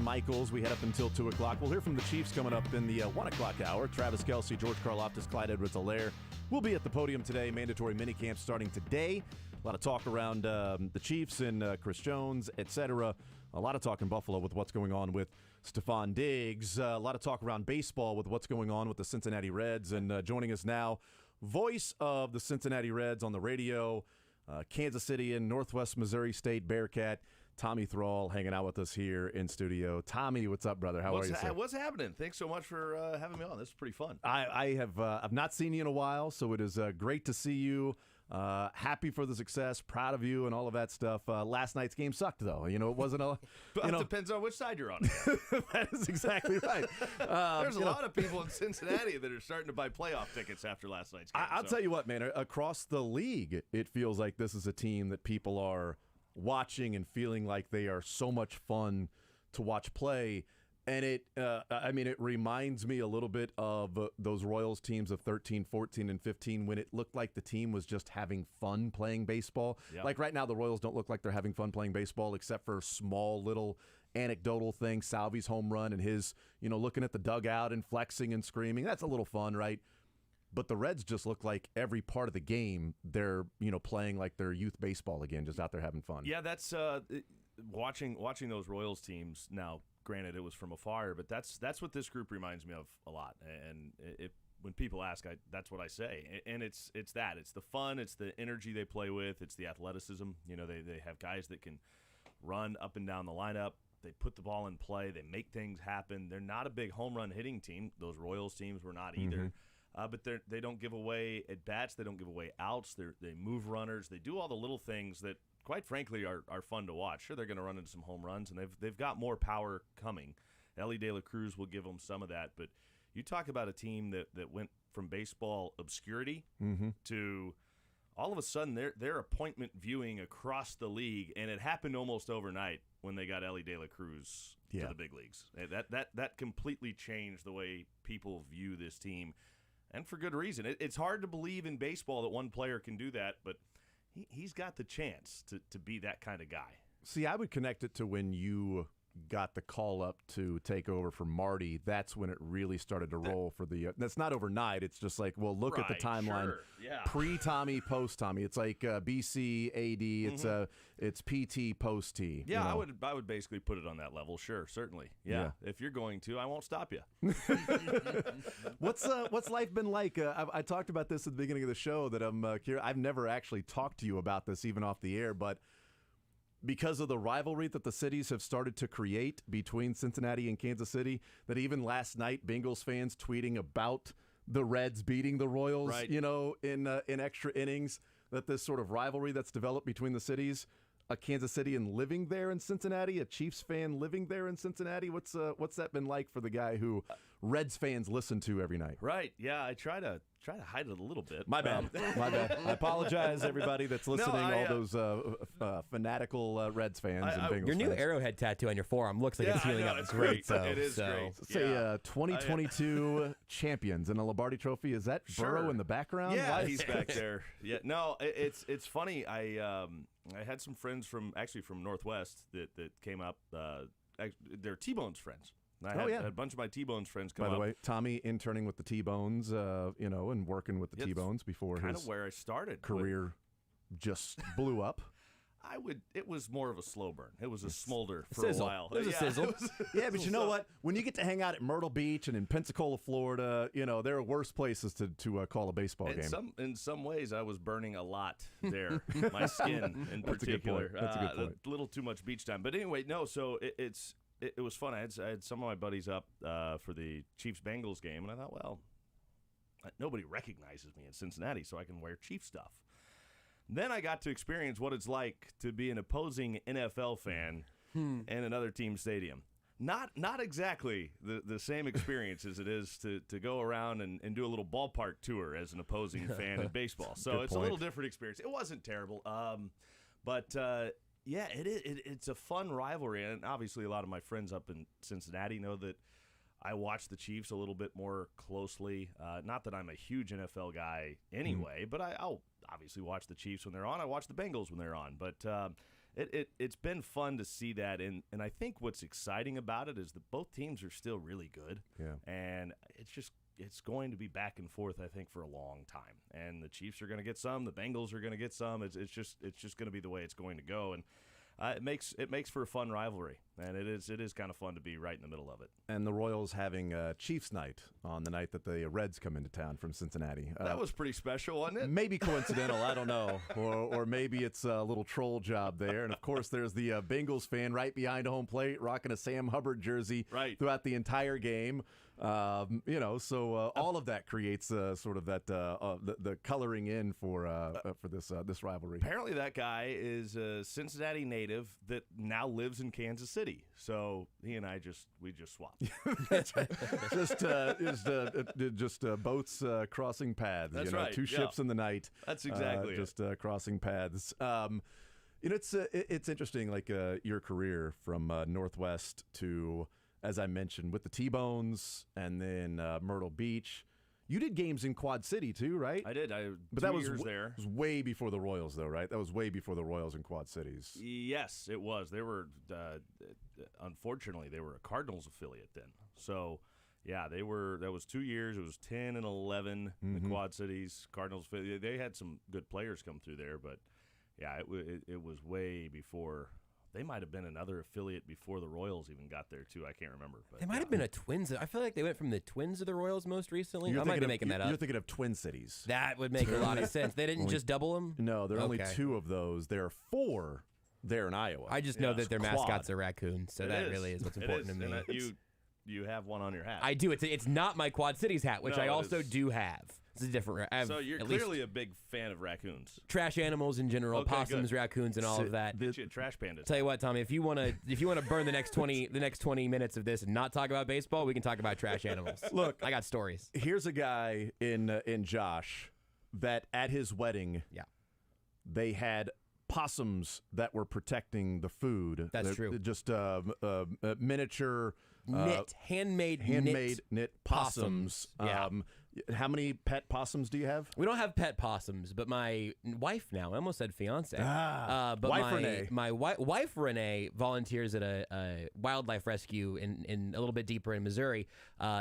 Michaels. We head up until 2 o'clock. We'll hear from the Chiefs coming up in the 1 o'clock hour. Travis Kelce, George Karlaftis, Clyde Edwards-Helaire will be at the podium today. Mandatory minicamp starting today. A lot of talk around the Chiefs and Chris Jones, etc. A lot of talk in Buffalo with what's going on with Stephon Diggs. A lot of talk around baseball with what's going on with the Cincinnati Reds. And joining us now, voice of the Cincinnati Reds on the radio, Kansas City and Northwest Missouri State Bearcat, Tommy Thrall, hanging out with us here in studio. Tommy, what's up, brother? How are you, sir? What's happening? Thanks so much for having me on. This is pretty fun. I've not seen you in a while, so it is great to see you. Happy for the success, proud of you, and all of that stuff. Last night's game sucked, though. You know, it wasn't a. It depends on which side you're on. That is exactly right. There's a lot of people in Cincinnati that are starting to buy playoff tickets after last night's game. I'll tell you what, man. Across the league, it feels like this is a team that people are watching and feeling like they are so much fun to watch play. And it reminds me a little bit of those Royals teams of 13, 14, and 15 when it looked like the team was just having fun playing baseball. Yep. Like right now, the Royals don't look like they're having fun playing baseball except for small little anecdotal things. Salvi's home run and his, looking at the dugout and flexing and screaming. That's a little fun, right? But the Reds just look like every part of the game they're, playing like their youth baseball again, just out there having fun. Yeah, that's watching those Royals teams now. Granted, it was from afar, but that's what this group reminds me of a lot. And when people ask, that's what I say. And it's that. It's the fun. It's the energy they play with. It's the athleticism. They have guys that can run up and down the lineup. They put the ball in play. They make things happen. They're not a big home run hitting team. Those Royals teams were not either. But they don't give away at bats. They don't give away outs. They move runners. They do all the little things that, quite frankly, are fun to watch. Sure, they're going to run into some home runs, and they've got more power coming. Ellie De La Cruz will give them some of that. But you talk about a team that went from baseball obscurity to all of a sudden they're appointment viewing across the league, and it happened almost overnight when they got Ellie De La Cruz to the big leagues. That completely changed the way people view this team. And for good reason. It's hard to believe in baseball that one player can do that, but he's got the chance to be that kind of guy. See, I would connect it to when you got the call up to take over for Marty. That's when it really started to roll for the that's not overnight. It's just like, well, look at the timeline. Sure. Yeah. Pre-Tommy, post-Tommy. It's like BC, AD. It's PT, post-T. Yeah, I would basically put it on that level. Sure, certainly. Yeah. If you're going to, I won't stop you. What's life been like? I talked about this at the beginning of the show that I'm curious. I've never actually talked to you about this even off the air, but because of the rivalry that the cities have started to create between Cincinnati and Kansas City, that even last night, Bengals fans tweeting about the Reds beating the Royals, right, in extra innings, that this sort of rivalry that's developed between the cities, a Kansas Citian living there in Cincinnati, a Chiefs fan living there in Cincinnati. What's that been like for the guy who Reds fans listen to every night? Right. Yeah, I try to hide it a little bit. My bad. My bad. I apologize, everybody that's listening. All those fanatical Reds fans and Bengals Your new fans. Arrowhead tattoo on your forearm looks like it's healing up. It's great. So, it is great. Say 2022 champions and a Lombardi Trophy. Is that Burrow in the background? Yeah, he's back there. Yeah, no, it's funny. I had some friends from Northwest that came up. They're T-Bone's friends. I had a bunch of my T-Bone's friends come up. By the way, Tommy interning with the T-Bones, and working with the T-Bones before kind his of where I started. Career just blew up. It was more of a slow burn. It was a smolder for sizzle. a while. It was a sizzle. Yeah, but you know what? When you get to hang out at Myrtle Beach and in Pensacola, Florida, there are worse places to call a baseball game. In some ways, I was burning a lot there. My skin in particular. That's a good point. A little too much beach time. But anyway, no. So it was fun. I had some of my buddies up for the Chiefs-Bengals game, and I thought, well, nobody recognizes me in Cincinnati, so I can wear Chiefs stuff. Then I got to experience what it's like to be an opposing NFL fan in another team's stadium. Not exactly the same experience as it is to go around and do a little ballpark tour as an opposing fan in baseball. So it's a little different experience. It wasn't terrible, but it's a fun rivalry, and obviously a lot of my friends up in Cincinnati know that I watch the Chiefs a little bit more closely. Not that I'm a huge NFL guy anyway, but I'll obviously watch the Chiefs when they're on. I watch the Bengals when they're on. But It's been fun to see that, and I think what's exciting about it is that both teams are still really good. Yeah. And it's going to be back and forth, I think, for a long time. And the Chiefs are going to get some, the Bengals are going to get some. It's just going to be the way it's going to go, and it makes for a fun rivalry, and it is kind of fun to be right in the middle of it. And the Royals having Chiefs night on the night that the Reds come into town from Cincinnati. That was pretty special, wasn't it? Maybe coincidental, I don't know. Or maybe it's a little troll job there. And, of course, there's the Bengals fan right behind home plate rocking a Sam Hubbard jersey throughout the entire game. So all of that creates sort of that the coloring in for this rivalry. Apparently, that guy is a Cincinnati native that now lives in Kansas City. So he and I just swapped. just boats crossing paths. That's right. Two ships in the night. That's exactly just crossing paths. It's interesting, like your career from Northwest to, as I mentioned, with the T-Bones and then Myrtle Beach. You did games in Quad City too, right? I did. But 2 that was years there. It was way before the Royals, though, right? That was way before the Royals in Quad Cities. Yes, it was. They were, unfortunately, they were a Cardinals affiliate then. So, yeah, they were. That was 2 years. It was 10 and 11 in the Quad Cities. Cardinals affiliate. They had some good players come through there, but yeah, it was way before. They might have been another affiliate before the Royals even got there, too. I can't remember. But They might have been a Twins. I feel like they went from the Twins to the Royals most recently. I might be making that up. You're thinking of Twin Cities. That would make a lot of sense. They didn't just double them? No, there are only 2 of those. There are 4 there in Iowa. I just know that their Quad. mascots are raccoons, so that really is what's important to me. And you have one on your hat. I do. It's not my Quad Cities hat, which I also do have. It's a different. So you're clearly a big fan of raccoons. Trash animals in general, Okay, possums, good. raccoons, and all of that. Get you a trash panda. Tell you what, Tommy, if you want to burn the next 20 minutes of this and not talk about baseball, we can talk about trash animals. Look, I got stories. Here's a guy in Josh that at his wedding, they had possums that were protecting the food. That's true. Just miniature handmade knit possums. Yeah. How many pet possums do you have? We don't have pet possums, but my wife now, I almost said fiance. But wife Renee. My wife Renee volunteers at a wildlife rescue in a little bit deeper in Missouri.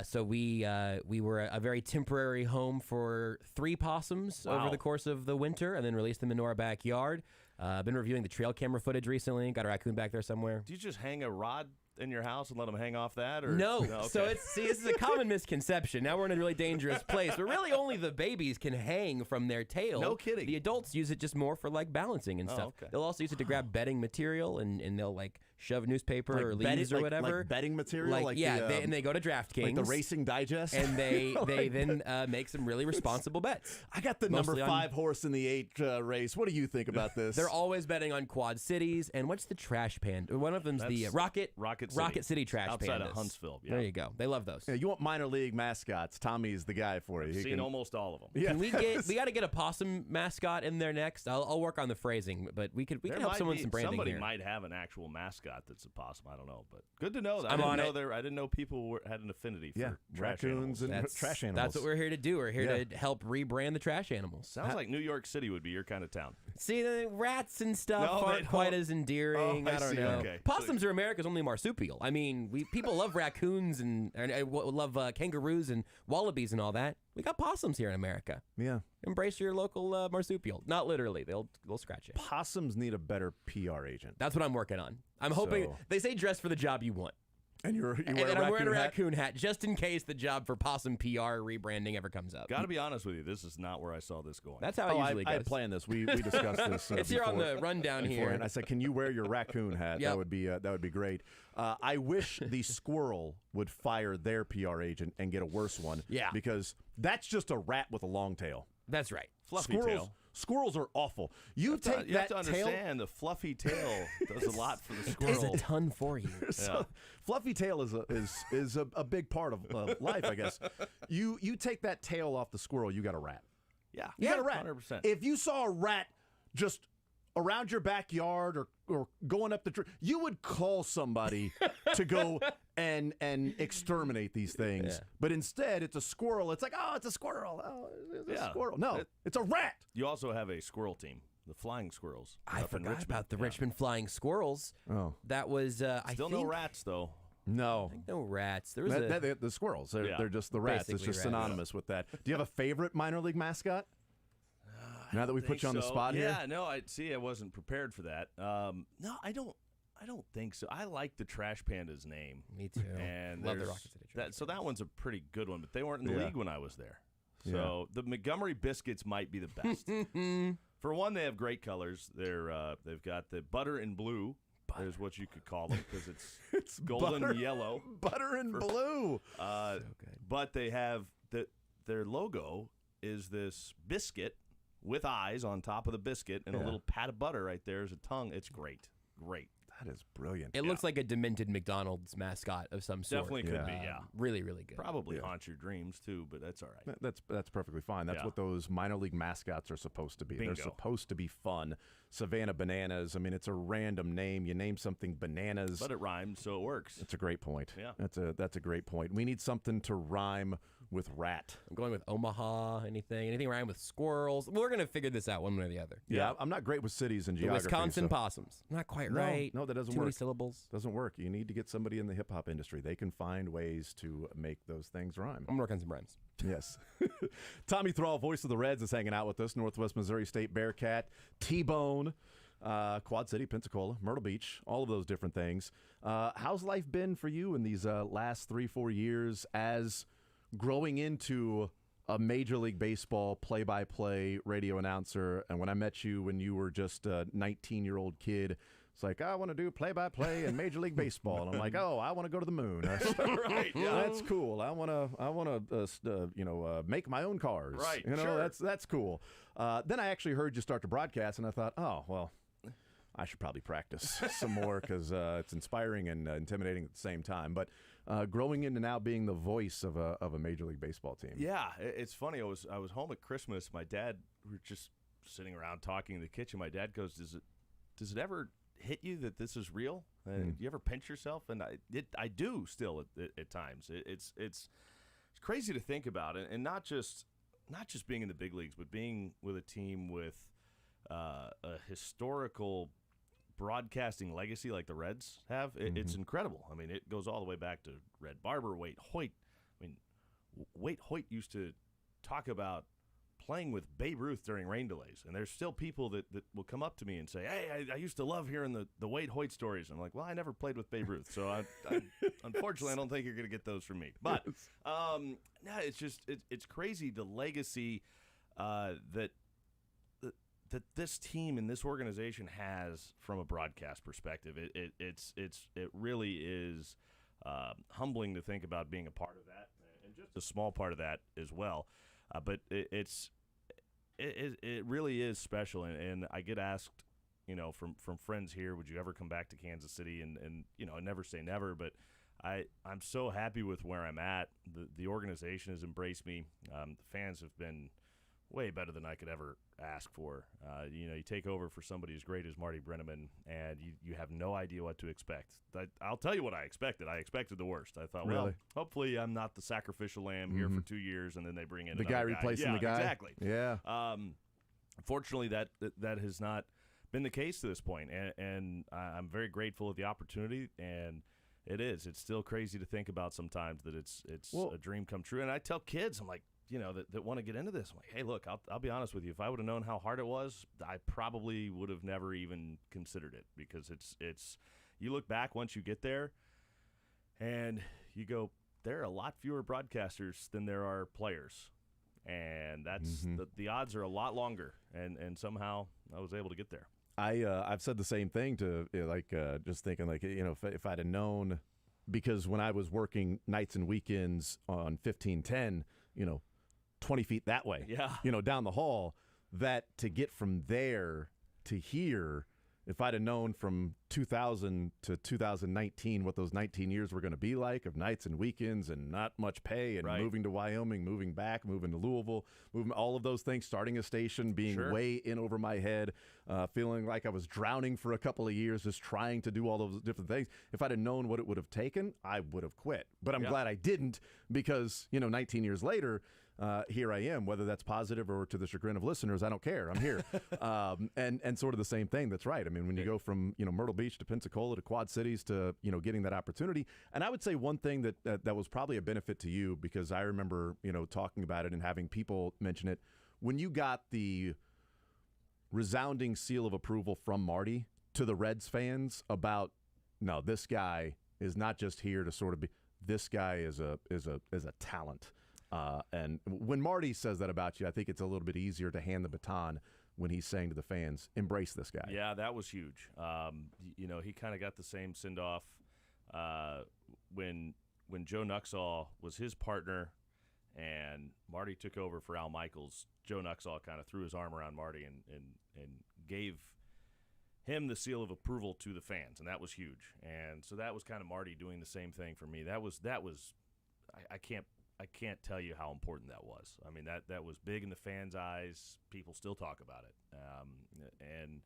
So we were a very temporary home for 3 possums over the course of the winter, and then released them into our backyard. I've been reviewing the trail camera footage recently. Got a raccoon back there somewhere. Do you just hang a rod in your house and let them hang off that? Or No. Okay. So this is a common misconception. Now we're in a really dangerous place, but really only the babies can hang from their tail. No kidding. The adults use it just more for like balancing and stuff. Okay. They'll also use it to grab bedding material, and they'll like shove newspaper Like or bedding- leaves or like- whatever. like bedding material? And they go to DraftKings. Like the Racing Digest? And they Like then make some really responsible bets. I got the Mostly number 5 horse in the 8 race. What do you think about this? They're always betting on Quad Cities. And what's the trash panda? One of them's the That's Rocket City trash outside pandas. of Huntsville. Yeah. There you go. They love those. Yeah, you want minor league mascots? Tommy's the guy for you. I've seen almost all of them. Yeah. Can we got to get a possum mascot in there next? I'll work on the phrasing, but we can help someone with some branding Somebody here. might have an actual mascot that's a possum. I don't know, but good to know. I'm on it. I didn't know people had an affinity for trash raccoons animals. and trash animals. That's what we're here to do. We're here to help rebrand the trash animals. Sounds like New York City would be your kind of town. See, the rats and stuff No, they aren't quite don't. as endearing. Oh, I I don't see. know. Okay. Possums are America's only marsupial. I mean, people love raccoons and love kangaroos and wallabies and all that. We got possums here in America. Yeah. Embrace your local marsupial. Not literally. They'll scratch you. Possums need a better PR agent. That's what I'm working on. I'm hoping So- they say dress for the job you want. And you And wear then I'm wearing a hat? raccoon hat just in case the job for possum PR rebranding ever comes up. Got to be honest with you, this is not where I saw this going. That's how it usually I goes. had planned this. We discussed this. It's here on before- the rundown here. beforehand. I said, "Can you wear your raccoon hat? Yep. That would be great." I wish the squirrel would fire their PR agent and get a worse one. Yeah. because that's just a rat with a long tail. That's right. Fluffy tail. Squirrels are awful. You You take have that to tail. understand the fluffy tail does a lot for the It's squirrel. a ton for you. So, fluffy tail is a big part of life, I guess. You take that tail off the squirrel, you got a rat. Yeah, You got a rat. 100%. If you saw a rat just around your backyard or going up the tree, you would call somebody to go and exterminate these things. Yeah. But instead, it's a squirrel. It's like, oh, it's a squirrel. Oh, it's a Yeah. squirrel. No, it's a rat. You also have a squirrel team. the Flying Squirrels. I up in forgot Richmond. about the Yeah. Richmond Flying Squirrels. Oh. That was I Still think, no rats though. No. No rats. There was The squirrels. They're just the rats. It's Basically just rats. synonymous with that. Do you have a favorite minor league mascot? Now that we put you on the spot here? Yeah, no, I wasn't prepared for that. No, I don't think so. I like the Trash Panda's name. Me too. And Love the there's- Rocket City Trash so that one's a pretty good one, but they weren't in the Yeah. league when I was there. So the Montgomery Biscuits might be the best. For one, they have great colors. They've got the butter and blue. Is what you could call them because it's golden butter- yellow. Butter and blue. So good. But they have their logo is this biscuit with eyes on top of the biscuit and a little pat of butter right there as a tongue. It's great. Great. That is brilliant. It looks like a demented McDonald's mascot of some sort. Definitely could be, yeah. Really, really good. Probably haunt your dreams too, but that's all right. That's perfectly fine. That's Yeah. what those minor league mascots are supposed to be. Bingo. They're supposed to be fun. Savannah Bananas. I mean, it's a random name. You name something Bananas. But it rhymes, so it works. That's a great point. Yeah. That's a great point. We need something to rhyme with rat. I'm going with Omaha. Anything around with squirrels. We're gonna figure this out one way or the other. Yeah, I'm not great with cities and The geography. Wisconsin so- possums. Not quite No, right. No, that doesn't Too work. many syllables. Doesn't work. You need to get somebody in the hip hop industry. They can find ways to make those things rhyme. I'm working on some rhymes. Yes. Tommy Thrall, voice of the Reds, is hanging out with us. Northwest Missouri State Bearcat, T-Bone, Quad City, Pensacola, Myrtle Beach, all of those different things. How's life been for you in these last 3-4 years as growing into a Major League Baseball play-by-play radio announcer? And when I met you when you were just a 19-year-old kid, it's like, I want to do play-by-play in Major League Baseball. And I'm like, oh, I want to go to the moon. Right, yeah. That's cool. I want to make my own cars. Right, You know, sure. that's cool. Then I actually heard you start to broadcast, and I thought, oh, well, I should probably practice some more because it's inspiring and intimidating at the same time. But growing into now being the voice of a Major League Baseball team. Yeah, it's funny. I was home at Christmas. My dad, we were just sitting around talking in the kitchen. My dad goes, "Does it ever hit you that this is real? Do you ever pinch yourself?" And I do still at times. It's crazy to think about it, and not just being in the big leagues, but being with a team with a historical broadcasting legacy like the Reds have. It's incredible. I mean, it goes all the way back to Red Barber, Waite Hoyt. I mean, Waite Hoyt used to talk about playing with Babe Ruth during rain delays, and there's still people that will come up to me and say, "Hey, I used to love hearing the Waite Hoyt stories." I'm like, "Well, I never played with Babe Ruth, so I unfortunately I don't think you're going to get those from me." But no, it's just it's crazy the legacy that this team and this organization has from a broadcast perspective. It really is humbling to think about being a part of that, and just a small part of that as well. But it really is special, and I get asked, from friends here, would you ever come back to Kansas City? And I never say never, but I'm so happy with where I'm at. The organization has embraced me. The fans have been way better than I could ever ask for. You take over for somebody as great as Marty Brennaman, and you have no idea what to expect. I'll tell you what I expected. I expected the worst. I thought, well, Really? hopefully I'm not the sacrificial lamb here for 2 years, and then they bring in The guy another replacing the guy? Exactly. Yeah. Unfortunately, that has not been the case to this point, and I'm very grateful of the opportunity, and it's still crazy to think about sometimes that it's a dream come true. And I tell kids, I'm like, that want to get into this, I'm like, hey, look, I'll be honest with you. If I would have known how hard it was, I probably would have never even considered it, because it's you look back once you get there and you go, there are a lot fewer broadcasters than there are players, and that's the odds are a lot longer, and somehow I was able to get there. I've said the same thing to just thinking if I'd have known, because when I was working nights and weekends on 1510, 20 feet that way, down the hall, that to get from there to here, if I'd have known from 2000 to 2019 what those 19 years were going to be like, of nights and weekends and not much pay, and moving to Wyoming, moving back, moving to Louisville, moving all of those things, starting a station, being way in over my head, feeling like I was drowning for a couple of years, just trying to do all those different things. If I'd have known what it would have taken, I would have quit. But I'm glad I didn't, because 19 years later, here I am. Whether that's positive or to the chagrin of listeners, I don't care. I'm here. And sort of the same thing. That's right. I mean, when you go from Myrtle Beach to Pensacola to Quad Cities to getting that opportunity, and I would say one thing that was probably a benefit to you, because I remember talking about it and having people mention it when you got the resounding seal of approval from Marty to the Reds fans about, no, this guy is not just here to sort of be. This guy is a talent. And when Marty says that about you, I think it's a little bit easier to hand the baton when he's saying to the fans, embrace this guy. Yeah, that was huge. He kind of got the same send-off when Joe Nuxall was his partner and Marty took over for Al Michaels. Joe Nuxall kind of threw his arm around Marty and gave him the seal of approval to the fans, and that was huge. And so that was kind of Marty doing the same thing for me. That was I can't tell you how important that was. I mean, that was big in the fans' eyes. People still talk about it, and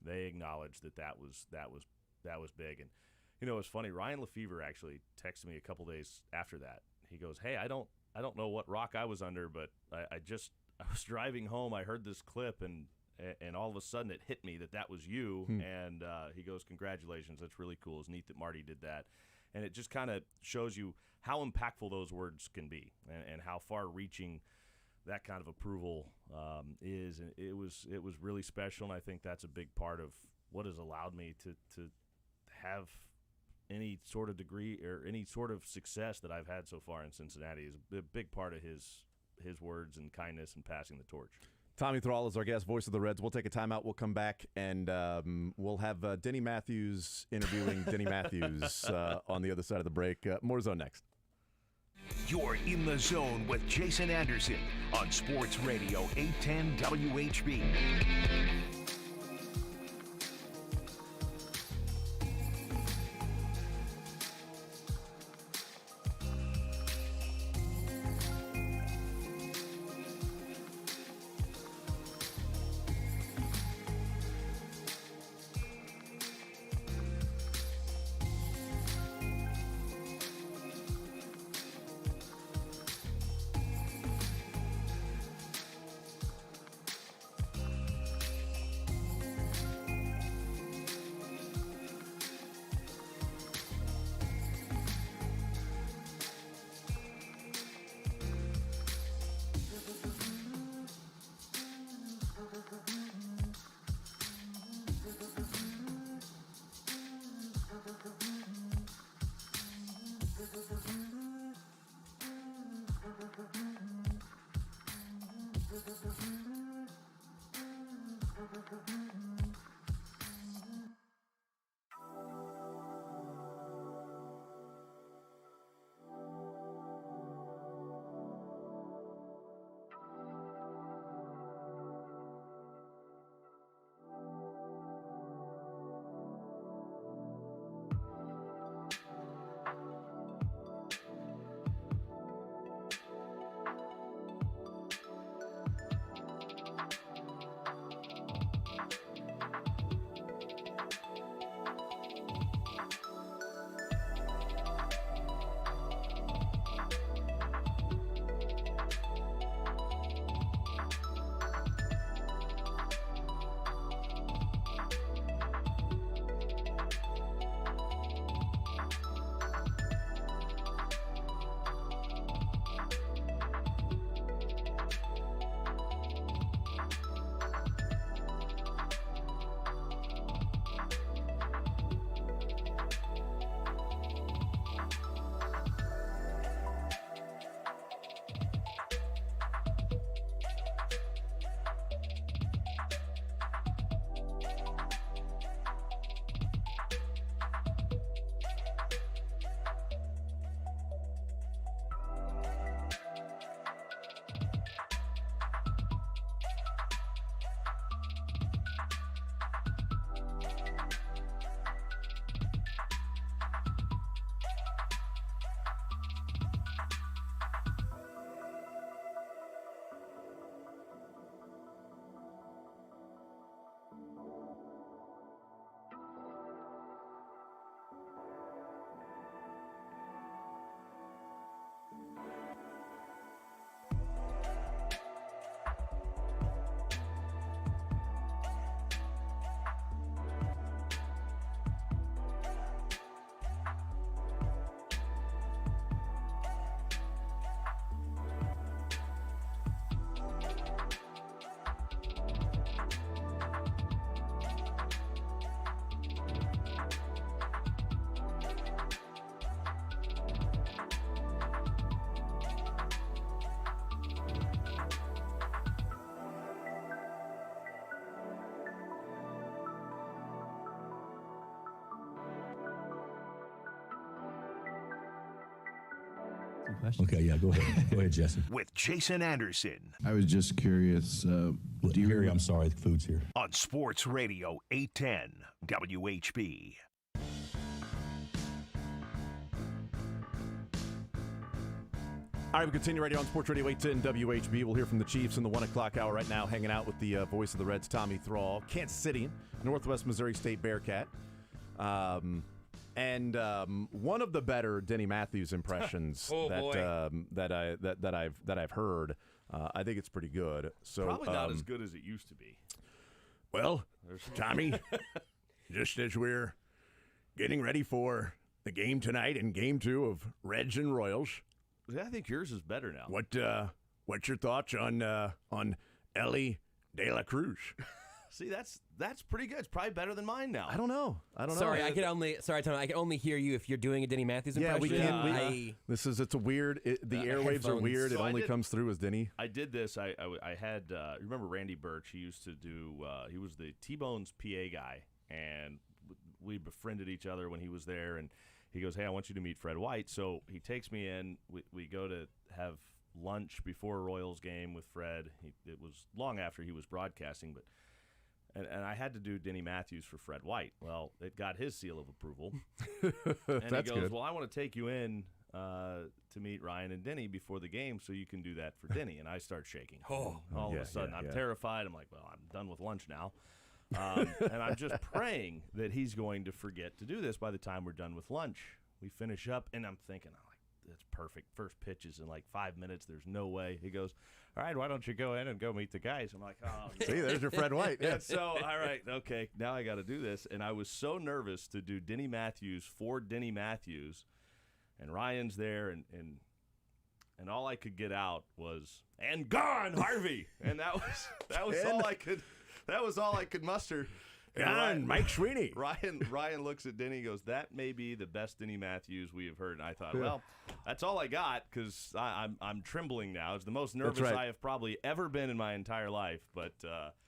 they acknowledged that was big. And it's funny. Ryan Lefevre actually texted me a couple days after that. He goes, "Hey, I don't know what rock I was under, but I was driving home. I heard this clip and all of a sudden it hit me that was you." And he goes, "Congratulations, that's really cool. It's neat that Marty did that." And it just kind of shows you how impactful those words can be and how far-reaching that kind of approval is. And it was really special, and I think that's a big part of what has allowed me to have any sort of degree or any sort of success that I've had so far in Cincinnati. Is a big part of his words and kindness and passing the torch. Tommy Thrall is our guest, voice of the Reds. We'll take a timeout. We'll come back, and we'll have Denny Matthews interviewing Denny Matthews on the other side of the break. More Zone next. You're in the zone with Jason Anderson on Sports Radio 810 WHB. Okay, yeah, go ahead. Go ahead, Jesse. With Jason Anderson I was just curious. Harry, I'm sorry, the food's here. on Sports Radio 810 WHB. All right, we continue right here on Sports Radio 810 WHB. We'll hear from the Chiefs in the 1 o'clock hour right now, hanging out with the voice of the Reds, Tommy Thrall. Kansas City, Northwest Missouri State Bearcat. And one of the better Denny Matthews impressions that I've heard. I think it's pretty good. So Probably not as good as it used to be. Well, Tommy, just as we're getting ready for the game tonight and game 2 of Reds and Royals, I think yours is better now. What's your thoughts on Ellie De La Cruz? See, that's pretty good. It's probably better than mine now. I don't know. Sorry, Tommy, I can only hear you if you're doing a Denny Matthews impression. We can. It's a weird. The airwaves are weird. It only comes through as Denny. I did this. I had remember Randy Birch? He used to do. He was the T-Bone's PA guy, and we befriended each other when he was there. And he goes, "Hey, I want you to meet Fred White." So he takes me in. We go to have lunch before a Royals game with Fred. It was long after he was broadcasting, but. And I had to do Denny Matthews for Fred White. Well, it got his seal of approval. And That's he goes, good. well, I want to take you in to meet Ryan and Denny before the game so you can do that for Denny. And I start shaking. All of a sudden, I'm terrified. I'm like, well, I'm done with lunch now. And I'm just praying that he's going to forget to do this by the time we're done with lunch. We finish up, and I'm thinking, that's perfect. First pitch is in like 5 minutes. There's no way. He goes, all right, why don't you go in and go meet the guys? I'm like, oh. No. See, there's your Fred White. Yeah. So, all right, okay, now I got to do this. And I was so nervous to do Denny Matthews for Denny Matthews. And Ryan's there, and all I could get out was, and gone, Harvey. And that was all I could. That was all I could muster. Gone, Mike Sweeney. Ryan looks at Denny and goes, that may be the best Denny Matthews we have heard. And I thought, well, that's all I got because I'm trembling now. It's the most nervous I have probably ever been in my entire life. But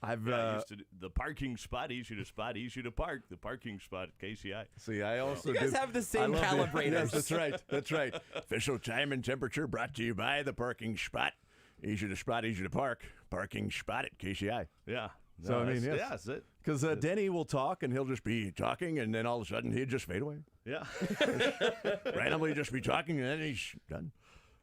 I've used to the parking spot, easy to spot, easy to park. The parking spot at KCI. See, I also you guys have the same calibrators. Yes, that's right. Official time and temperature brought to you by the parking spot. Easy to spot, easy to park. Parking spot at KCI. Yeah. So, I mean, yes. Yeah, that's it. Because Denny will talk, and he'll just be talking, and then all of a sudden he'd just fade away. Yeah. Randomly just be talking, and then he's done.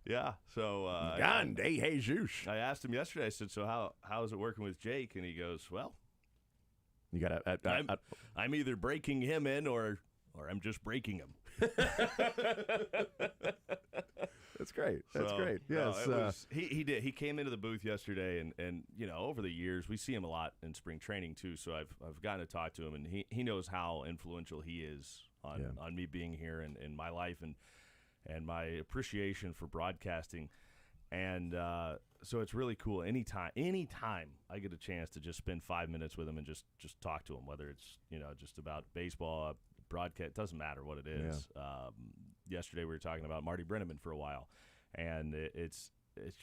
Yeah. So gone, de Jesus. I asked him yesterday. I said, "So how is it working with Jake?" And he goes, "Well, you got to. I'm either breaking him in, or I'm just breaking him." That's great. That's great. Yes, he did. He came into the booth yesterday, and over the years we see him a lot in spring training too. So I've gotten to talk to him, and he knows how influential he is on me being here and in my life and my appreciation for broadcasting. And so it's really cool. Anytime I get a chance to just spend 5 minutes with him and just talk to him, whether it's just about baseball, broadcast, doesn't matter what it is. Yeah. Yesterday we were talking about Marty Brennaman for a while, and it's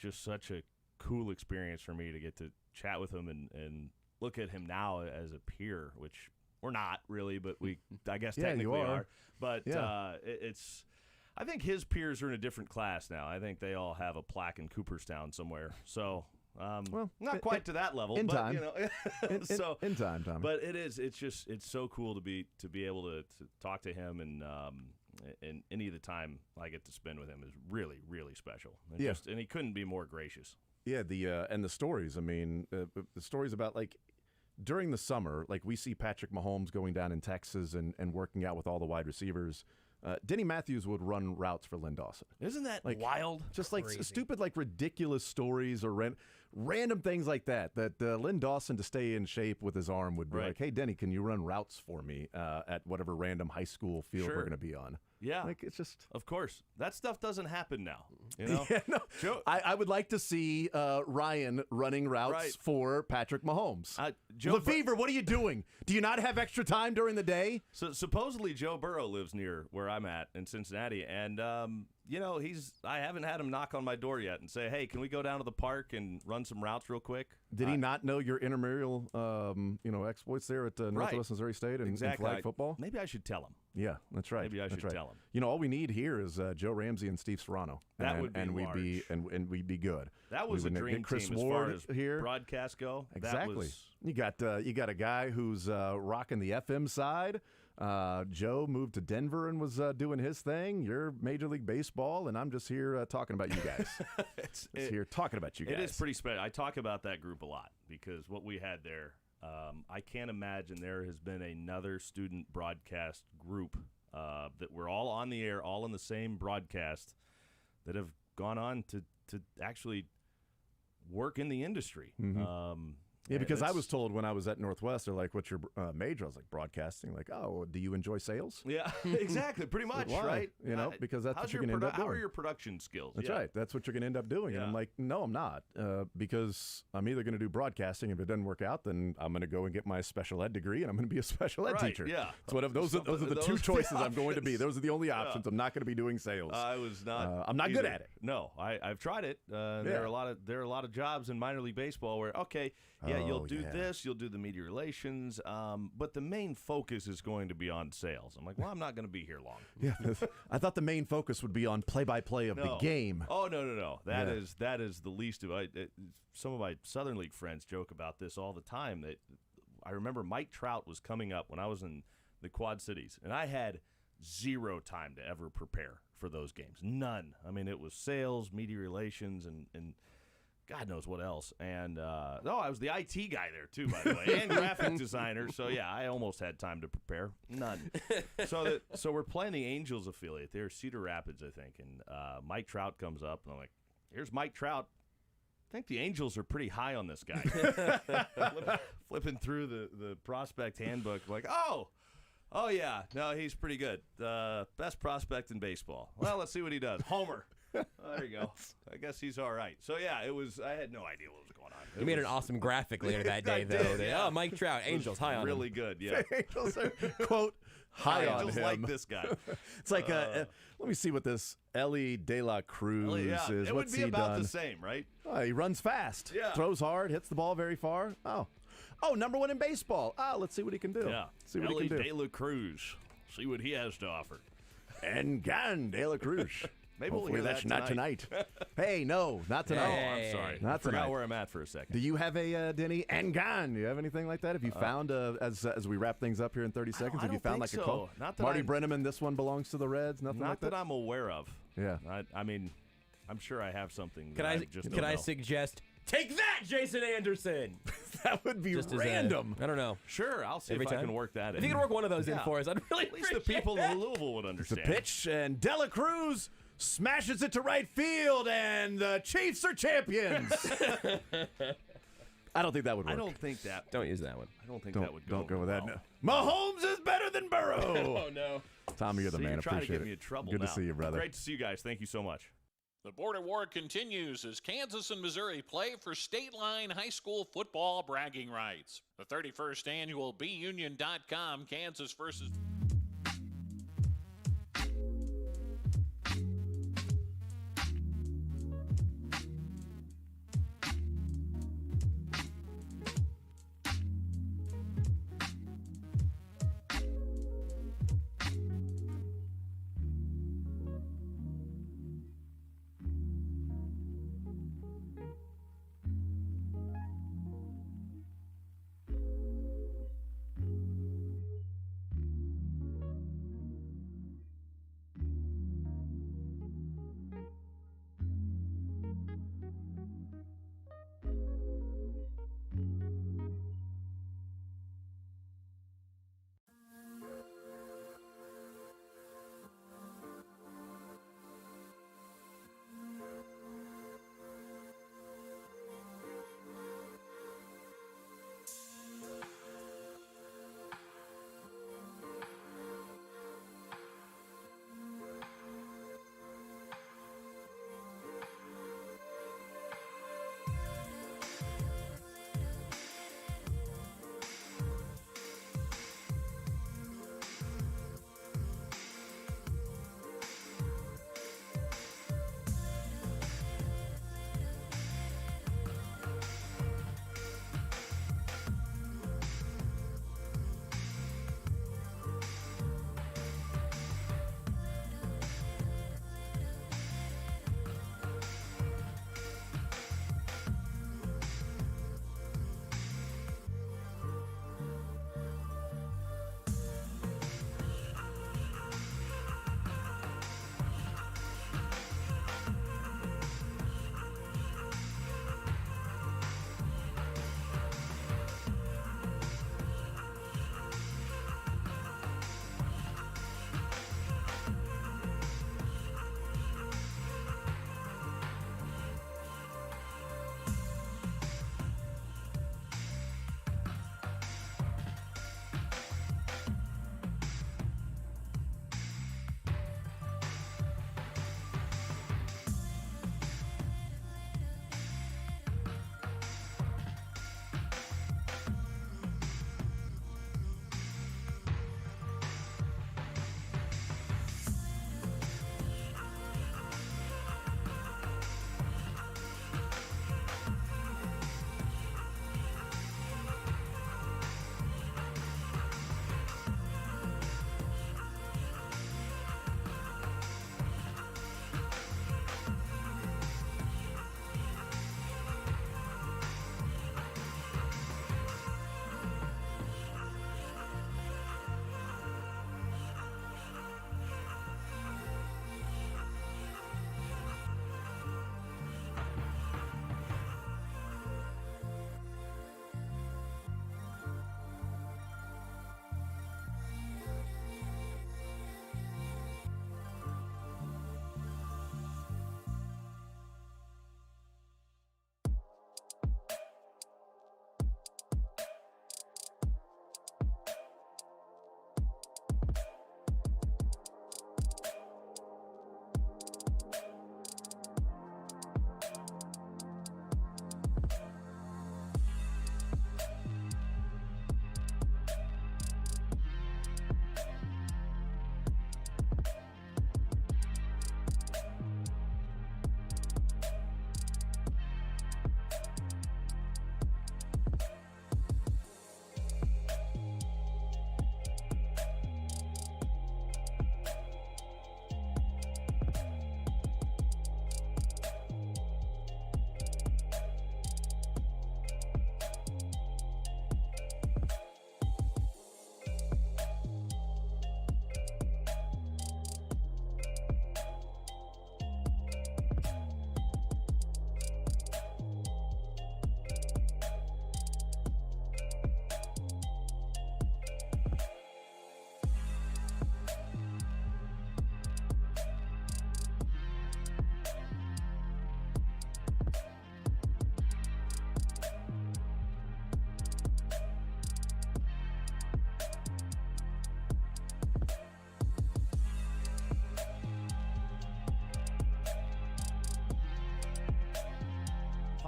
just such a cool experience for me to get to chat with him and look at him now as a peer, which we're not really, but I guess technically are. But it's. I think his peers are in a different class now. I think they all have a plaque in Cooperstown somewhere. So, not quite to that level, in but time. In time, Tommy. But it's so cool to be able to talk to him, and any of the time I get to spend with him is really, really special. And he couldn't be more gracious. Yeah, and the stories. I mean, the stories about during the summer, we see Patrick Mahomes going down in Texas and working out with all the wide receivers. Denny Matthews would run routes for Lynn Dawson. Isn't that wild? Just crazy. Stupid, ridiculous stories or random things like that. That Lynn Dawson, to stay in shape with his arm, would be like, "Hey, Denny, can you run routes for me at whatever random high school field we're going to be on?" Yeah, it's just, of course, that stuff doesn't happen now. Yeah, no. I would like to see Ryan running routes for Patrick Mahomes. Lefevre, what are you doing? Do you not have extra time during the day? So supposedly Joe Burrow lives near where I'm at in Cincinnati, and I haven't had him knock on my door yet and say, "Hey, can we go down to the park and run some routes real quick?" Did he not know your intramural, exploits there at Northwest Missouri State and flag football? Maybe I should tell him. Yeah, that's right. Maybe I should tell him. You know, all we need here is Joe Ramsey and Steve Serrano. That would be large. We'd be good. That was a dream Chris team Ward as far as here. broadcast go. Exactly. You got a guy who's rocking the FM side. Joe moved to Denver and was doing his thing. You're Major League Baseball, and I'm just here talking about you guys. Here talking about you guys. It is pretty special. I talk about that group a lot because what we had there, I can't imagine there has been another student broadcast group that we're all on the air, all in the same broadcast, that have gone on to actually work in the industry. Mm-hmm. Yeah, because I was told when I was at Northwest, they're like, "What's your major?" I was like, "Broadcasting." Like, "Oh, do you enjoy sales?" Yeah, exactly, pretty much, Why? right? Because that's what you're going to end up doing. How are your production skills? That's right. That's what you're going to end up doing. And I'm like, no, I'm not, because I'm either going to do broadcasting. If it doesn't work out, then I'm going to go and get my special ed degree, and I'm going to be a special ed teacher. Yeah, those are the two choices I'm going to be. Those are the only options. I'm not going to be doing sales. I was not. I'm not good at it. No, I've tried it. There are a lot of jobs in minor league baseball where you'll do this. You'll do the media relations, but the main focus is going to be on sales. I'm like, well, I'm not going to be here long. Yeah, I thought the main focus would be on play-by-play of the game. Oh, no. That is the least of it. Some of my Southern League friends joke about this all the time. That I remember Mike Trout was coming up when I was in the Quad Cities, and I had zero time to ever prepare for those games. None. I mean, it was sales, media relations, and God knows what else. And I was the IT guy there too, by the way, and graphic designer. So yeah, I almost had time to prepare. None. So we're playing the Angels affiliate there, Cedar Rapids, I think. And Mike Trout comes up, and I'm like, "Here's Mike Trout. I think the Angels are pretty high on this guy." Flipping through the prospect handbook, like, oh yeah, no, he's pretty good. Best prospect in baseball. Well, let's see what he does. Homer. There you go. I guess he's all right. So, yeah, I had no idea what was going on. You made an awesome graphic later that day, though. Yeah. Oh, Mike Trout, Angels, high on him. Really good, yeah. Angels are, quote, high on Angels him. like this guy. It's like, let me see what this Ellie De La Cruz is. It What's would be he about done? the same, right? He runs fast, throws hard, hits the ball very far. Oh, number one in baseball. Let's see what he can do. Yeah. See what Ellie he can do. De La Cruz. See what he has to offer. And gone, De La Cruz. Maybe we'll Hopefully hear that's that not tonight. Hey, no, not tonight. Oh, I'm sorry. Not I forgot tonight. where I'm at for a second. Do you have a Denny and gone? Do you have anything like that? Have you found as we wrap things up here in 30 seconds? Have you found like a call? Not that Marty Brenneman, this one belongs to the Reds. Nothing Not like that. that I'm aware of. Yeah. I mean, I'm sure I have something. Can that I suggest? Take that, Jason Anderson. That would be Just random. I don't know. Sure, I'll see Every if I time? can work that in. If you can work one of those in for us, I'd really At least the people in Louisville would It's a understand. pitch, and De La Cruz smashes it to right field, and the Chiefs are champions. I don't think that would work. I don't think that. Don't use that one. I don't think that would go. Don't go with that. well. No. Mahomes is better than Burrow. Oh, no. Tommy, you're the See, man. you're trying to Appreciate get it. me in trouble Good now. to see you, brother. Great to see you guys. Thank you so much. The border war continues as Kansas and Missouri play for state line high school football bragging rights. The 31st annual BUnion.com Kansas versus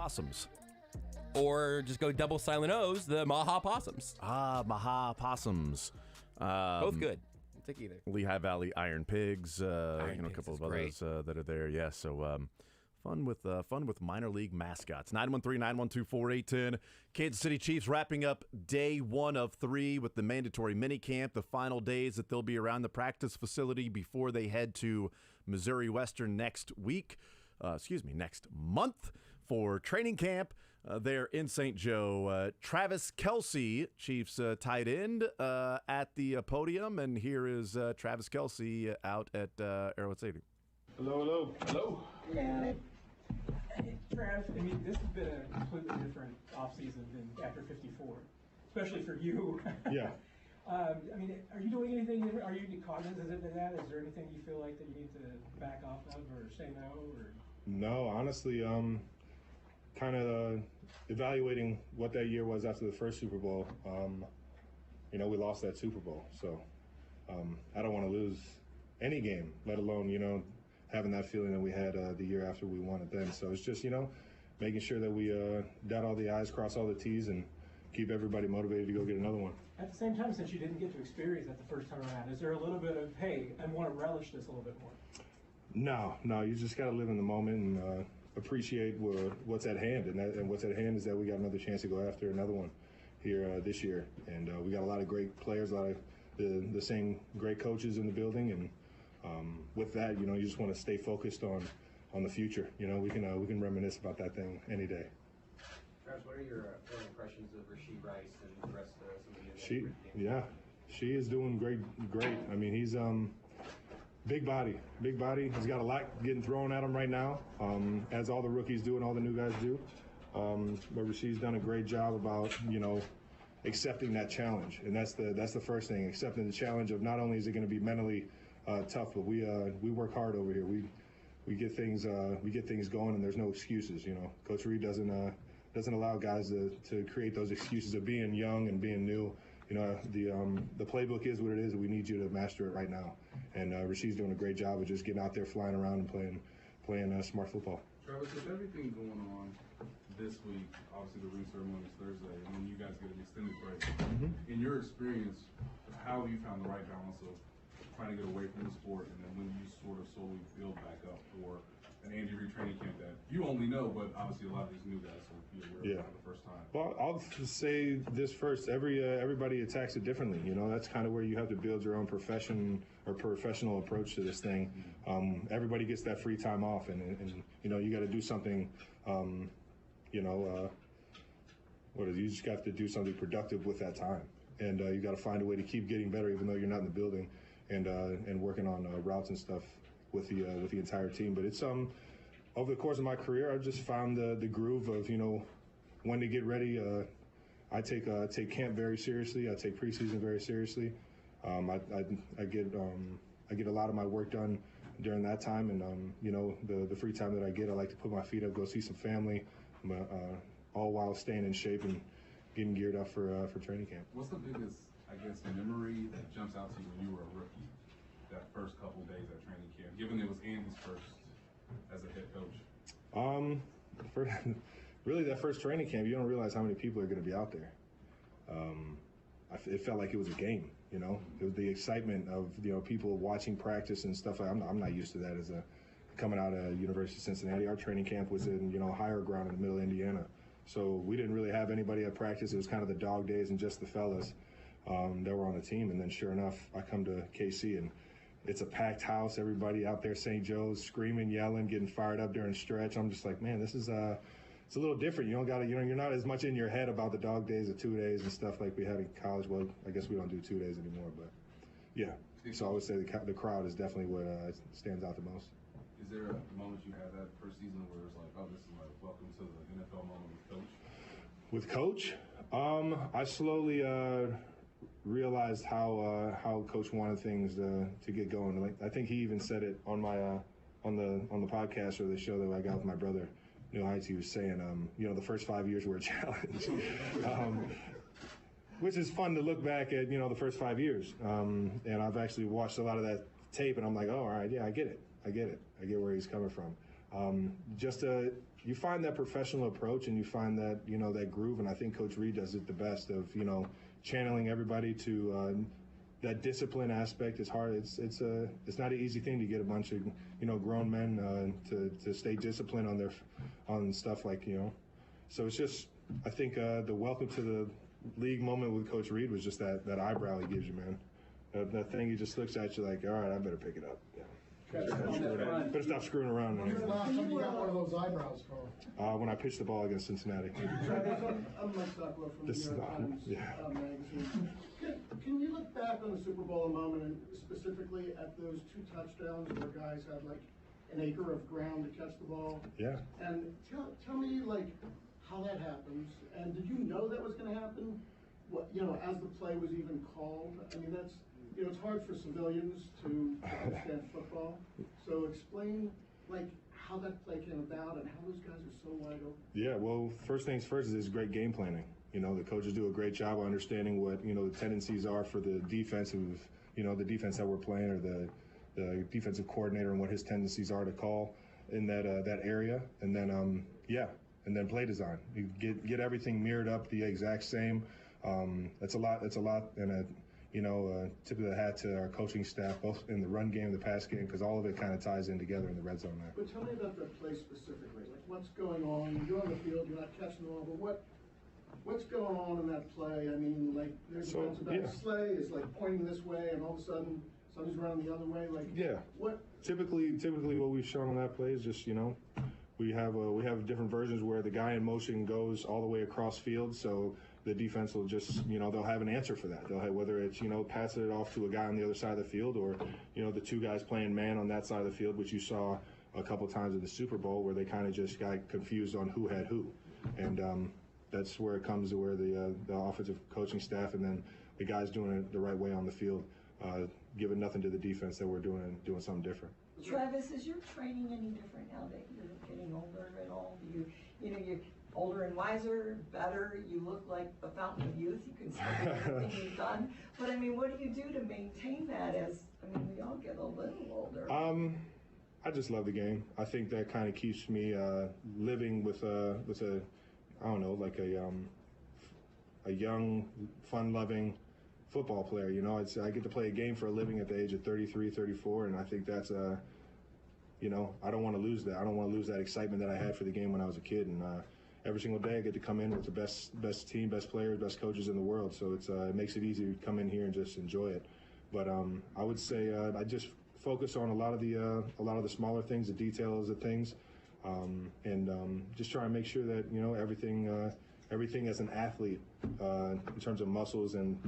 Possums. Or just go double silent O's, the Maha Possums. Maha Possums. Both good. Take either. Lehigh Valley Iron Pigs. A Pigs couple is of others that are there. Yeah, so fun with minor league mascots. 913-912-4810. Kansas City Chiefs wrapping up day 1 of 3 with the mandatory minicamp. The final days that they'll be around the practice facility before they head to Missouri Western next month for training camp. There in St. Joe. Travis Kelce, Chiefs tight end, at the podium. And here is Travis Kelce out at Arrowhead Stadium. Hello. Hey, Trav, I mean, this has been a completely different offseason than after 54, especially for you. Yeah. I mean, are you doing anything different? Are you cognizant of that? Is there anything you feel like that you need to back off of or say no? Or? No, honestly, kind of evaluating what that year was after the first Super Bowl. We lost that Super Bowl, so I don't want to lose any game, let alone, having that feeling that we had the year after we won it then. So it's just, making sure that we dot all the I's, cross all the T's, and keep everybody motivated to go get another one. At the same time, since you didn't get to experience that the first time around, is there a little bit of, hey, I want to relish this a little bit more? No, you just got to live in the moment and appreciate what's at hand. And what's at hand is that we got another chance to go after another one here this year. And we got a lot of great players, a lot of the same great coaches in the building. And with that, you just want to stay focused on the future. We can reminisce about that thing any day. Travis, what are your early impressions of Rashee Rice and the rest of some of the She is doing great. I mean, he's big body. He's got a lot getting thrown at him right now, as all the rookies do and all the new guys do. But Rashee's done a great job about accepting that challenge, and that's the first thing. Accepting the challenge of not only is it going to be mentally tough, but we work hard over here. We get things going, and there's no excuses. Coach Reed doesn't allow guys to create those excuses of being young and being new. The playbook is what it is, and we need you to master it right now. And Rashee's doing a great job of just getting out there, flying around, and playing smart football. Travis, with everything going on this week, obviously the ring ceremony is Thursday, and then you guys get an extended break. Mm-hmm. In your experience, how have you found the right balance of trying to get away from the sport, and then when you sort of slowly build back up for an Andy Reid training camp that you only know, but obviously a lot of these new guys will be aware of for the first time? Well, I'll say this first. Everybody attacks it differently. That's kind of where you have to build your own professional approach to this thing. Everybody gets that free time off, and you got to do something. You just have to do something productive with that time, and you got to find a way to keep getting better, even though you're not in the building, and working on routes and stuff with the entire team. But it's over the course of my career, I've just found the groove of when to get ready. I take camp very seriously. I take preseason very seriously. I get a lot of my work done during that time, and the free time that I get, I like to put my feet up, go see some family, all while staying in shape and getting geared up for training camp. What's the biggest, memory that jumps out to you when you were a rookie? That first couple days at training camp, given it was Andy's first as a head coach? Really, that first training camp, you don't realize how many people are going to be out there. It felt like it was a game. It was the excitement of people watching practice and stuff. I'm not used to that as coming out of University of Cincinnati. Our training camp was in higher ground in the middle of Indiana, so we didn't really have anybody at practice. It was kind of the dog days and just the fellas that were on the team. And then sure enough, I come to KC and it's a packed house. Everybody out there, St. Joe's, screaming, yelling, getting fired up during stretch. I'm just like, man, this is it's a little different. You don't got to, you're not as much in your head about the dog days of 2 days and stuff like we had in college. Well, I guess we don't do 2 days anymore, but yeah. So I would say the crowd is definitely what stands out the most. Is there a moment you had that first season where it's like, oh, this is like welcome to the NFL moment with Coach? With Coach, I slowly realized how Coach wanted things to get going. Like, I think he even said it on my on the podcast or the show that I got with my brother, Neil Heights. He was saying, the first 5 years were a challenge, which is fun to look back at. The first 5 years, and I've actually watched a lot of that tape, and I'm like, oh, all right, yeah, I get it. I get where he's coming from. Just to you find that professional approach and you find that, that groove. And I think Coach Reed does it the best of, channeling everybody to that discipline aspect. Is hard. It's not an easy thing to get a bunch of, grown men to stay disciplined on stuff like, So it's just, I think the welcome to the league moment with Coach Reed was just that eyebrow he gives you, man. That thing, he just looks at you like, all right, I better pick it up. Yeah. Better stop screwing around. When's the last time you got one of those eyebrows, Carl? When I pitched the ball against Cincinnati. I'm Mike Stockwell from the New York Times magazine. Can you look back on the Super Bowl a moment, and specifically at those 2 touchdowns where guys had like an acre of ground to catch the ball? Yeah. And tell me how that happens. And did you know that was going to happen? What as the play was even called? I mean, that's it's hard for civilians to understand football. So explain how that play came about and how those guys are so wide open. Yeah, well, first things first is great game planning. The coaches do a great job of understanding what, the tendencies are for the defensive, the defense that we're playing, or the defensive coordinator, and what his tendencies are to call in that area. And then, and then play design. You get everything mirrored up the exact same. That's a lot, and a tip of the hat to our coaching staff, both in the run game, the pass game, because all of it kind of ties in together in the red zone there. But tell me about that play specifically. What's going on? You're on the field, you're not catching the ball, but what's going on in that play? I mean, there's a sleigh is pointing this way, and all of a sudden somebody's running the other way. What? Typically, what we've shown on that play is just we have different versions where the guy in motion goes all the way across field, so the defense will just, they'll have an answer for that. They'll have, whether it's, passing it off to a guy on the other side of the field, or, the 2 guys playing man on that side of the field, which you saw a couple times in the Super Bowl, where they kind of just got confused on who had who. And that's where it comes to where the offensive coaching staff and then the guys doing it the right way on the field, giving nothing to the defense that we're doing something different. Travis, is your training any different now that you're getting older and all? You're older and wiser, better, you look like a fountain of youth, you can say everything you've done. But I mean, what do you do to maintain that we all get a little older? I just love the game. I think that kind of keeps me living with a I don't know, a young, fun-loving football player. I get to play a game for a living at the age of 33, 34, and I think that's I don't want to lose that. I don't want to lose that excitement that I had for the game when I was a kid. And every single day I get to come in with the best team, best players, best coaches in the world. So it makes it easy to come in here and just enjoy it. But I would say I just focus on a lot of the smaller things, the details of things, and just try and make sure that everything as an athlete in terms of muscles and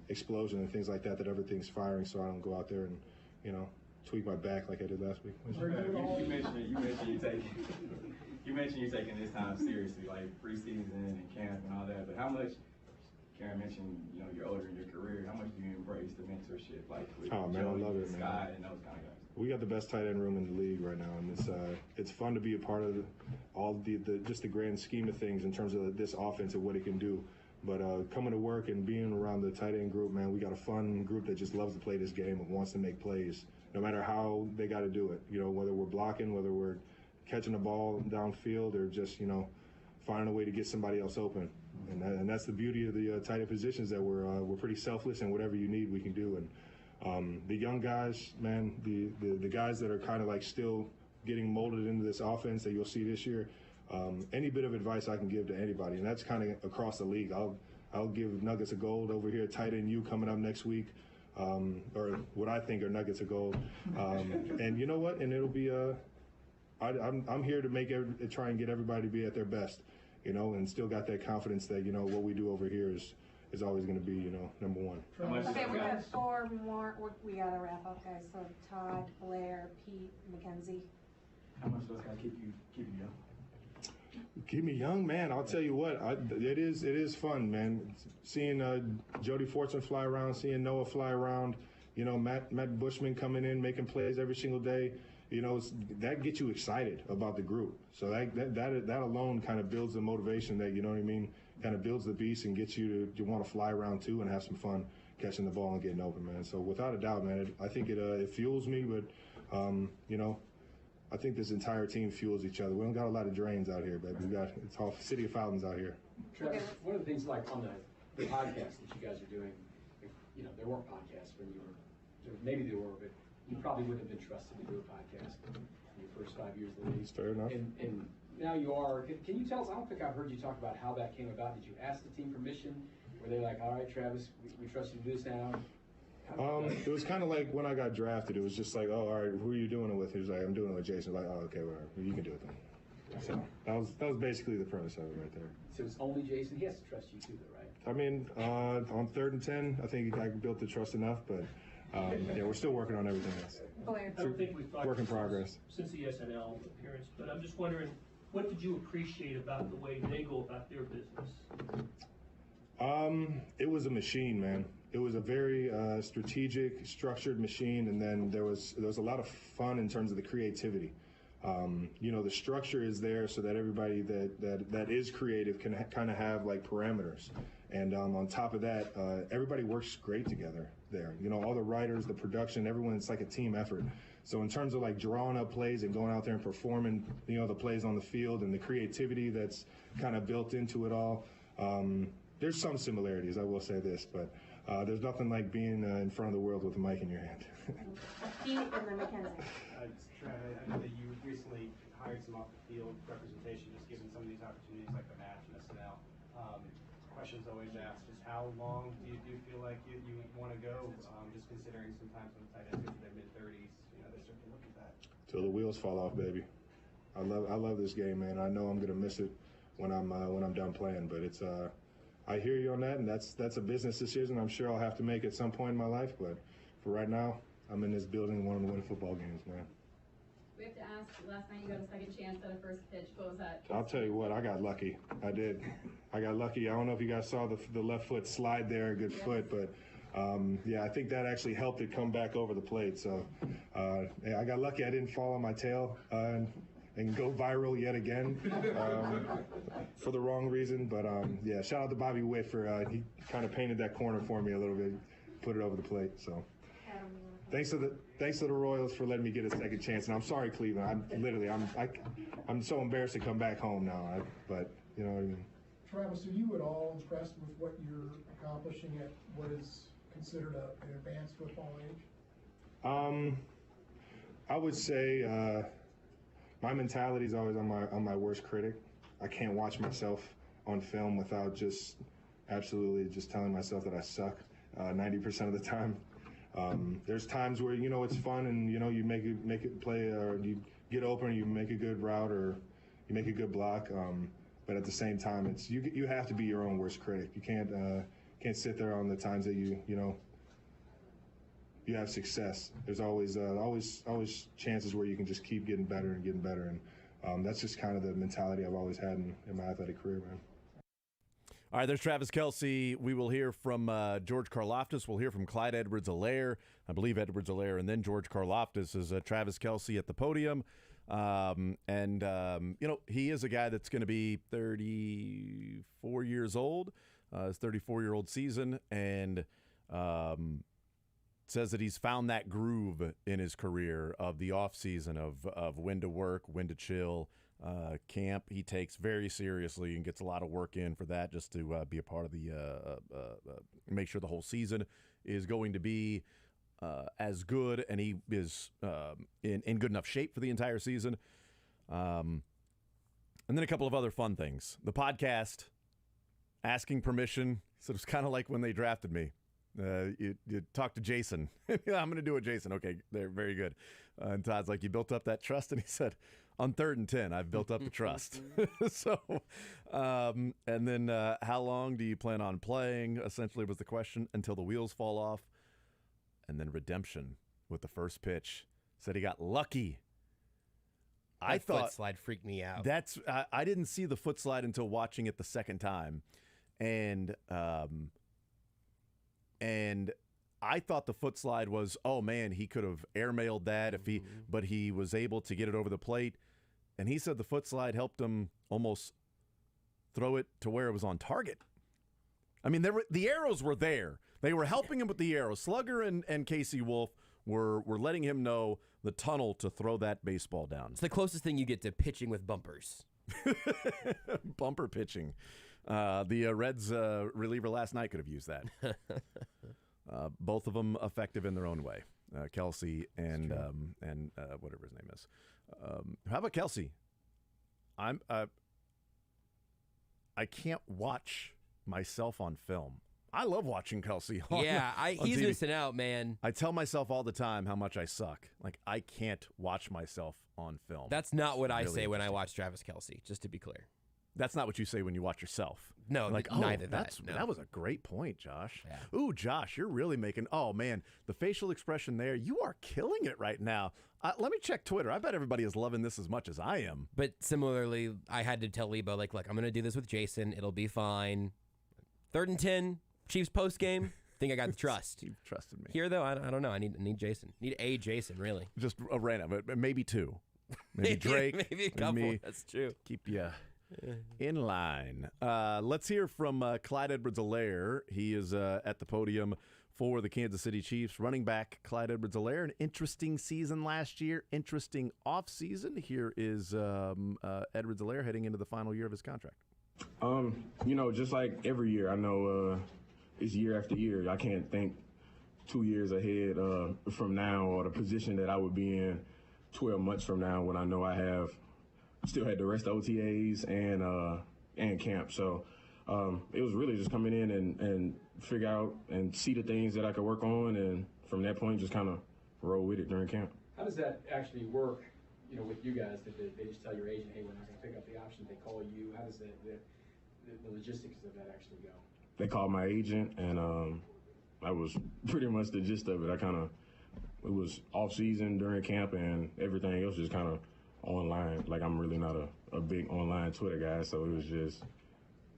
explosion and things like that everything's firing, so I don't go out there and tweak my back like I did last week. You mentioned you're taking this time seriously, like preseason and camp and all that. But how much? Karen mentioned, you're older in your career. How much do you embrace the mentorship, with I love it, Sky and those kind of guys? We got the best tight end room in the league right now, and it's fun to be a part of all the just the grand scheme of things in terms of this offense and what it can do. But coming to work and being around the tight end group, man, we got a fun group that just loves to play this game and wants to make plays, no matter how they got to do it. Whether we're blocking, whether we're catching the ball downfield, or just finding a way to get somebody else open. And that's the beauty of the tight end positions, that we're pretty selfless, and whatever you need, we can do. And the young guys, man, the guys that are kind of still getting molded into this offense that you'll see this year, any bit of advice I can give to anybody, and that's kind of across the league. I'll give nuggets of gold over here, tight end U coming up next week, or what I think are nuggets of gold. And you know what? And it'll be I'm here to try and get everybody to be at their best, and still got that confidence that what we do over here is always going to be number one. Okay, we have 4 more. We gotta wrap up, guys. So Todd, Blair, Pete, Mackenzie. How much does that keep you young? Keep me young, man. I'll tell you what. It is fun, man. Seeing Jody Fortson fly around, seeing Noah fly around. Matt Bushman coming in, making plays every single day. That gets you excited about the group. So that alone kind of builds the motivation that, kind of builds the beast and gets you to want to fly around too and have some fun catching the ball and getting open, man. So without a doubt, man, I think it fuels me. But I think this entire team fuels each other. We don't got a lot of drains out here, but it's all City of Fountains out here. Travis, one of the things like on the podcast that you guys are doing, there weren't podcasts when you were, maybe there were, but you probably wouldn't have been trusted to do a podcast in your first 5 years of the league. That's fair enough. And now you are. Can you tell us? I don't think I've heard you talk about how that came about. Did you ask the team permission? Were they like, all right, Travis, we trust you to do this now? It was kind of like when I got drafted. It was just like, oh, all right, who are you doing it with? He was like, I'm doing it with Jason. Like, oh, okay, whatever. You can do it then. So that was basically the premise of it right there. So it's only Jason. He has to trust you too, though, right? I mean, on 3rd and 10, I think I built the trust enough, but yeah, we're still working on everything else. I don't think we've talked work in progress since the SNL appearance, but I'm just wondering, what did you appreciate about the way they go about their business? It was a machine, man. It was a very strategic, structured machine, and then there was a lot of fun in terms of the creativity. The structure is there so that everybody that is creative can kind of have like parameters. And on top of that, everybody works great together there. All the writers, the production, everyone, it's like a team effort. So in terms of like drawing up plays and going out there and performing, the plays on the field and the creativity that's kind of built into it all, there's some similarities, I will say this, but there's nothing like being in front of the world with a mic in your hand. Pete and then Mackenzie. I know that you recently hired some off-the-field representation, just given some of these opportunities like the match and SNL. Questions always asked is how long do you feel like you want to go? Just considering sometimes when tight ends get to their mid-30s, they start to look at that. Till the wheels fall off, baby. I love this game, man. I know I'm gonna miss it when I'm done playing, but it's I hear you on that, and that's a business decision I'm sure I'll have to make at some point in my life. But for right now, I'm in this building wanting to win football games, man. We have to ask, last night you got a second chance at a first pitch. What was that? I'll tell you what, I got lucky. I did. I got lucky. I don't know if you guys saw the left foot slide there, a good foot, but yeah, I think that actually helped it come back over the plate. So yeah, I got lucky. I didn't fall on my tail and go viral yet again for the wrong reason. But yeah, shout out to Bobby Witt for he kind of painted that corner for me a little bit, put it over the plate. So thanks to the Royals for letting me get a second chance. And I'm sorry, Cleveland. I'm so embarrassed to come back home now. But you know what I mean. Travis, are you at all impressed with what you're accomplishing at what is considered an advanced football age? I would say my mentality is always on my worst critic. I can't watch myself on film without just absolutely just telling myself that I suck 90% of the time. There's times where it's fun and you make it play or you get open, you make a good route or you make a good block. But at the same time, it's you have to be your own worst critic. You can't sit there on the times that you have success. There's always chances where you can just keep getting better and getting better, and that's just kind of the mentality I've always had in my athletic career, man. All right, there's Travis Kelce. We will hear from George Karlaftis. We'll hear from Clyde Edwards-Helaire. I believe Edwards-Helaire, and then George Karlaftis is Travis Kelce at the podium. He is a guy that's going to be 34 years old, his 34-year-old season, and says that he's found that groove in his career of the offseason of when to work, when to chill. Camp he takes very seriously and gets a lot of work in for that just to be a part of the make sure the whole season is going to be as good, and he is in good enough shape for the entire season. And then a couple of other fun things. The podcast, asking permission. So it's kind of like when they drafted me. You talk to Jason. I'm going to do it, Jason. Okay, they're very good. And Todd's like, you built up that trust? And he said, on 3rd and 10, I've built up the trust. So, and then how long do you plan on playing, essentially was the question, until the wheels fall off. And then redemption with the first pitch. Said he got lucky. That foot slide freaked me out. I didn't see the foot slide until watching it the second time. And I thought the foot slide was, oh man, he could have airmailed that but he was able to get it over the plate. And he said the foot slide helped him almost throw it to where it was on target. I mean, the arrows were there. They were helping him with the arrows. Slugger and Casey Wolf We're letting him know the tunnel to throw that baseball down. It's the closest thing you get to pitching with bumpers. Bumper pitching. The Reds reliever last night could have used that. Both of them effective in their own way. Kelsey and whatever his name is. How about Kelsey? I can't watch myself on film. I love watching Kelsey. On He's TV. missing out, man. I tell myself all the time how much I suck. Like, I can't watch myself on film. That's not what I Really say when I interesting. watch Travis Kelsey, just to be clear. That's not what you say when you watch yourself. No, like neither that's, no. That was a great point, Josh. Yeah. Ooh, Josh, you're really making. Oh man, the facial expression there. You are killing it right now. Let me check Twitter. I bet everybody is loving this as much as I am. But similarly, I had to tell Lebo, like, look, I'm going to do this with Jason. It'll be fine. 3rd and 10, Chiefs post game. Think I got the trust. You've trusted me. Here, though, I don't know. I need Jason. Need a Jason, really. Just a random, but maybe 2. Maybe Drake. Maybe a couple. Me. That's true. Keep you in line. Let's hear from Clyde Edwards-Helaire. He is at the podium for the Kansas City Chiefs. Running back Clyde Edwards-Helaire. An interesting season last year. Interesting offseason. Here is Edwards-Helaire heading into the final year of his contract. Just like every year, I know it's year after year. I can't think 2 years ahead from now or the position that I would be in 12 months from now when I know I have still had the rest of OTAs and camp. So it was really just coming in and figure out and see the things that I could work on, and from that point just kind of roll with it during camp. How does that actually work, with you guys? That they just tell your agent, hey, we're not going to pick up the option, they call you? How does the logistics of that actually go? They called my agent, and that was pretty much the gist of it. It was off season during camp, and everything else just kind of online. Like, I'm really not a big online Twitter guy, so it was just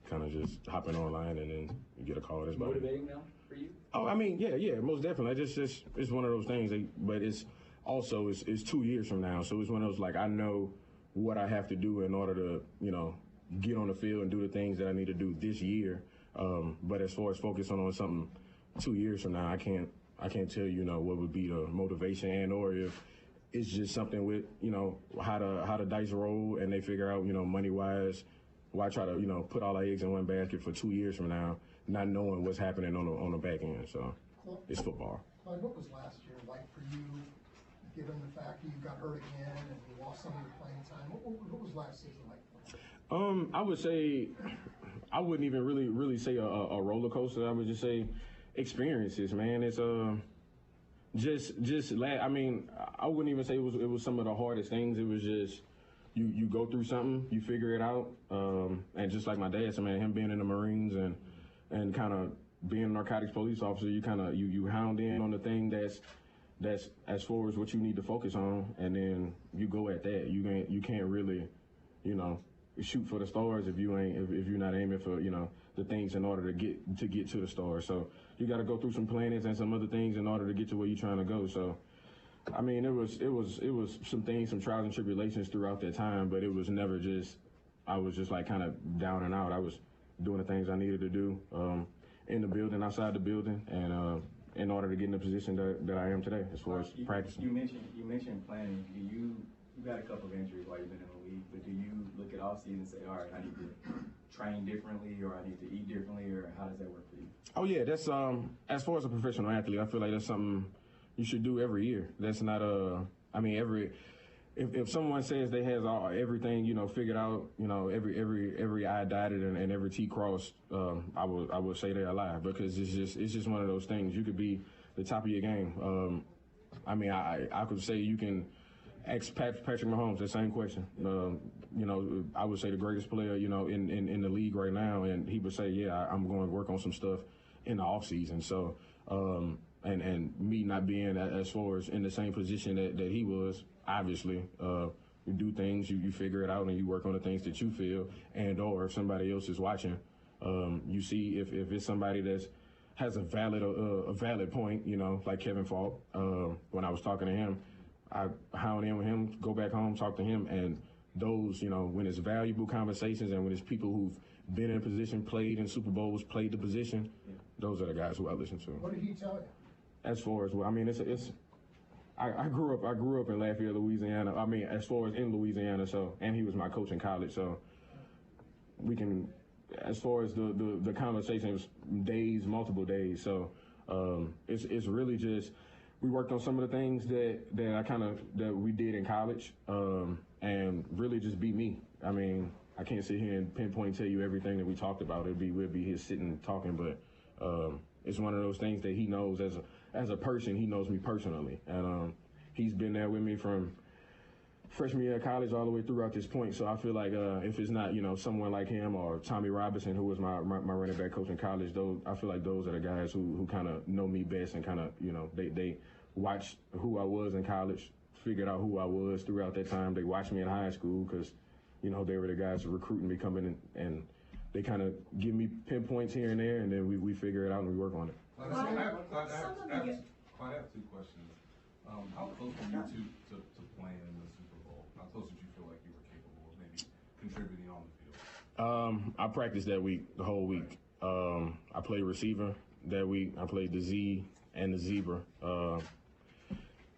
kind of just hopping online, and then you get a call. That's about it. Motivating now for you? Oh, I mean, yeah, most definitely. It's one of those things, but it's also it's 2 years from now, so it's one of those, like, I know what I have to do in order to get on the field and do the things that I need to do this year. But as far as focusing on something 2 years from now, I can't tell you what would be the motivation, and or if it's just something with how the dice roll and they figure out money wise, why try to put all our eggs in one basket for 2 years from now, not knowing what's happening on the back end. So it's football. Clyde, what was last year like for you, given the fact that you got hurt again and you lost some of your playing time? What was last season like for you? I would say, I wouldn't even really say a roller coaster. I would just say experiences, man. It's I mean, I wouldn't even say it was some of the hardest things. It was just you go through something, you figure it out, and just like my dad said, man, him being in the Marines and kind of being a narcotics police officer, you kind of you hound in on the thing that's as far as what you need to focus on, and then you go at that. You can't really, shoot for the stars if you're not aiming for the things in order to get to the stars. So you got to go through some planets and some other things in order to get to where you're trying to go. So I mean, it was some things, some trials and tribulations throughout that time, but it was never just I was just like kind of down and out. I was doing the things I needed to do in the building, outside the building, and in order to get in the position that I am today as far as practicing. You mentioned planning. You got a couple of injuries while you've been in the league, but do you look at off season and say, all right, I need to train differently, or I need to eat differently, or how does that work for you? Oh yeah, that's as far as a professional athlete, I feel like that's something you should do every year. That's not if someone says they has everything figured out, every I dotted and every T crossed, I would say they're a lie, because it's just one of those things. You could be the top of your game. I mean, I could say you can ask Patrick Mahomes the same question. I would say the greatest player, in the league right now, and he would say, yeah, I'm going to work on some stuff in the off season. So, and me not being as far as in the same position that he was, obviously, you do things, you figure it out, and you work on the things that you feel, and or if somebody else is watching, you see if it's somebody that's has a valid point, like Kevin Falk. When I was talking to him, I hound in with him, go back home, talk to him, and those, when it's valuable conversations and when it's people who've been in a position, played in Super Bowls, played the position, those are the guys who I listen to. What did he tell you? As far as, I mean, I grew up in Lafayette, Louisiana. I mean, as far as in Louisiana, so, and he was my coach in college, so we can, as far as the conversation, it was days, multiple days. So it's really just, we worked on some of the things that we did in college, and really just be me. I mean, I can't sit here and pinpoint and tell you everything that we talked about. We'll be here sitting talking, but it's one of those things that he knows as a person. He knows me personally, and he's been there with me from freshman year of college all the way throughout this point. So I feel like if it's not someone like him or Tommy Robinson, who was my running back coach in college, I feel like those are the guys who kind of know me best and kind of they watched who I was in college, figured out who I was throughout that time. They watched me in high school because they were the guys recruiting me coming in, and they kind of give me pinpoints here and there, and then we figure it out and we work on it. Clyde, I have two questions. How close were you to playing in the Super Bowl? How close did you feel like you were capable of maybe contributing on the field? I practiced that week, the whole week. I played receiver that week. I played the Z and the zebra.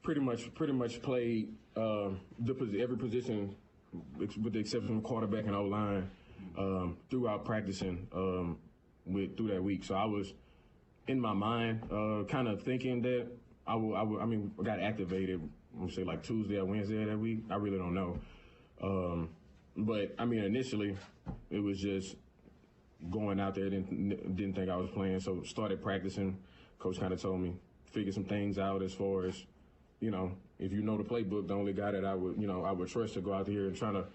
Pretty much played every position with the exception of quarterback and O-line throughout practicing through that week. So I was in my mind kind of thinking that I got activated, say like Tuesday or Wednesday of that week. I really don't know. But I mean, initially it was just going out there, didn't think I was playing. So started practicing. Coach kind of told me, figure some things out as far as, if you know the playbook, the only guy that I would trust to go out here and try to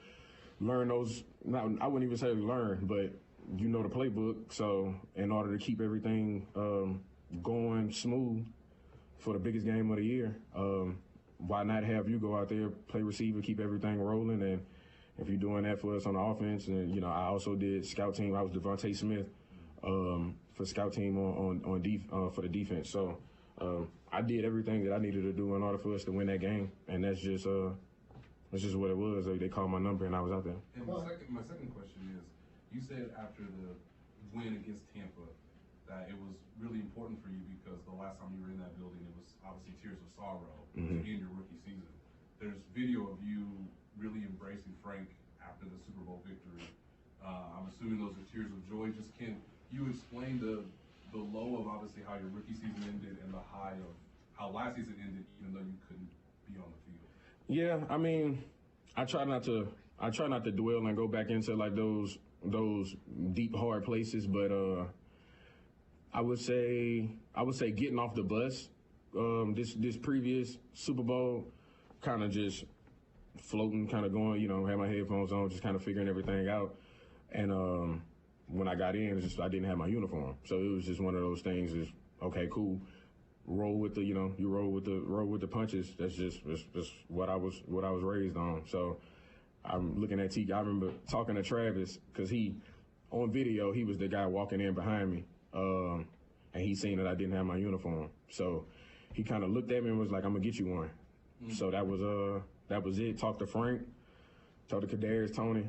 learn those, I wouldn't even say learn, but the playbook. So in order to keep everything going smooth for the biggest game of the year, why not have you go out there, play receiver, keep everything rolling? And if you're doing that for us on the offense, and I also did scout team. I was Devontae Smith for scout team for the defense. So I did everything that I needed to do in order for us to win that game, and that's just what it was. They called my number, and I was out there. And my second question is, you said after the win against Tampa that it was really important for you because the last time you were in that building, it was obviously tears of sorrow to end your rookie season. There's video of you really embracing Frank after the Super Bowl victory. I'm assuming those are tears of joy. Just can you explain the low of obviously how your rookie season ended and the high of how last season ended, even though you couldn't be on the field? Yeah, I mean, I try not to dwell and go back into like those deep, hard places, but I would say getting off the bus, this previous Super Bowl, kind of just floating, kind of going, had my headphones on, just kind of figuring everything out. And when I got in, I didn't have my uniform, so it was just one of those things. Is okay, cool. Roll with the, you roll with the punches. That's just what I was raised on. So I'm looking at T. I remember talking to Travis because on video he was the guy walking in behind me, and he seen that I didn't have my uniform. So he kind of looked at me and was like, "I'm gonna get you one." Mm-hmm. So that was it. Talked to Frank, talked to Kadarius Toney,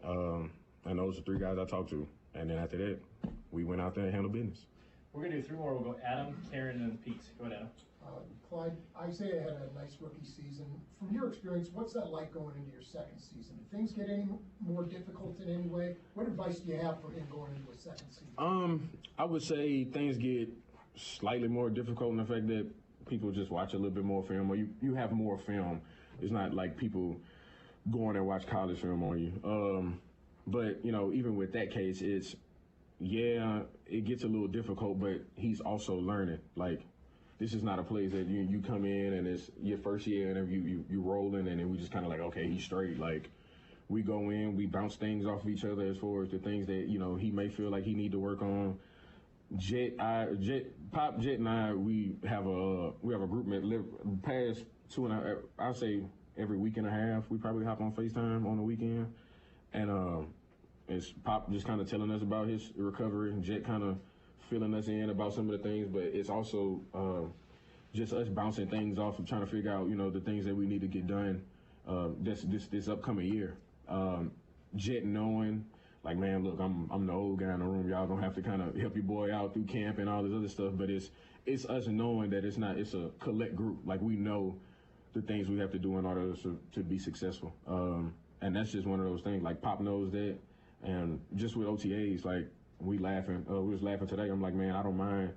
and those are three guys I talked to. And then after that, we went out there and handled business. We're going to do three more. We'll go Adam, Karen, and Pete. Go ahead, Adam. Clyde, Isaiah had a nice rookie season. From your experience, what's that like going into your second season? Do things get any more difficult in any way? What advice do you have for him going into a second season? I would say things get slightly more difficult in the fact that people just watch a little bit more film, or you have more film. It's not like people going and watch college film on you. But, even with that case, it gets a little difficult, but he's also learning. Like, this is not a place that you come in and it's your first year and you rolling and then we just kind of like, okay, he's straight. Like, we go in, we bounce things off of each other as far as the things that, he may feel like he need to work on. Pop, Jet, and I, we have a group that past 2.5, I'll say every week and a half, we probably hop on FaceTime on the weekend. And it's Pop just kind of telling us about his recovery, and Jet kind of filling us in about some of the things, but it's also just us bouncing things off and trying to figure out, the things that we need to get done this upcoming year. Jet knowing, like, man, look, I'm the old guy in the room. Y'all gonna have to kind of help your boy out through camp and all this other stuff. But it's us knowing that it's a collect group. Like, we know the things we have to do in order to be successful. And that's just one of those things. Like Pop knows that, and just with OTAs, like we was laughing today. I'm like, man, I don't mind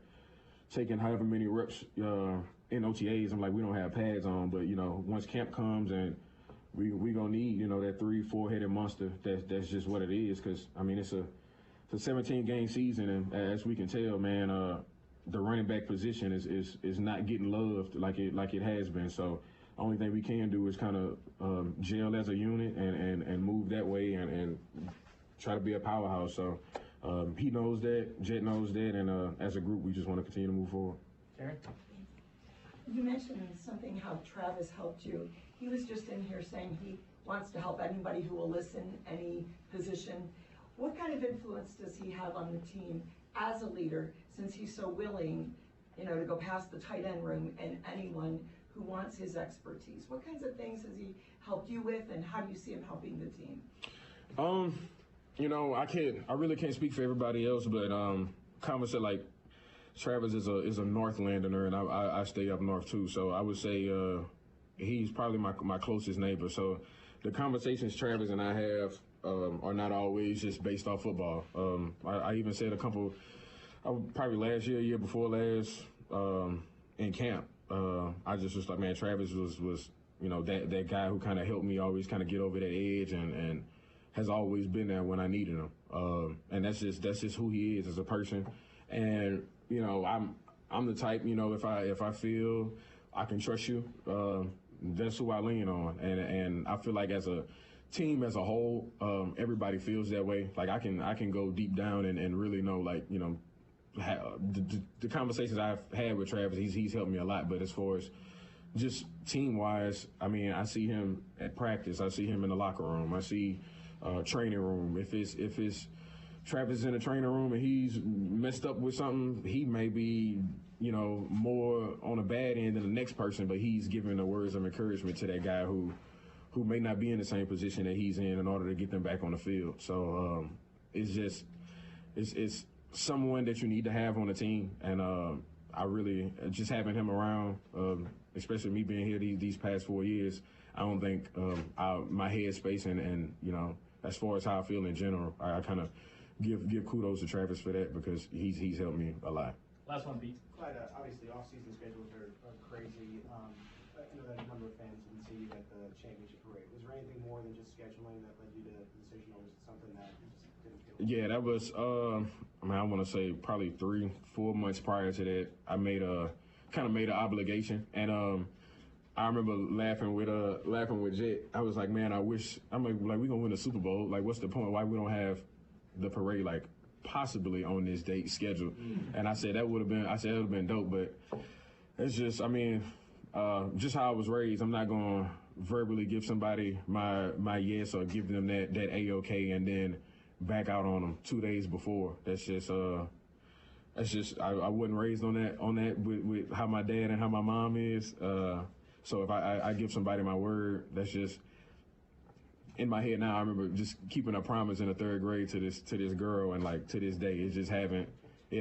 taking however many reps in OTAs. I'm like, we don't have pads on, but once camp comes and we gonna need that 3-4 headed monster. That's just what it is. Because I mean, it's a 17 game season, and as we can tell, man, the running back position is not getting loved like it has been. So only thing we can do is kind of gel as a unit and move that way and try to be a powerhouse. So he knows that, Jet knows that, and as a group, we just want to continue to move forward. Karen? You mentioned something how Travis helped you. He was just in here saying he wants to help anybody who will listen, any position. What kind of influence does he have on the team as a leader, since he's so willing, to go past the tight end room and anyone who wants his expertise? What kinds of things has he helped you with, and how do you see him helping the team? I really can't speak for everybody else, but Common said, like, Travis is a Northlander, and I stay up north too. So I would say he's probably my closest neighbor. So the conversations Travis and I have are not always just based off football. I even said probably last year before last, in camp. I just was like, man, Travis was that guy who kind of helped me always kind of get over that edge and has always been there when I needed him. And that's just who he is as a person. And I'm the type, if I feel I can trust you, that's who I lean on. And I feel like as a team as a whole, everybody feels that way. Like I can go deep down and really know, like, the conversations I've had with Travis, he's helped me a lot. But as far as just team wise, I mean, I see him at practice. I see him in the locker room. I see training room. If it's Travis is in the training room and he's messed up with something, he may be, more on a bad end than the next person, but he's giving the words of encouragement to that guy who may not be in the same position that he's in order to get them back on the field. So it's someone that you need to have on the team, and I really just having him around, especially me being here these past 4 years. I don't think my headspace and as far as how I feel in general, I kind of give kudos to Travis for that, because he's helped me a lot. Last one, Pete. Clyde, obviously off-season schedules are crazy. I know that a number of fans didn't see you at the championship parade. Was there anything more than just scheduling that led you to the decision, or was it something that you just didn't feel? Yeah, that was, I want to say probably 3-4 months prior to that, I made an obligation. And I remember laughing with Jet. I was like, man, I'm like, we gonna win the Super Bowl. Like, what's the point? Why we don't have the parade, like, possibly on this date scheduled? And I said, it would have been dope, but it's just, I mean, just how I was raised. I'm not going to verbally give somebody my yes or give them that A-OK and then back out on them 2 days before. That's just I wasn't raised on that with how my dad and how my mom is. So if I give somebody my word, that's just in my head now. I remember just keeping a promise in the 3rd grade to this girl, and like to this day, it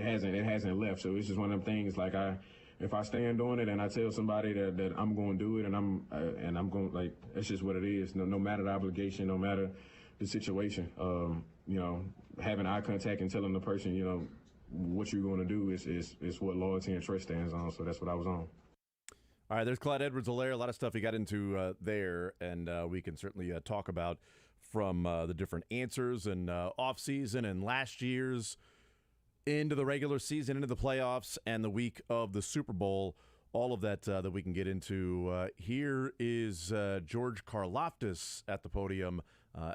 hasn't left. So it's just one of them things. Like if I stand on it and I tell somebody that I'm going to do it, and I'm going, like, it's just what it is. No matter the obligation, no matter the situation. Having eye contact and telling the person, what you're going to do is what loyalty and trust stands on. So that's what I was on. All right, there's Clyde Edwards-Helaire. A lot of stuff he got into there, and we can certainly talk about from the different answers and off-season and last year's into the regular season, into the playoffs, and the week of the Super Bowl. All of that that we can get into. Here is George Karlaftis at the podium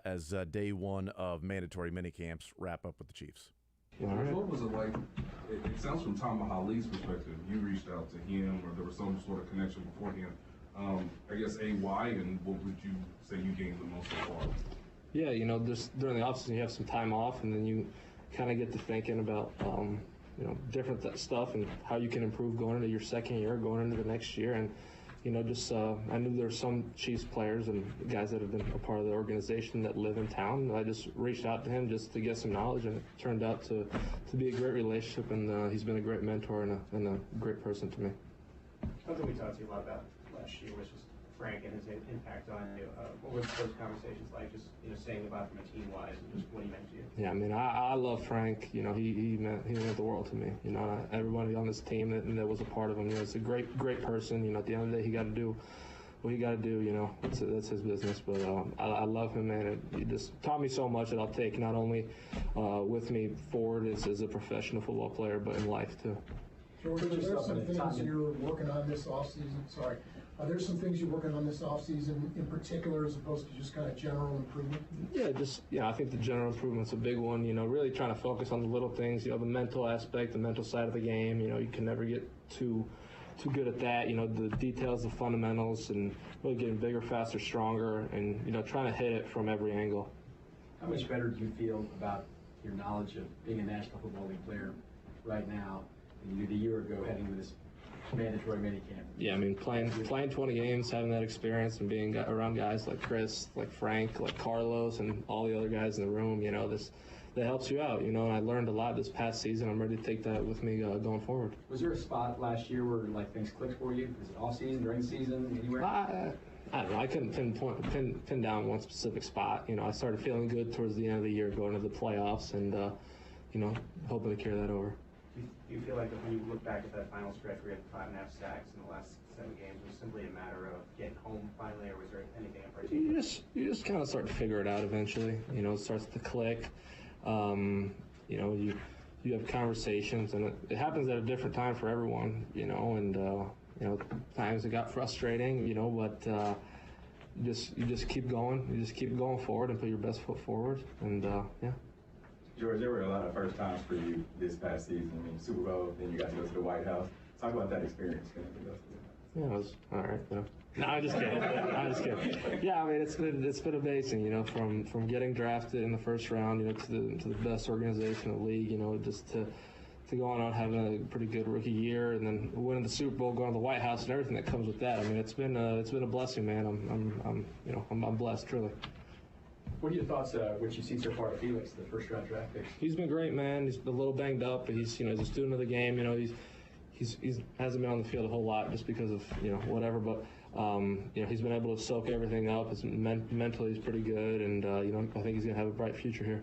as day one of mandatory minicamps wrap up with the Chiefs. What was it like? It sounds from Tom Mahali's perspective, you reached out to him, or there was some sort of connection beforehand. I guess why, and what would you say you gained the most so far? Yeah, just during the offseason you have some time off, and then you kind of get to thinking about different stuff and how you can improve going into your second year, going into the next year. And I knew there were some Chiefs players and guys that have been a part of the organization that live in town. And I just reached out to him just to get some knowledge, and it turned out to be a great relationship, and he's been a great mentor and a great person to me. Something we talked to you a lot about last year was just Frank and his impact on you. What was those conversations like? Just saying about from a team wise and just what he meant to you. Yeah, I mean, I love Frank. You know, he meant the world to me. You know, everybody on this team that was a part of him. You know, it's a great person. You know, at the end of the day, he got to do what he got to do. You know, that's his business. But I love him, man. He just taught me so much that I'll take not only with me forward as a professional football player, but in life too. George, are there some things you're working on this offseason? Sorry. Are there some things you're working on this offseason in particular as opposed to just kind of general improvement? Yeah, I think the general improvement's a big one. You know, really trying to focus on the little things. You know, the mental aspect, the mental side of the game. You know, you can never get too good at that. You know, the details, the fundamentals, and really getting bigger, faster, stronger, and you know, trying to hit it from every angle. How much better do you feel about your knowledge of being a National Football League player right now than you did a year ago heading to this mandatory minicamp? Yeah, I mean, playing 20 games, having that experience, and being around guys like Chris, like Frank, like Carlos, and all the other guys in the room, you know, that helps you out, you know, and I learned a lot this past season. I'm ready to take that with me going forward. Was there a spot last year where like things clicked for you? Was it off season, during the season, anywhere? I don't know. I couldn't pin down one specific spot. You know, I started feeling good towards the end of the year, going to the playoffs, and you know, hoping to carry that over. Do you feel like that when you look back at that final stretch where you had 5.5 sacks in the last 7 games, was it simply a matter of getting home finally, or was there anything in particular? You just kind of start to figure it out eventually. You know, it starts to click. You know, you have conversations, and it happens at a different time for everyone. You know, and you know, times it got frustrating. You know, but you just keep going. You just keep going forward and put your best foot forward. And yeah. George, there were a lot of first times for you this past season. I mean, Super Bowl, then you got to go to the White House. Talk about that experience. Yeah, it was all right. You know. No, I'm just kidding. I'm just kidding. Yeah, I mean, it's been amazing. You know, from getting drafted in the first round, you know, to the best organization in the league. You know, just to go on out having a pretty good rookie year, and then winning the Super Bowl, going to the White House, and everything that comes with that. I mean, it's been a blessing, man. I'm blessed, truly. What are your thoughts, what you've seen so far of Felix, the first round draft pick? He's been great, man. He's a little banged up, but he's a student of the game. You know, he's hasn't been on the field a whole lot just because of whatever. But you know, he's been able to soak everything up. Mentally, he's pretty good, and you know, I think he's gonna have a bright future here.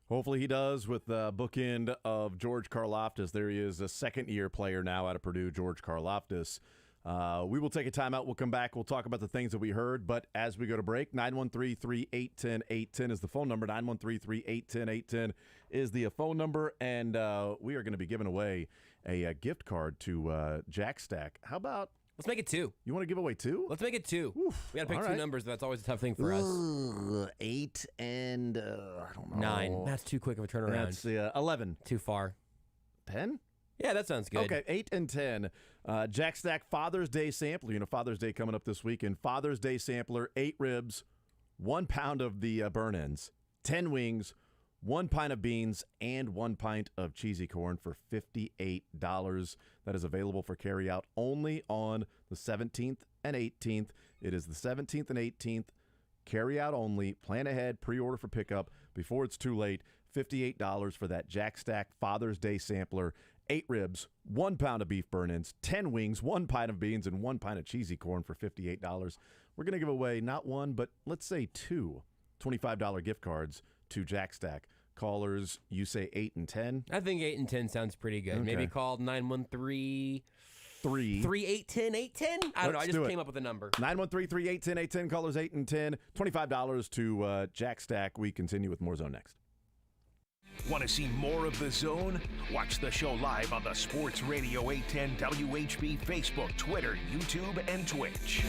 Hopefully he does with the bookend of George Karlaftis. There he is, a second-year player now out of Purdue, George Karlaftis. We will take a timeout. We'll come back. We'll talk about the things that we heard. But as we go to break, 913-381-0810 is the phone number. 913-381-0810 is the phone number. And we are going to be giving away a gift card to Jack Stack. How about... Let's make it 2. You want to give away 2? Let's make it 2. Oof. We got to pick 2 numbers. That's always a tough thing for us. 8 and, I don't know. 9. That's too quick of a turnaround. That's 11. Too far. 10? Yeah, that sounds good. Okay, 8 and 10. Jack Stack Father's Day sampler. You know, Father's Day coming up this weekend. Father's Day sampler, 8 ribs, 1 pound of the burn ends, 10 wings, 1 pint of beans, and 1 pint of cheesy corn for $58. That is available for carryout only on the 17th and 18th. It is the 17th and 18th. Carryout only. Plan ahead. Pre-order for pickup before it's too late. $58 for that Jack Stack Father's Day sampler. 8 ribs, 1 pound of beef burn-ins, 10 wings, 1 pint of beans, and 1 pint of cheesy corn for $58. We're going to give away not 1, but let's say 2 $25 gift cards to Jack Stack. Callers, you say 8 and 10? I think 8 and 10 sounds pretty good. Okay. Maybe call 913... 810. I don't know. I just came up with a number. 913-381-0810. Callers 8 and 10. $25 to Jack Stack. We continue with more Zone next. Want to see more of The Zone? Watch the show live on the Sports Radio 810 WHB Facebook, Twitter, YouTube, and Twitch.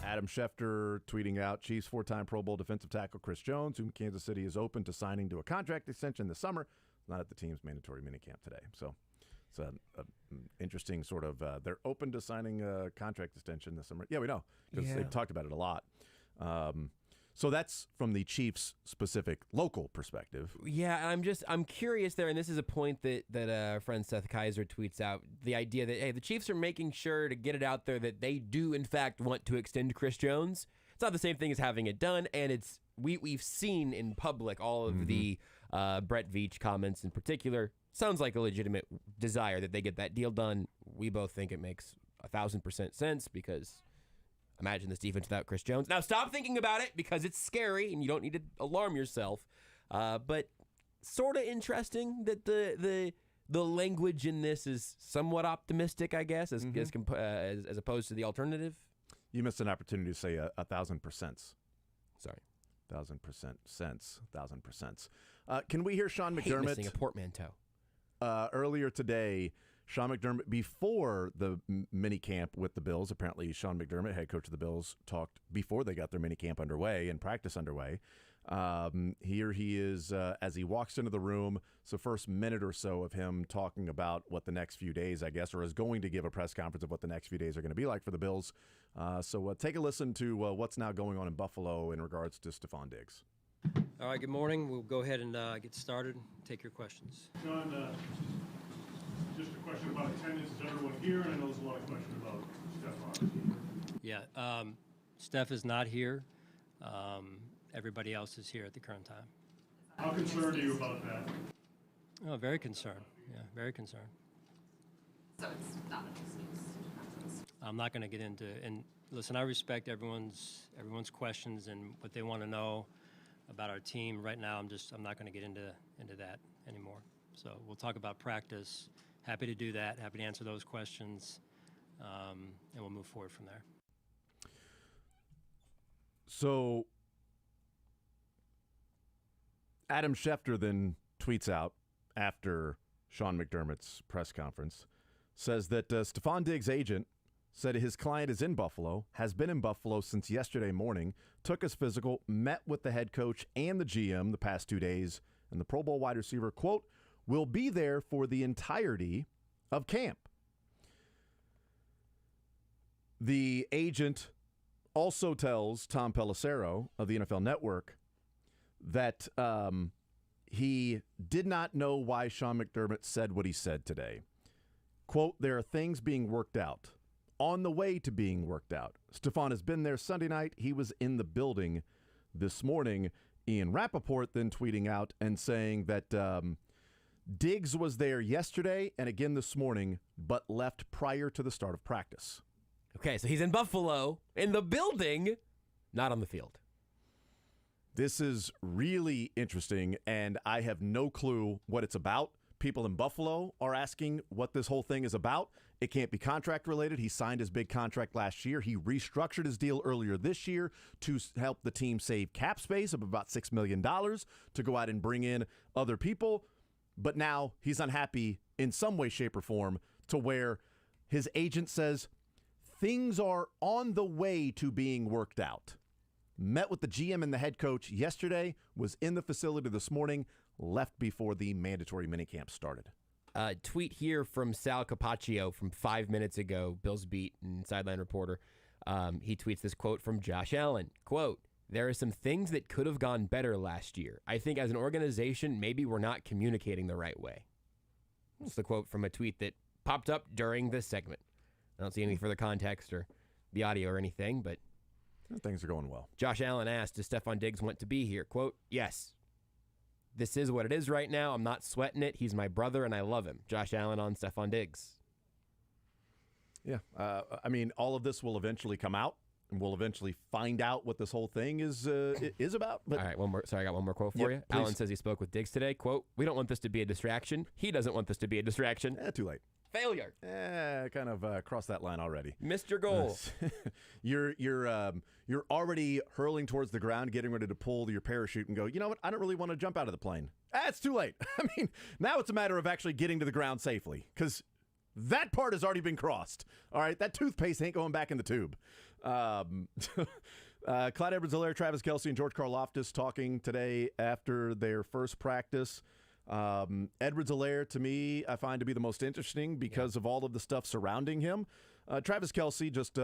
Adam Schefter tweeting out, Chiefs 4-time Pro Bowl defensive tackle Chris Jones, whom Kansas City is open to signing to a contract extension this summer, not at the team's mandatory minicamp today. So it's an interesting sort of, they're open to signing a contract extension this summer. Yeah, we know, because they've talked about it a lot. So that's from the Chiefs' specific local perspective. Yeah, I'm curious there, and this is a point that our friend Seth Kaiser tweets out, the idea that, hey, the Chiefs are making sure to get it out there that they do, in fact, want to extend Chris Jones. It's not the same thing as having it done, and we've seen in public all of the Brett Veach comments in particular. Sounds like a legitimate desire that they get that deal done. We both think it makes 1,000% sense because imagine this defense without Chris Jones. Now stop thinking about it because it's scary and you don't need to alarm yourself. But sort of interesting that the language in this is somewhat optimistic, I guess, as opposed to the alternative. You missed an opportunity to say 1,000%. Sorry. 1,000% sense. 1,000%. Can we hear Sean McDermott? Missing a portmanteau. Earlier today, Sean McDermott, before the mini camp with the Bills, apparently Sean McDermott, head coach of the Bills, talked before they got their mini camp underway and practice underway. Here he is as he walks into the room. So first minute or so of him talking about what the next few days, I guess, or is going to give a press conference of what the next few days are going to be like for the Bills. So take a listen to what's now going on in Buffalo in regards to Stephon Diggs. All right, good morning. We'll go ahead and get started. Take your questions. Sean, just a question about attendance. Is everyone here? And I know there's a lot of questions about Stephon. Yeah, Steph is not here. Everybody else is here at the current time. How concerned are you about that? Oh, very concerned. Yeah, very concerned. So it's not an excuse. I'm not going to get into, and listen, I respect everyone's questions and what they want to know about our team. Right now, I'm not going to get into that anymore. So we'll talk about practice. Happy to do that. Happy to answer those questions, and we'll move forward from there. So Adam Schefter then tweets out after Sean McDermott's press conference, says that Stephon Diggs' agent said his client is in Buffalo, has been in Buffalo since yesterday morning, took his physical, met with the head coach and the GM the past 2 days, and the Pro Bowl wide receiver, quote, will be there for the entirety of camp. The agent also tells Tom Pelissero of the NFL Network that he did not know why Sean McDermott said what he said today. Quote, there are things being worked out, on the way to being worked out. Stephon has been there Sunday night. He was in the building this morning. Ian Rappaport then tweeting out and saying that Diggs was there yesterday and again this morning, but left prior to the start of practice. Okay, so he's in Buffalo, in the building, not on the field. This is really interesting, and I have no clue what it's about. People in Buffalo are asking what this whole thing is about. It can't be contract related. He signed his big contract last year. He restructured his deal earlier this year to help the team save cap space of about $6 million to go out and bring in other people. But now he's unhappy in some way, shape, or form to where his agent says things are on the way to being worked out. Met with the GM and the head coach yesterday, was in the facility this morning, left before the mandatory minicamp started. Tweet here from Sal Capaccio from 5 minutes ago, Bills Beat and sideline reporter. He tweets this quote from Josh Allen. Quote, there are some things that could have gone better last year. I think as an organization, maybe we're not communicating the right way. That's the quote from a tweet that popped up during this segment. I don't see any further context or the audio or anything, but things are going well. Josh Allen asked, does Stephon Diggs want to be here? Quote, yes. This is what it is right now. I'm not sweating it. He's my brother, and I love him. Josh Allen on Stephon Diggs. Yeah. I mean, all of this will eventually come out, and we'll eventually find out what this whole thing is about. But all right, one more. Sorry, I got one more quote for you. Please. Allen says he spoke with Diggs today. Quote, we don't want this to be a distraction. He doesn't want this to be a distraction. Too late. Failure. Kind of crossed that line already. Missed your goal. You're already hurling towards the ground, getting ready to pull your parachute and go, you know what? I don't really want to jump out of the plane. It's too late. I mean, now it's a matter of actually getting to the ground safely because that part has already been crossed. All right, that toothpaste ain't going back in the tube. Clyde Edwards-Helaire, Travis Kelce, and George Karlaftis talking today after their first practice. Edwards-Helaire, to me, I find to be the most interesting because of all of the stuff surrounding him. Travis Kelce, just,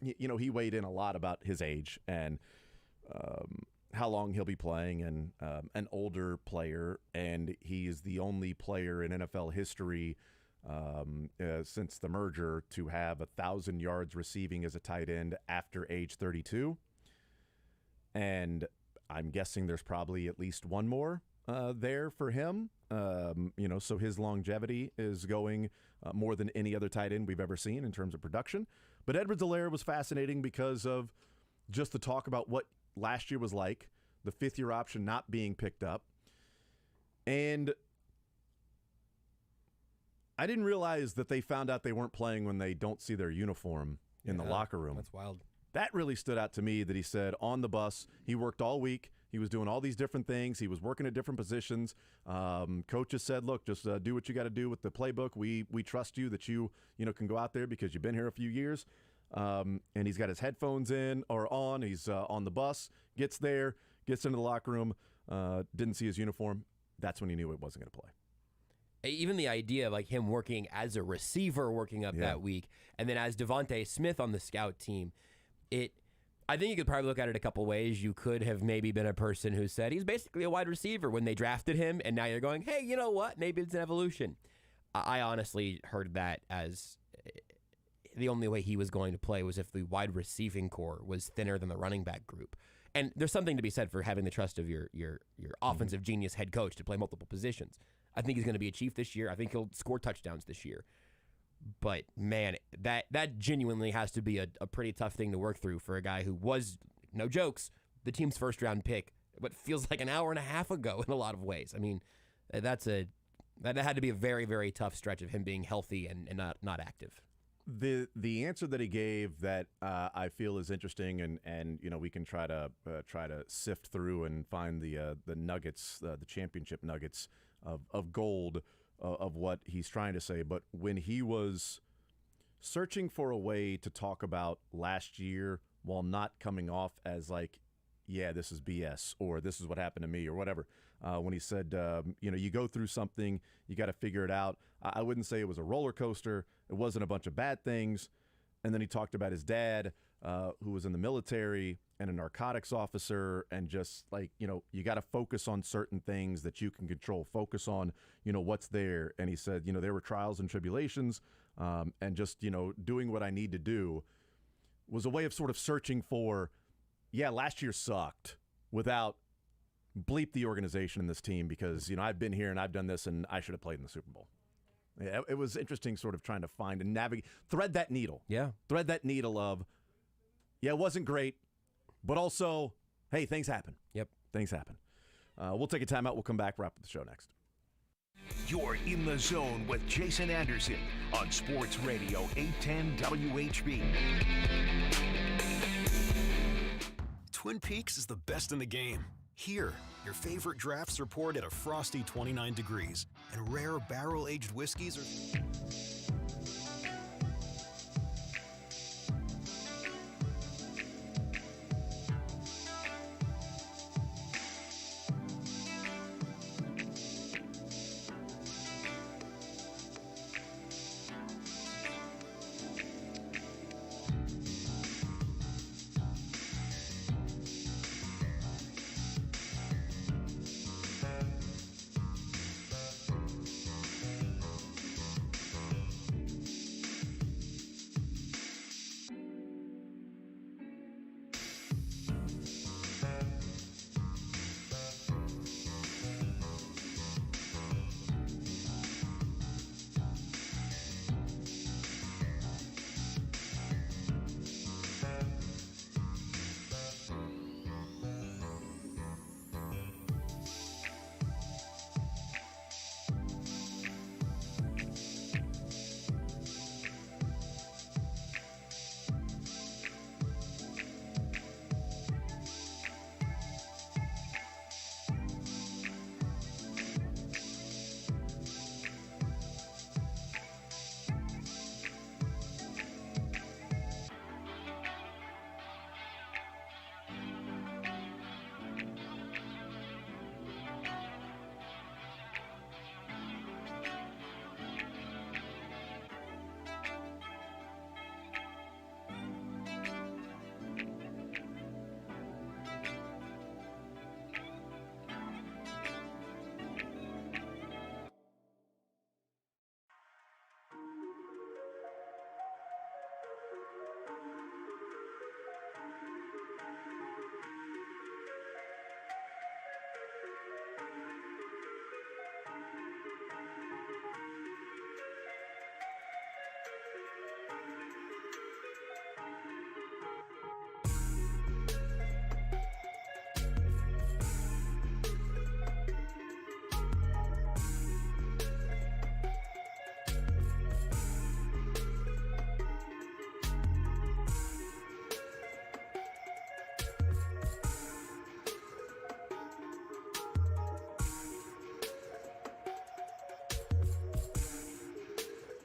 he weighed in a lot about his age and how long he'll be playing, and an older player, and he is the only player in NFL history since the merger to have 1,000 yards receiving as a tight end after age 32. And I'm guessing there's probably at least one more there for him. So his longevity is going more than any other tight end we've ever seen in terms of production. But Edwards-Helaire was fascinating because of just the talk about what last year was like, the fifth-year option not being picked up. And I didn't realize that they found out they weren't playing when they don't see their uniform in the locker room. That's wild. That really stood out to me, that he said on the bus, he worked all week. He was doing all these different things. He was working at different positions. Coaches said, look, just do what you got to do with the playbook. We trust you that you can go out there because you've been here a few years. And he's got his headphones on. He's on the bus, gets there, gets into the locker room, didn't see his uniform. That's when he knew it wasn't going to play. Even the idea of like him working as a receiver working up that week, and then as Devontae Smith on the scout team, I think you could probably look at it a couple ways. You could have maybe been a person who said he's basically a wide receiver when they drafted him, and now you're going, hey, you know what? Maybe it's an evolution. I honestly heard that as the only way he was going to play was if the wide receiving core was thinner than the running back group. And there's something to be said for having the trust of your offensive genius head coach to play multiple positions. I think he's going to be a Chief this year. I think he'll score touchdowns this year. But, man, that genuinely has to be a pretty tough thing to work through for a guy who was, no jokes, the team's first-round pick, what feels like an hour and a half ago in a lot of ways. I mean, that had to be a very, very tough stretch of him being healthy and not active. The answer that he gave that I feel is interesting, and we can try to sift through and find the nuggets, the championship nuggets of gold of what he's trying to say. But when he was searching for a way to talk about last year while not coming off as like, yeah, this is BS or this is what happened to me or whatever, when he said, you go through something, you got to figure it out. I wouldn't say it was a roller coaster. It wasn't a bunch of bad things. And then he talked about his dad, who was in the military and a narcotics officer, and just like, you got to focus on certain things that you can control, focus on, what's there. And he said, there were trials and tribulations, and just, doing what I need to do was a way of sort of searching for, yeah, last year sucked, without bleep the organization in this team because, I've been here and I've done this and I should have played in the Super Bowl. Yeah, it was interesting sort of trying to find and navigate, thread that needle. Yeah. Thread that needle of, yeah, it wasn't great, but also, hey, things happen. Yep. Things happen. We'll take a timeout. We'll come back, wrap up the show next. You're in the zone with Jason Anderson on Sports Radio 810 WHB. Twin Peaks is the best in the game. Here, your favorite drafts are poured at a frosty 29 degrees, and rare barrel-aged whiskeys are...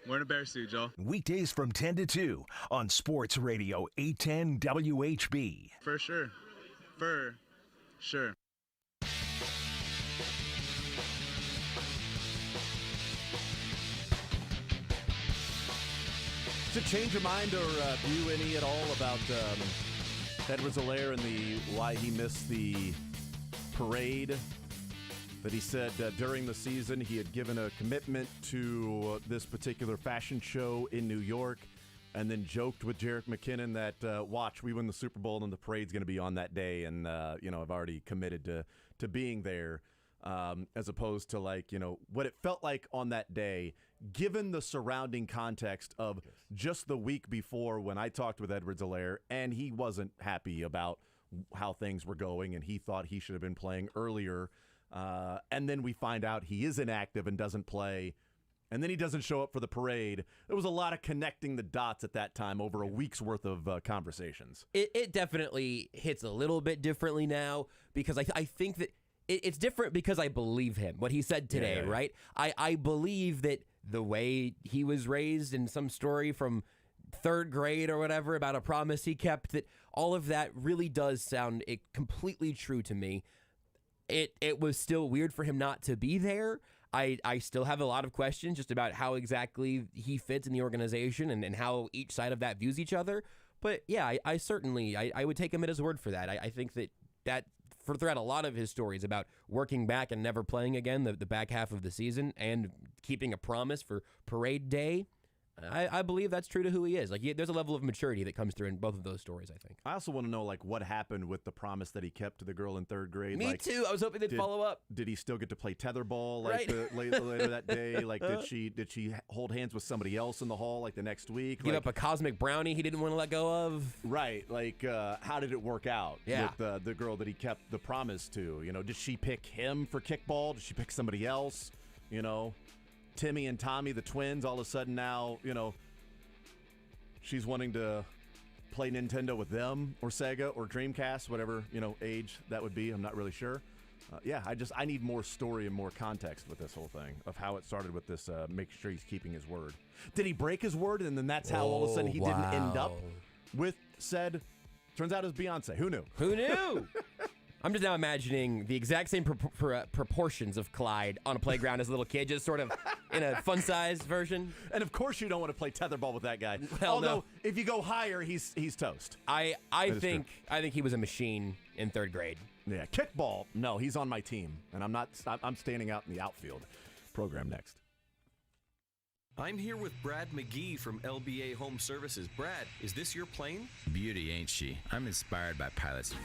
Wearing a bear suit, Joel. Weekdays from 10 to 2 on Sports Radio 810 WHB. For sure. For sure. Does it change your mind or view any at all about Edwards-Helaire and why he missed the parade? That he said during the season he had given a commitment to this particular fashion show in New York, and then joked with Jerick McKinnon that, watch, we win the Super Bowl and the parade's going to be on that day, and, I've already committed to being there, as opposed to, what it felt like on that day, given the surrounding context of just the week before when I talked with Edwards-Helaire, and he wasn't happy about how things were going, and he thought he should have been playing earlier. And then we find out he is inactive and doesn't play, and then he doesn't show up for the parade. There was a lot of connecting the dots at that time over a week's worth of conversations. It definitely hits a little bit differently now, because I think that it's different because I believe him, what he said today, right? I believe that the way he was raised in some story from third grade or whatever about a promise he kept, that all of that really does sound completely true to me. It was still weird for him not to be there. I still have a lot of questions just about how exactly he fits in the organization and how each side of that views each other. But yeah, I certainly would take him at his word for that. I think that throughout a lot of his stories about working back and never playing again the back half of the season and keeping a promise for parade day, I believe that's true to who he is. There's a level of maturity that comes through in both of those stories, I think. I also want to know, what happened with the promise that he kept to the girl in third grade. Me too. I was hoping they'd follow up. Did he still get to play tetherball later that day? Did she hold hands with somebody else in the hall the next week? Give up a cosmic brownie he didn't want to let go of? Right. How did it work out with the girl that he kept the promise to? Did she pick him for kickball? Did she pick somebody else? Timmy and Tommy, the twins, all of a sudden now, she's wanting to play Nintendo with them or Sega or Dreamcast, whatever, age that would be. I'm not really sure. I need more story and more context with this whole thing of how it started with this, make sure he's keeping his word. Did he break his word, and then that's how all of a sudden he didn't end up with said, turns out it was Beyonce. Who knew? Who knew? I'm just now imagining the exact same proportions of Clyde on a playground as a little kid, just sort of in a fun-sized version. And of course you don't want to play tetherball with that guy. Well, although, if you go higher, he's toast. I think he was a machine in third grade. Yeah, kickball, no, he's on my team, and I'm standing out in the outfield. Program next. I'm here with Brad McGee from LBA Home Services. Brad, is this your plane? Beauty, ain't she? I'm inspired by pilots.